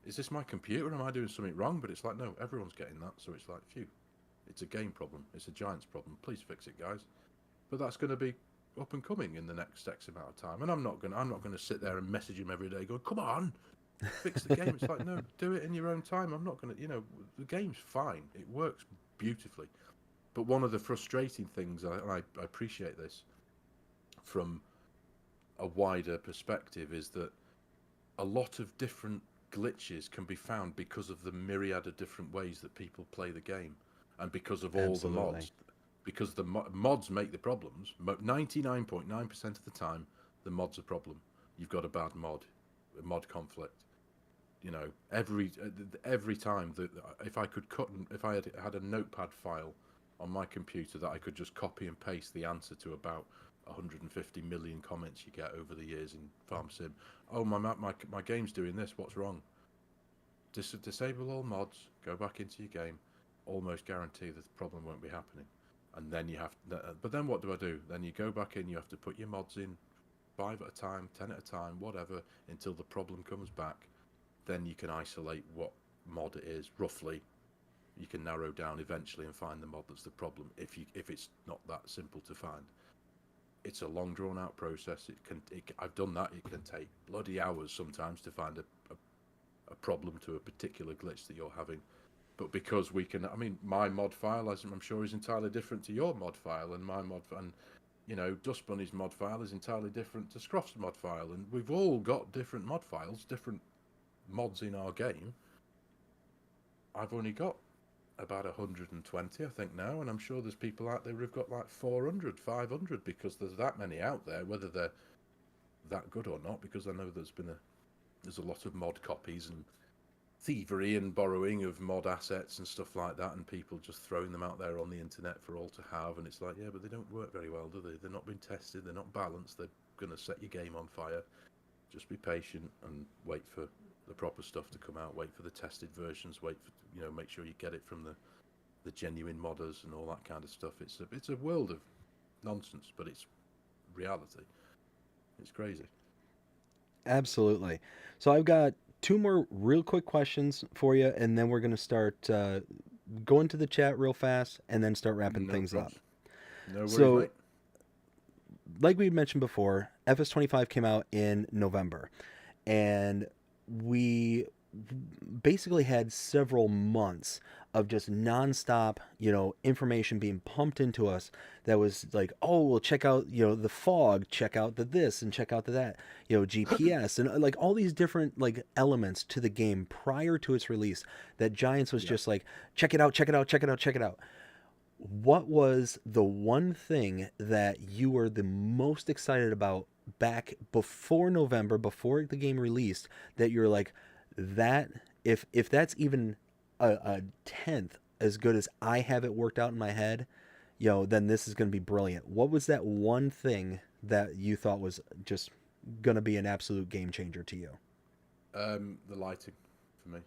is this my computer? Am I doing something wrong? But it's like, no, everyone's getting that, so it's like, phew, it's a game problem. It's a Giants problem. Please fix it, guys. But that's going to be up and coming in the next X amount of time, and I'm not going to sit there and message him every day going, come on, fix the game. It's like, no, do it in your own time. I'm not going to, the game's fine. It works beautifully. But one of the frustrating things, and I appreciate this from a wider perspective, is that a lot of different glitches can be found because of the myriad of different ways that people play the game, and because of all the mods. Because the mods make the problems. 99.9% of the time, the mod's a problem. You've got a bad mod, a mod conflict. Every time that if I had a notepad file on my computer that I could just copy and paste the answer to about 150 million comments you get over the years in Farm Sim. Oh, my game's doing this. What's wrong? Disable all mods. Go back into your game. Almost guarantee that the problem won't be happening. And then you have to, but then what do I do? Then you go back in. You have to put your mods in 5 at a time, 10 at a time, whatever, until the problem comes back. Then you can isolate what mod it is roughly. You can narrow down eventually and find the mod that's the problem. If it's not that simple to find, it's a long drawn out process. I've done that. It can take bloody hours sometimes to find a problem to a particular glitch that you're having. But because we can, my mod file, as I'm sure, is entirely different to your mod file, and my mod, and Dust Bunny's mod file is entirely different to Scroff's mod file, and we've all got different mod files, different mods in our game. I've only got about 120, I think, now, and I'm sure there's people out there who've got like 400, 500, because there's that many out there, whether they're that good or not, because I know there's a lot of mod copies and thievery and borrowing of mod assets and stuff like that, and people just throwing them out there on the internet for all to have, and it's like, yeah, but they don't work very well, do they? They're not been tested, they're not balanced, they're going to set your game on fire. Just be patient and wait for the proper stuff to come out, wait for the tested versions, wait for, make sure you get it from the genuine modders and all that kind of stuff. It's a world of nonsense, but it's reality. It's crazy. Absolutely. So I've got 2 more real quick questions for you, and then we're going to start going to the chat real fast and then start wrapping things up. No worries, mate. Like we mentioned before, FS25 came out in November, and we basically had several months of just nonstop, information being pumped into us that was like, oh, well, check out, the fog, check out the this, and check out the that, GPS, and like all these different like elements to the game prior to its release that Giants was just like, check it out, check it out, check it out, check it out. what was the one thing that you were the most excited about back before November, before the game released, that you're like, that if that's even a tenth as good as I have it worked out in my head, then this is going to be brilliant. What was that one thing that you thought was just going to be an absolute game changer to you? The lighting for me.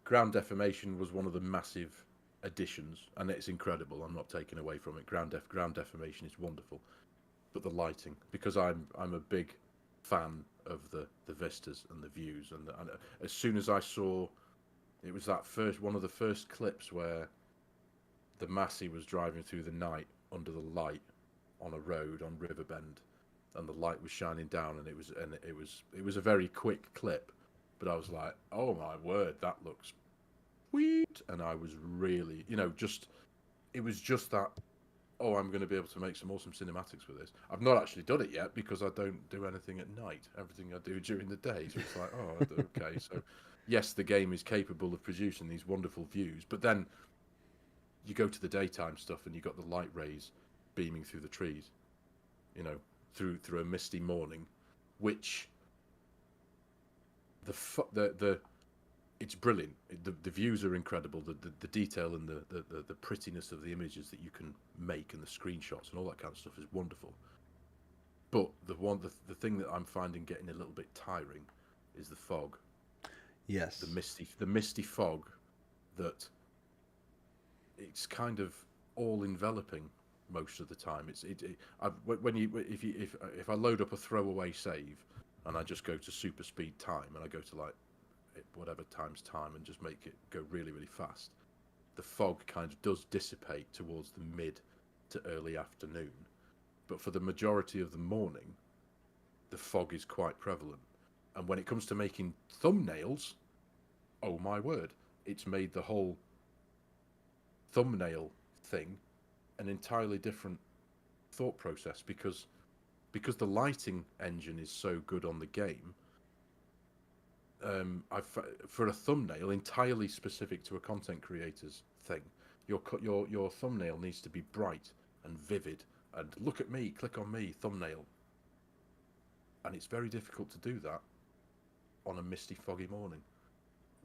Ground deformation was one of the massive additions, and it's incredible. I'm not taking away from it. Ground deformation is wonderful, but the lighting, because I'm a big fan of the vistas and the views, and as soon as I saw, it was that first one of the first clips where the Massey was driving through the night under the light on a road on Riverbend, and the light was shining down, and it was a very quick clip, but I was like, oh my word, that looks sweet, and I was really, just it was just that. Oh, I'm going to be able to make some awesome cinematics with this. I've not actually done it yet because I don't do anything at night. Everything I do during the day. So it's like, oh, okay. So, yes, the game is capable of producing these wonderful views, but then you go to the daytime stuff and you got the light rays beaming through the trees, through a misty morning, which the it's brilliant. The views are incredible. The detail and the prettiness of the images that you can make and the screenshots and all that kind of stuff is wonderful. But the thing that I'm finding getting a little bit tiring is the fog. Yes. The misty fog that it's kind of all enveloping most of the time. If I load up a throwaway save and I just go to super speed time and I go to like whatever times time and just make it go really, really fast, the fog kind of does dissipate towards the mid to early afternoon. But for the majority of the morning, the fog is quite prevalent. And when it comes to making thumbnails, oh my word, it's made the whole thumbnail thing an entirely different thought process because the lighting engine is so good on the game. For a thumbnail entirely specific to a content creator's thing, your thumbnail needs to be bright and vivid and look at me, click on me, thumbnail. And it's very difficult to do that on a misty, foggy morning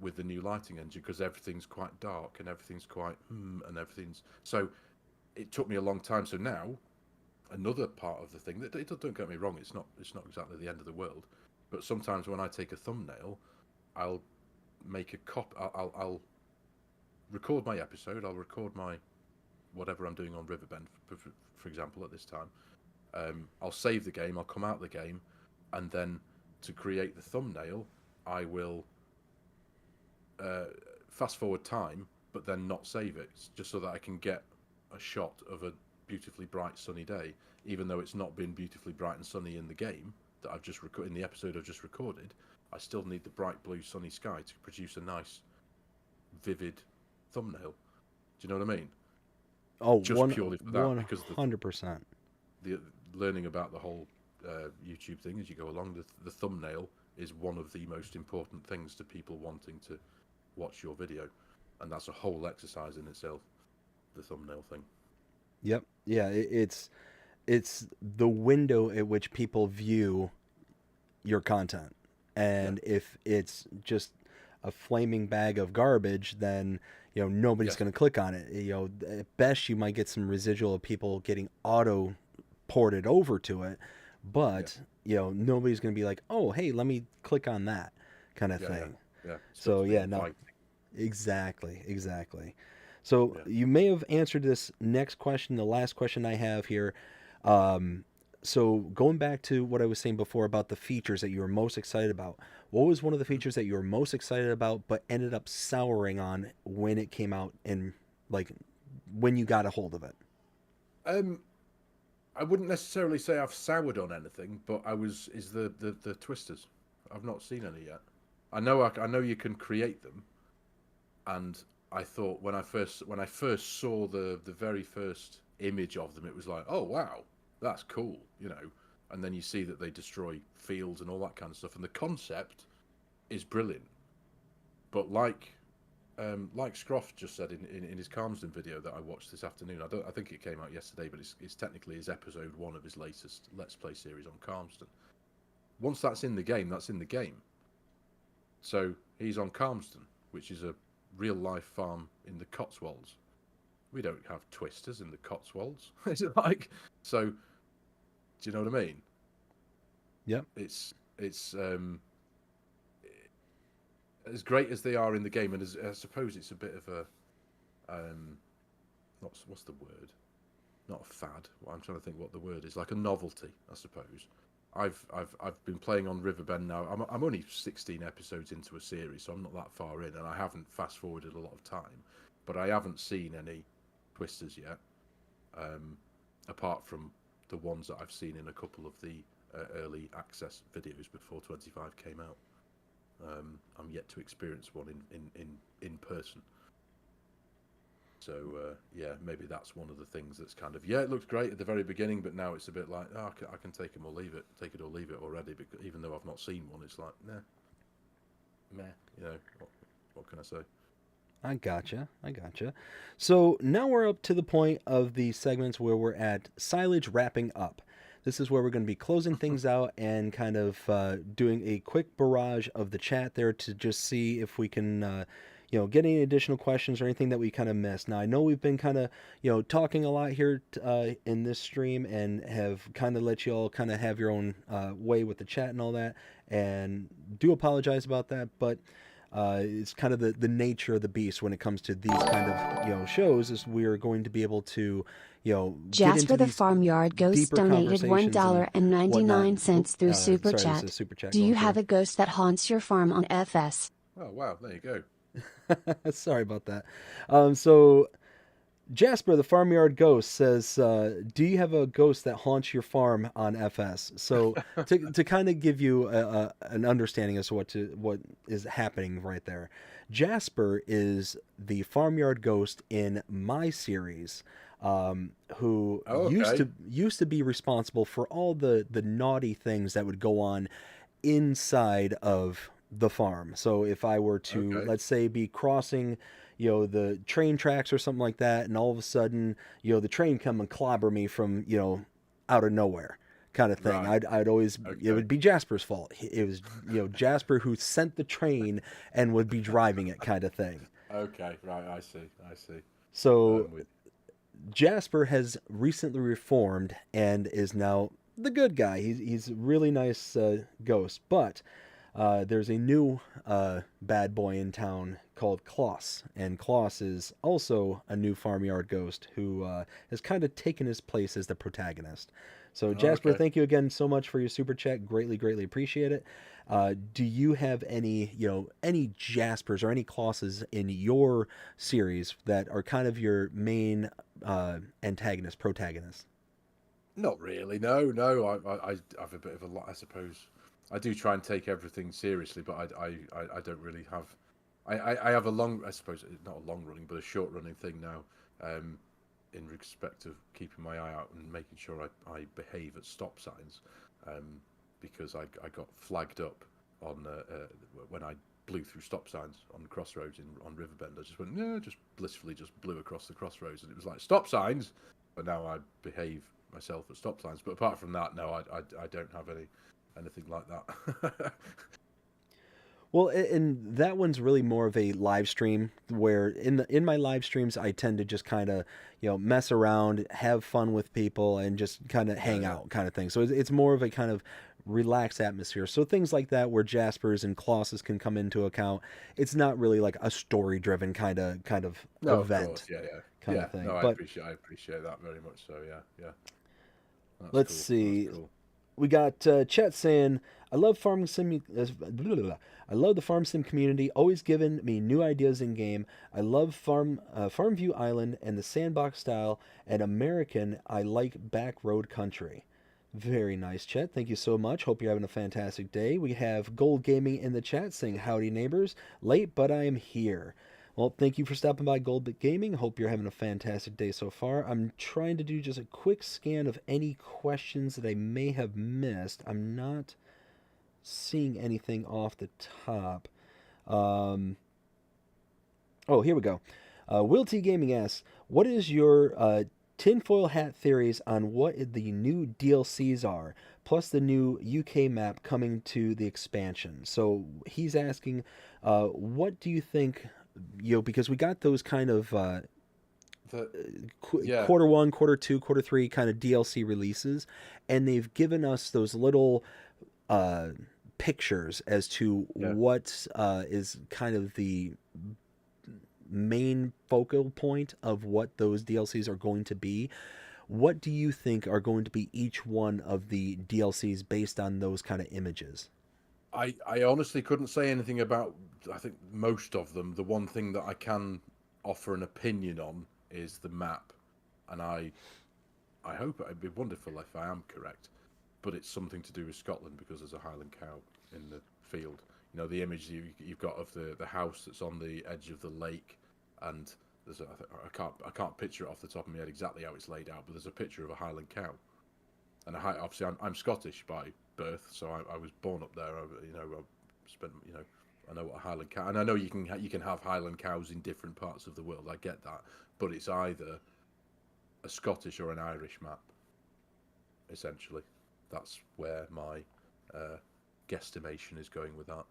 with the new lighting engine because everything's quite dark and everything's quite and everything's so. It took me a long time. So now, another part of the thing that don't get me wrong, it's not exactly the end of the world. But sometimes when I take a thumbnail, I'll make a I'll record my episode. I'll record my whatever I'm doing on Riverbend, for example, at this time. I'll save the game. I'll come out the game, and then to create the thumbnail, I will fast forward time, but then not save it, just so that I can get a shot of a beautifully bright sunny day, even though it's not been beautifully bright and sunny in the game that I've just in the episode I've just recorded. I still need the bright blue sunny sky to produce a nice vivid thumbnail. Do you know what I mean? Oh, just purely for that, because 100%. The learning about the whole YouTube thing as you go along, the thumbnail is one of the most important things to people wanting to watch your video, and that's a whole exercise in itself, the thumbnail thing. Yep. Yeah, it's the window at which people view your content. And if it's just a flaming bag of garbage, then nobody's going to click on it. At best you might get some residual of people getting auto ported over to it, but nobody's going to be like, oh, hey, let me click on that kind of thing. Yeah. So no, exactly. So you may have answered this next question, the last question I have here. So going back to what I was saying before about the features that you were most excited about, what was one of the features that you were most excited about but ended up souring on when it came out and like when you got a hold of it? I wouldn't necessarily say I've soured on anything, but the twisters. I've not seen any yet. I know you can create them, and I thought when I first saw the very first image of them, it was like, oh wow, that's cool, and then you see that they destroy fields and all that kind of stuff, and the concept is brilliant. But like like Scroff just said in his Calmsden video that I watched this afternoon. I think it came out yesterday, but it's technically his episode 1 of his latest Let's Play series on Calmsden. Once that's in the game, that's in the game. So he's on Calmsden, which is a real life farm in the Cotswolds. We don't have twisters in the Cotswolds. Is it like so? Do you know what I mean? Yep. It's as great as they are in the game, and as I suppose it's a bit of a what's the word? Not a fad. Well, I'm trying to think what the word is. Like a novelty, I suppose. I've been playing on Riverbend now. I'm only 16 episodes into a series, so I'm not that far in, and I haven't fast forwarded a lot of time. But I haven't seen any twisters yet, apart from the ones that I've seen in a couple of the early access videos before 25 came out. I'm yet to experience one in person. So yeah, maybe that's one of the things that's kind of, it looked great at the very beginning, but now it's a bit like, I can take it or leave it already. Because even though I've not seen one, it's like, meh. You know, what can I say? I gotcha. So now we're up to the point of the segments where we're at Silage wrapping up. This is where we're going to be closing things out and kind of doing a quick barrage of the chat there to just see if we can, get any additional questions or anything that we kind of missed. Now, I know we've been kind of, talking a lot here in this stream and have kind of let you all kind of have your own way with the chat and all that. And do apologize about that, but it's kind of the nature of the beast when it comes to these kind of shows, is we're going to be able to Jasper the Farmyard Ghost donated $1.99 through Super Chat. Super Chat. Do you have a ghost that haunts your farm on FS? Oh wow, there you go. Sorry about that. So Jasper the Farmyard Ghost says, do you have a ghost that haunts your farm on FS? So to kind of give you an understanding as to what is happening right there, Jasper is the farmyard ghost in my series, who used to be responsible for all the naughty things that would go on inside of the farm. So if I were to, let's say, be crossing the train tracks or something like that, and all of a sudden the train come and clobber me from out of nowhere kind of thing, right. I'd always it would be Jasper's fault. It was Jasper who sent the train and would be driving it kind of thing. Okay, right, I see. So Jasper has recently reformed and is now the good guy. He's a really nice ghost, but there's a new bad boy in town called Klaus, and Klaus is also a new farmyard ghost who has kind of taken his place as the protagonist. So Jasper, thank you again so much for your super chat. Greatly appreciate it. Do you have any Jaspers or any Klauses in your series that are kind of your main protagonist? Not really. No. I have a bit of a lot, I suppose. I do try and take everything seriously, but I don't really have. I have a long, I suppose not a long running, but a short running thing now, in respect of keeping my eye out and making sure I behave at stop signs, because I got flagged up on when I blew through stop signs on crossroads on Riverbend. I just went, just blissfully just blew across the crossroads, and it was like stop signs, but now I behave myself at stop signs. But apart from that, no, I don't have anything like that. Well, and that one's really more of a live stream, where in my live streams I tend to just kind of mess around, have fun with people, and just kind of hang out kind of thing. So it's more of a kind of relaxed atmosphere. So things like that where Jaspers and Klauses can come into account. It's not really like a story driven kind of no, event. Of course. Kind of thing. No, but I appreciate that very much. So yeah. That's let's cool. see. That's cool. We got Chet saying, I love farming sim. I love the farm sim community, always giving me new ideas in game. I love Farmview Island and the sandbox style. And American, I like back road country. Very nice, Chet. Thank you so much. Hope you're having a fantastic day. We have Gold Gaming in the chat saying, howdy neighbors. Late, but I am here. Well, thank you for stopping by Gold Gaming. Hope you're having a fantastic day so far. I'm trying to do just a quick scan of any questions that I may have missed. I'm not seeing anything off the top. Oh, here we go. Will T Gaming asks, "What is your tinfoil hat theories on what the new DLCs are, plus the new UK map coming to the expansion?" So he's asking, what do you think? Because we got those kind of The yeah, quarter one, quarter two, quarter three kind of DLC releases, and they've given us those little uh, pictures as to yeah. what is kind of the main focal point of what those DLCs are going to be. What do you think are going to be each one of the DLCs based on those kind of images? I honestly couldn't say anything about. I think most of them. The one thing that I can offer an opinion on is the map, and I hope it'd be wonderful if I am correct, but it's something to do with Scotland because there's a Highland cow in the field. You know, the image you've got of the house that's on the edge of the lake, and there's I can't picture it off the top of my head exactly how it's laid out, but there's a picture of a Highland cow, and obviously I'm Scottish by birth, so I was born up there. I spent I know what a Highland cow, and I know you can have Highland cows in different parts of the world. I get that, but it's either a Scottish or an Irish map essentially. That's where my uh, guesstimation is going with that.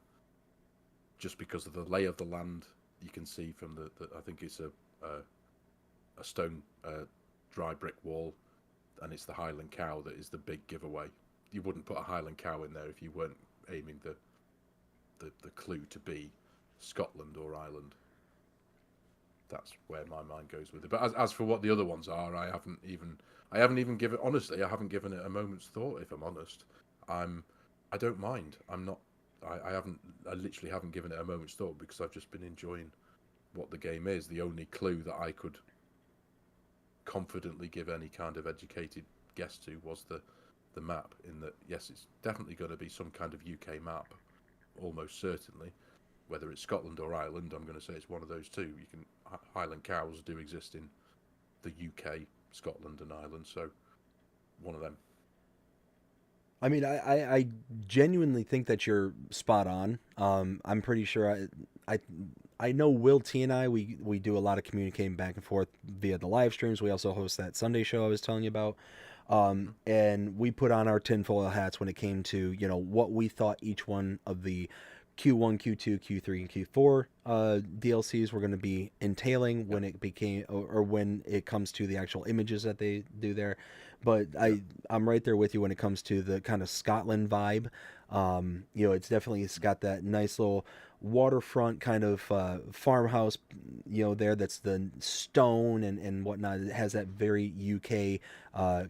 Just because of the lay of the land, you can see from I think it's a stone dry brick wall, and it's the Highland cow that is the big giveaway. You wouldn't put a Highland cow in there if you weren't aiming the clue to be Scotland or Ireland. That's where my mind goes with it. But as for what the other ones are, I haven't even given honestly I haven't given it a moment's thought. If I'm honest, I don't mind. I'm not. I haven't. I literally haven't given it a moment's thought because I've just been enjoying what the game is. The only clue that I could confidently give any kind of educated guess to was the map. In that, yes, it's definitely going to be some kind of UK map, almost certainly. Whether it's Scotland or Ireland, I'm going to say it's one of those two. You can Highland cows do exist in the UK, Scotland, and Ireland, so one of them. I mean, I genuinely think that you're spot on. I'm pretty sure I I know Will T and we do a lot of communicating back and forth via the live streams. We also host that Sunday show I was telling you about. And we put on our tinfoil hats when it came to what we thought each one of the Q1, Q2, Q3, and Q4 DLCs were going to be entailing Yeah, when it became or when it comes to the actual images that they do there. But yeah, I'm right there with you when it comes to the kind of Scotland vibe. It's got that nice little waterfront kind of farmhouse, there that's the stone and whatnot. It has that very UK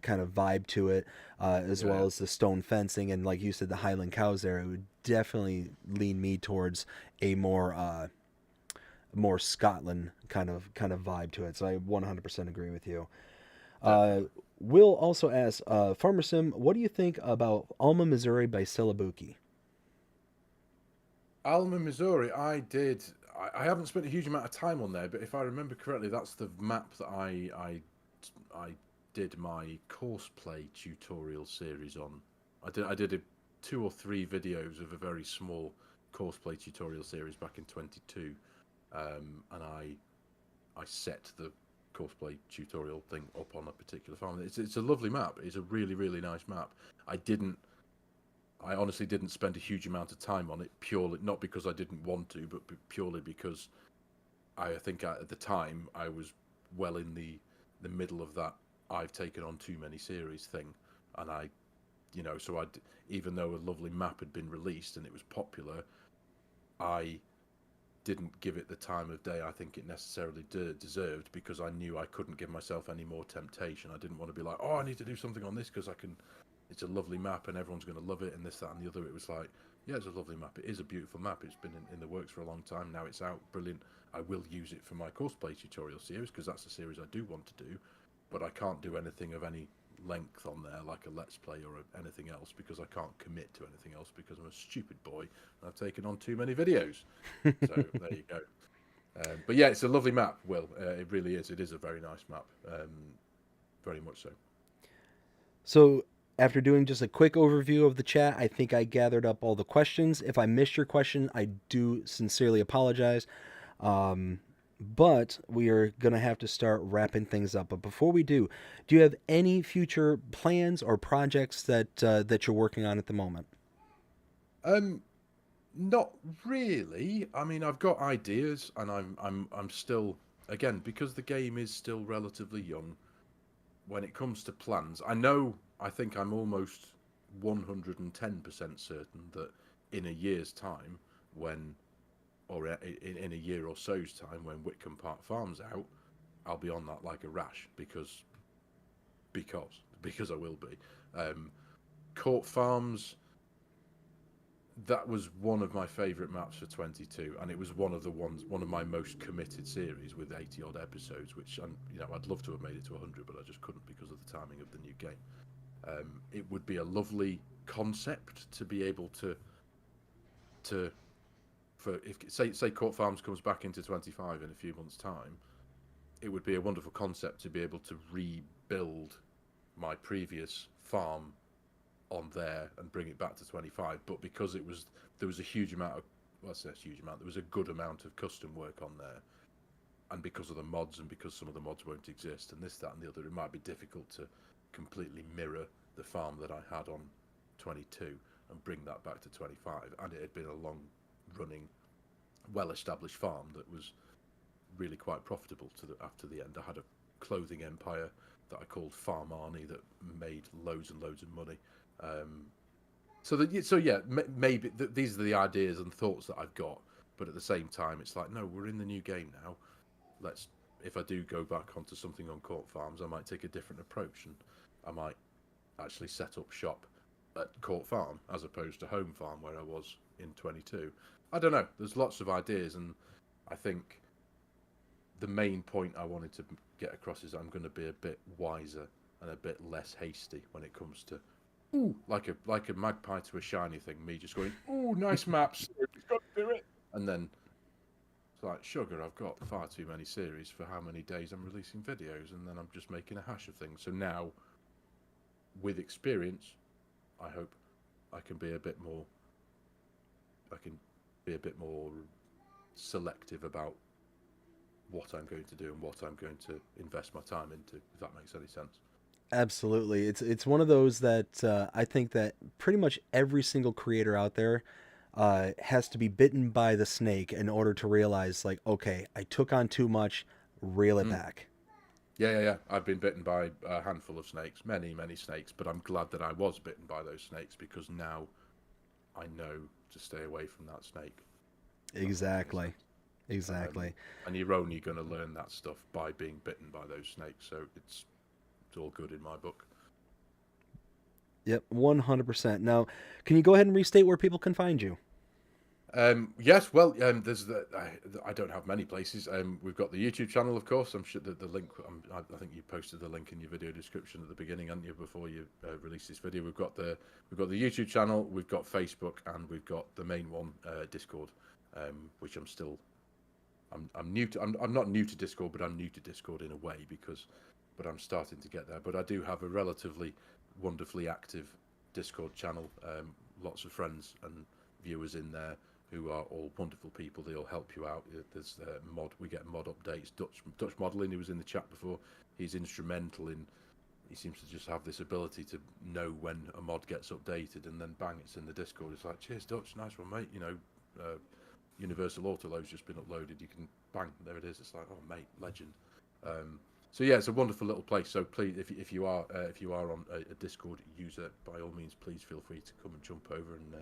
kind of vibe to it, as yeah, well yeah. as the stone fencing and, like you said, the Highland cows there. It would definitely lean me towards a more Scotland kind of vibe to it. So I 100% agree with you. Uh, Definitely. Will also ask, Farmer Sim, what do you think about Alma, Missouri by Silabuki? Alma, Missouri. I haven't spent a huge amount of time on there, but if I remember correctly, that's the map that I did my courseplay tutorial series on. I did 2 or 3 videos of a very small courseplay tutorial series back in 22, and I set the courseplay tutorial thing up on a particular farm. It's a lovely map. It's a really nice map. I didn't I honestly didn't spend a huge amount of time on it purely not because I didn't want to, but purely because I think at the time I was well in the middle of that I've taken on too many series thing, and so I even though a lovely map had been released and it was popular, I didn't give it the time of day I think it necessarily deserved because I knew I couldn't give myself any more temptation. I didn't want to be like, oh, I need to do something on this because I can. It's a lovely map and everyone's going to love it and this, that, and the other. It was like, yeah, it's a lovely map. It is a beautiful map. It's been in the works for a long time. Now it's out. Brilliant. I will use it for my courseplay tutorial series because that's a series I do want to do, but I can't do anything of any length on there like a let's play or anything else because I can't commit to anything else because I'm a stupid boy and I've taken on too many videos. So there you go. But yeah, it's a lovely map, Will. It really is. It is a very nice map. Very much so. So, after doing just a quick overview of the chat, I think I gathered up all the questions. If I missed your question, I do sincerely apologize. Um, but we are going to have to start wrapping things up. But before we do you have any future plans or projects that you're working on at the moment? Not really. I mean, I've got ideas, and I'm still, again, because the game is still relatively young. When it comes to plans, I think I'm almost 110% certain that in a year's time, when, or in a year or so's time, when Whitcomb Park Farm's out, I'll be on that like a rash because I will be. Court Farms, that was one of my favourite maps for 22, and it was one of my most committed series with 80 odd episodes, which I'd love to have made it to 100, but I just couldn't because of the timing of the new game. It would be a lovely concept to be able for if say Court Farms comes back into 25 in a few months' time, it would be a wonderful concept to be able to rebuild my previous farm on there and bring it back to 25. But because there was a huge amount of, well, I say a huge amount, there was a good amount of custom work on there, and because of the mods and because some of the mods won't exist and this, that, and the other, it might be difficult to completely mirror the farm that I had on 22 and bring that back to 25. And it had been a long running, well-established farm that was really quite profitable after the end. I had a clothing empire that I called Farm Arnie that made loads and loads of money. Maybe these are the ideas and thoughts that I've got, but at the same time, it's like, no, we're in the new game now. If I do go back onto something on Court Farms, I might take a different approach, and I might actually set up shop at Court Farm as opposed to Home Farm where I was in 22. I don't know. There's lots of ideas, and I think the main point I wanted to get across is I'm going to be a bit wiser and a bit less hasty when it comes to, ooh, like a magpie to a shiny thing. Me just going, ooh, nice maps, got to do it, and then it's like, sugar, I've got far too many series for how many days I'm releasing videos, and then I'm just making a hash of things. So now, with experience, I hope I can be a bit more. I can be a bit more selective about what I'm going to do and what I'm going to invest my time into, if that makes any sense. Absolutely. It's one of those that I think that pretty much every single creator out there has to be bitten by the snake in order to realize, like, okay, I took on too much, reel it back. Yeah. I've been bitten by a handful of snakes, many, many snakes, but I'm glad that I was bitten by those snakes because now I know to stay away from that snake. Exactly. Exactly. And you're only going to learn that stuff by being bitten by those snakes, so it's all good in my book. Yep, 100%. Now, can you go ahead and restate where people can find you? Yes, well, there's I don't have many places. We've got the YouTube channel, of course. I'm sure that the link. I think you posted the link in your video description at the beginning, hadn't you? Before you released this video, we've got the YouTube channel, we've got Facebook, and we've got the main one, Discord, which I'm new to. I'm not new to Discord, but I'm new to Discord in a way but I'm starting to get there. But I do have a relatively wonderfully active Discord channel. Lots of friends and viewers in there who are all wonderful people. They all help you out. There's we get mod updates. Dutch Modelling, who was in the chat before, he's instrumental in. He seems to just have this ability to know when a mod gets updated, and then bang, it's in the Discord. It's like, cheers, Dutch, nice one, mate. Universal Autoload's just been uploaded. You can bang, there it is. It's like, oh, mate, legend. So yeah, it's a wonderful little place. So please, if you are on a Discord user, by all means, please feel free to come and jump over and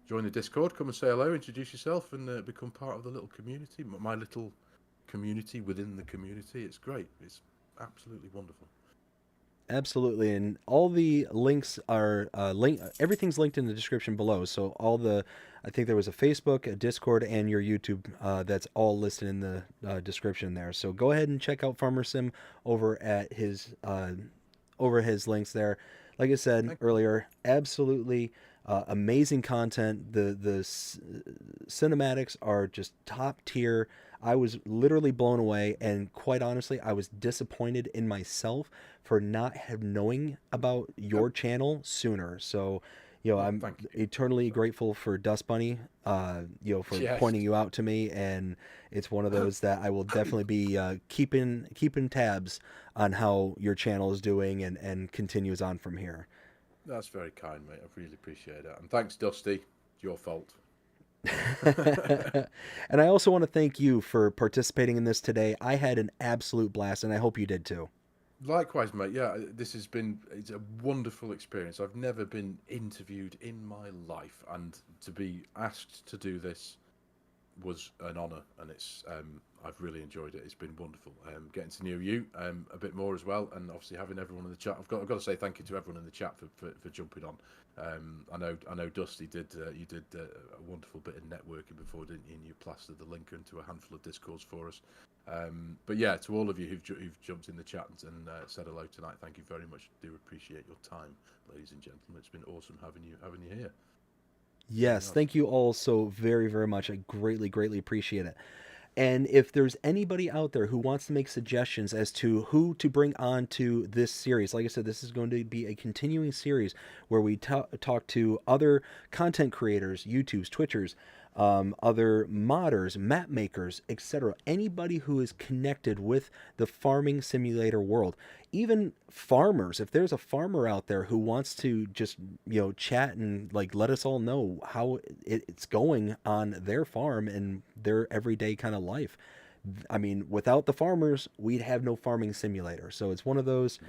join the Discord. Come and say hello, introduce yourself, and become part of the little community. My little community within the community. It's great. It's absolutely wonderful. Absolutely, and all the links are everything's linked in the description below. So I think there was a Facebook, a Discord, and your YouTube. That's all listed in the description there. So go ahead and check out Farmer Sim over at his links there. Like I said earlier, absolutely amazing content. The cinematics are just top tier. I was literally blown away, and quite honestly, I was disappointed in myself for not knowing about your channel sooner. So, I'm eternally grateful for Dust Bunny, for pointing you out to me, and it's one of those that I will definitely be keeping tabs on how your channel is doing and continues on from here. That's very kind, mate. I really appreciate it. And thanks, Dusty. It's your fault. And I also want to thank you for participating in this today. I had an absolute blast, and I hope you did too. Likewise, mate. Yeah, it's a wonderful experience. I've never been interviewed in my life, and to be asked to do this was an honour, and I've really enjoyed it. It's been wonderful. Getting to know you a bit more as well, and obviously having everyone in the chat. I've got to say thank you to everyone in the chat for jumping on. I know Dusty did. You did a wonderful bit of networking before, didn't you? And you plastered the link into a handful of Discords for us. But yeah, to all of you who've jumped in the chat and said hello tonight, thank you very much. I do appreciate your time, ladies and gentlemen. It's been awesome having you here. Yes, thank you all so very, very much. I greatly, greatly appreciate it. And if there's anybody out there who wants to make suggestions as to who to bring on to this series, like I said, this is going to be a continuing series where we talk to other content creators, YouTubes, Twitchers, other modders, map makers, etc. Anybody who is connected with the farming simulator world, even farmers. If there's a farmer out there who wants to just chat and like let us all know how it's going on their farm and their everyday kind of life. I mean, without the farmers, we'd have no farming simulator. So it's one of those,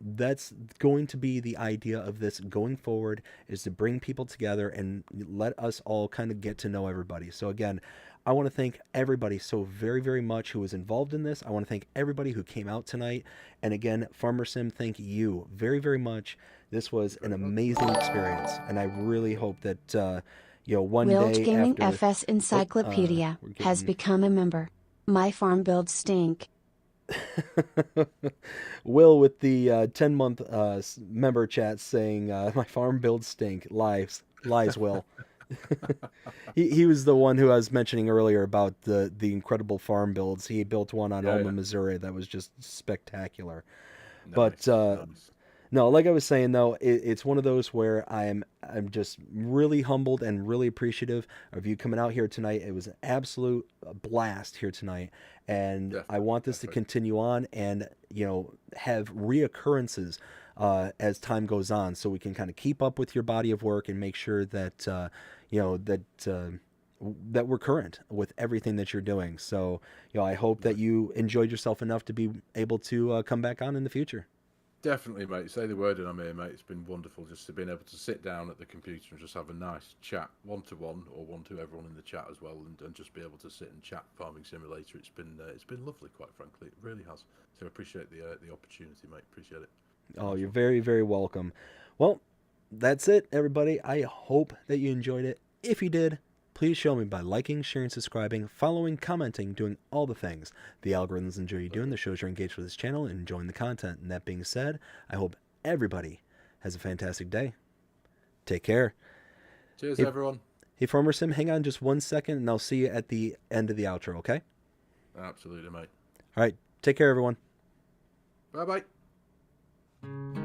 that's going to be the idea of this going forward, is to bring people together and let us all kind of get to know everybody. So again, I want to thank everybody so very, very much who was involved in this. I want to thank everybody who came out tonight. And again, Farmer Sim, thank you very, very much. This was an amazing experience. And I really hope that, one Wilt day Gaming after... FS Encyclopedia has become a member. My farm builds stink. Will with the 10-month member chat saying, my farm builds stink. Lies, Will. he was the one who I was mentioning earlier about the incredible farm builds. He built one on Alma, Missouri that was just spectacular. Nice, but no, like I was saying though, it's one of those where I'm just really humbled and really appreciative of you coming out here tonight. It was an absolute blast here tonight, and I want this to continue on and have reoccurrences as time goes on, so we can kind of keep up with your body of work and make sure that that we're current with everything that you're doing. So I hope that you enjoyed yourself enough to be able to come back on in the future. Definitely, mate. Say the word and I'm here, mate. It's been wonderful just to being able to sit down at the computer and just have a nice chat, one-to-one or one-to everyone in the chat as well, and just be able to sit and chat Farming Simulator. It's been lovely, quite frankly. It really has. So I appreciate the opportunity, mate. Appreciate it. Oh, you're very, very welcome. Well, that's it, everybody. I hope that you enjoyed it. If you did, please show me by liking, sharing, subscribing, following, commenting, doing all the things. The algorithms enjoy you doing. The shows you're engaged with this channel and enjoying the content. And that being said, I hope everybody has a fantastic day. Take care. Cheers, everyone. Hey, Farmer Sim, hang on just 1 second, and I'll see you at the end of the outro, okay? Absolutely, mate. All right. Take care, everyone. Bye-bye.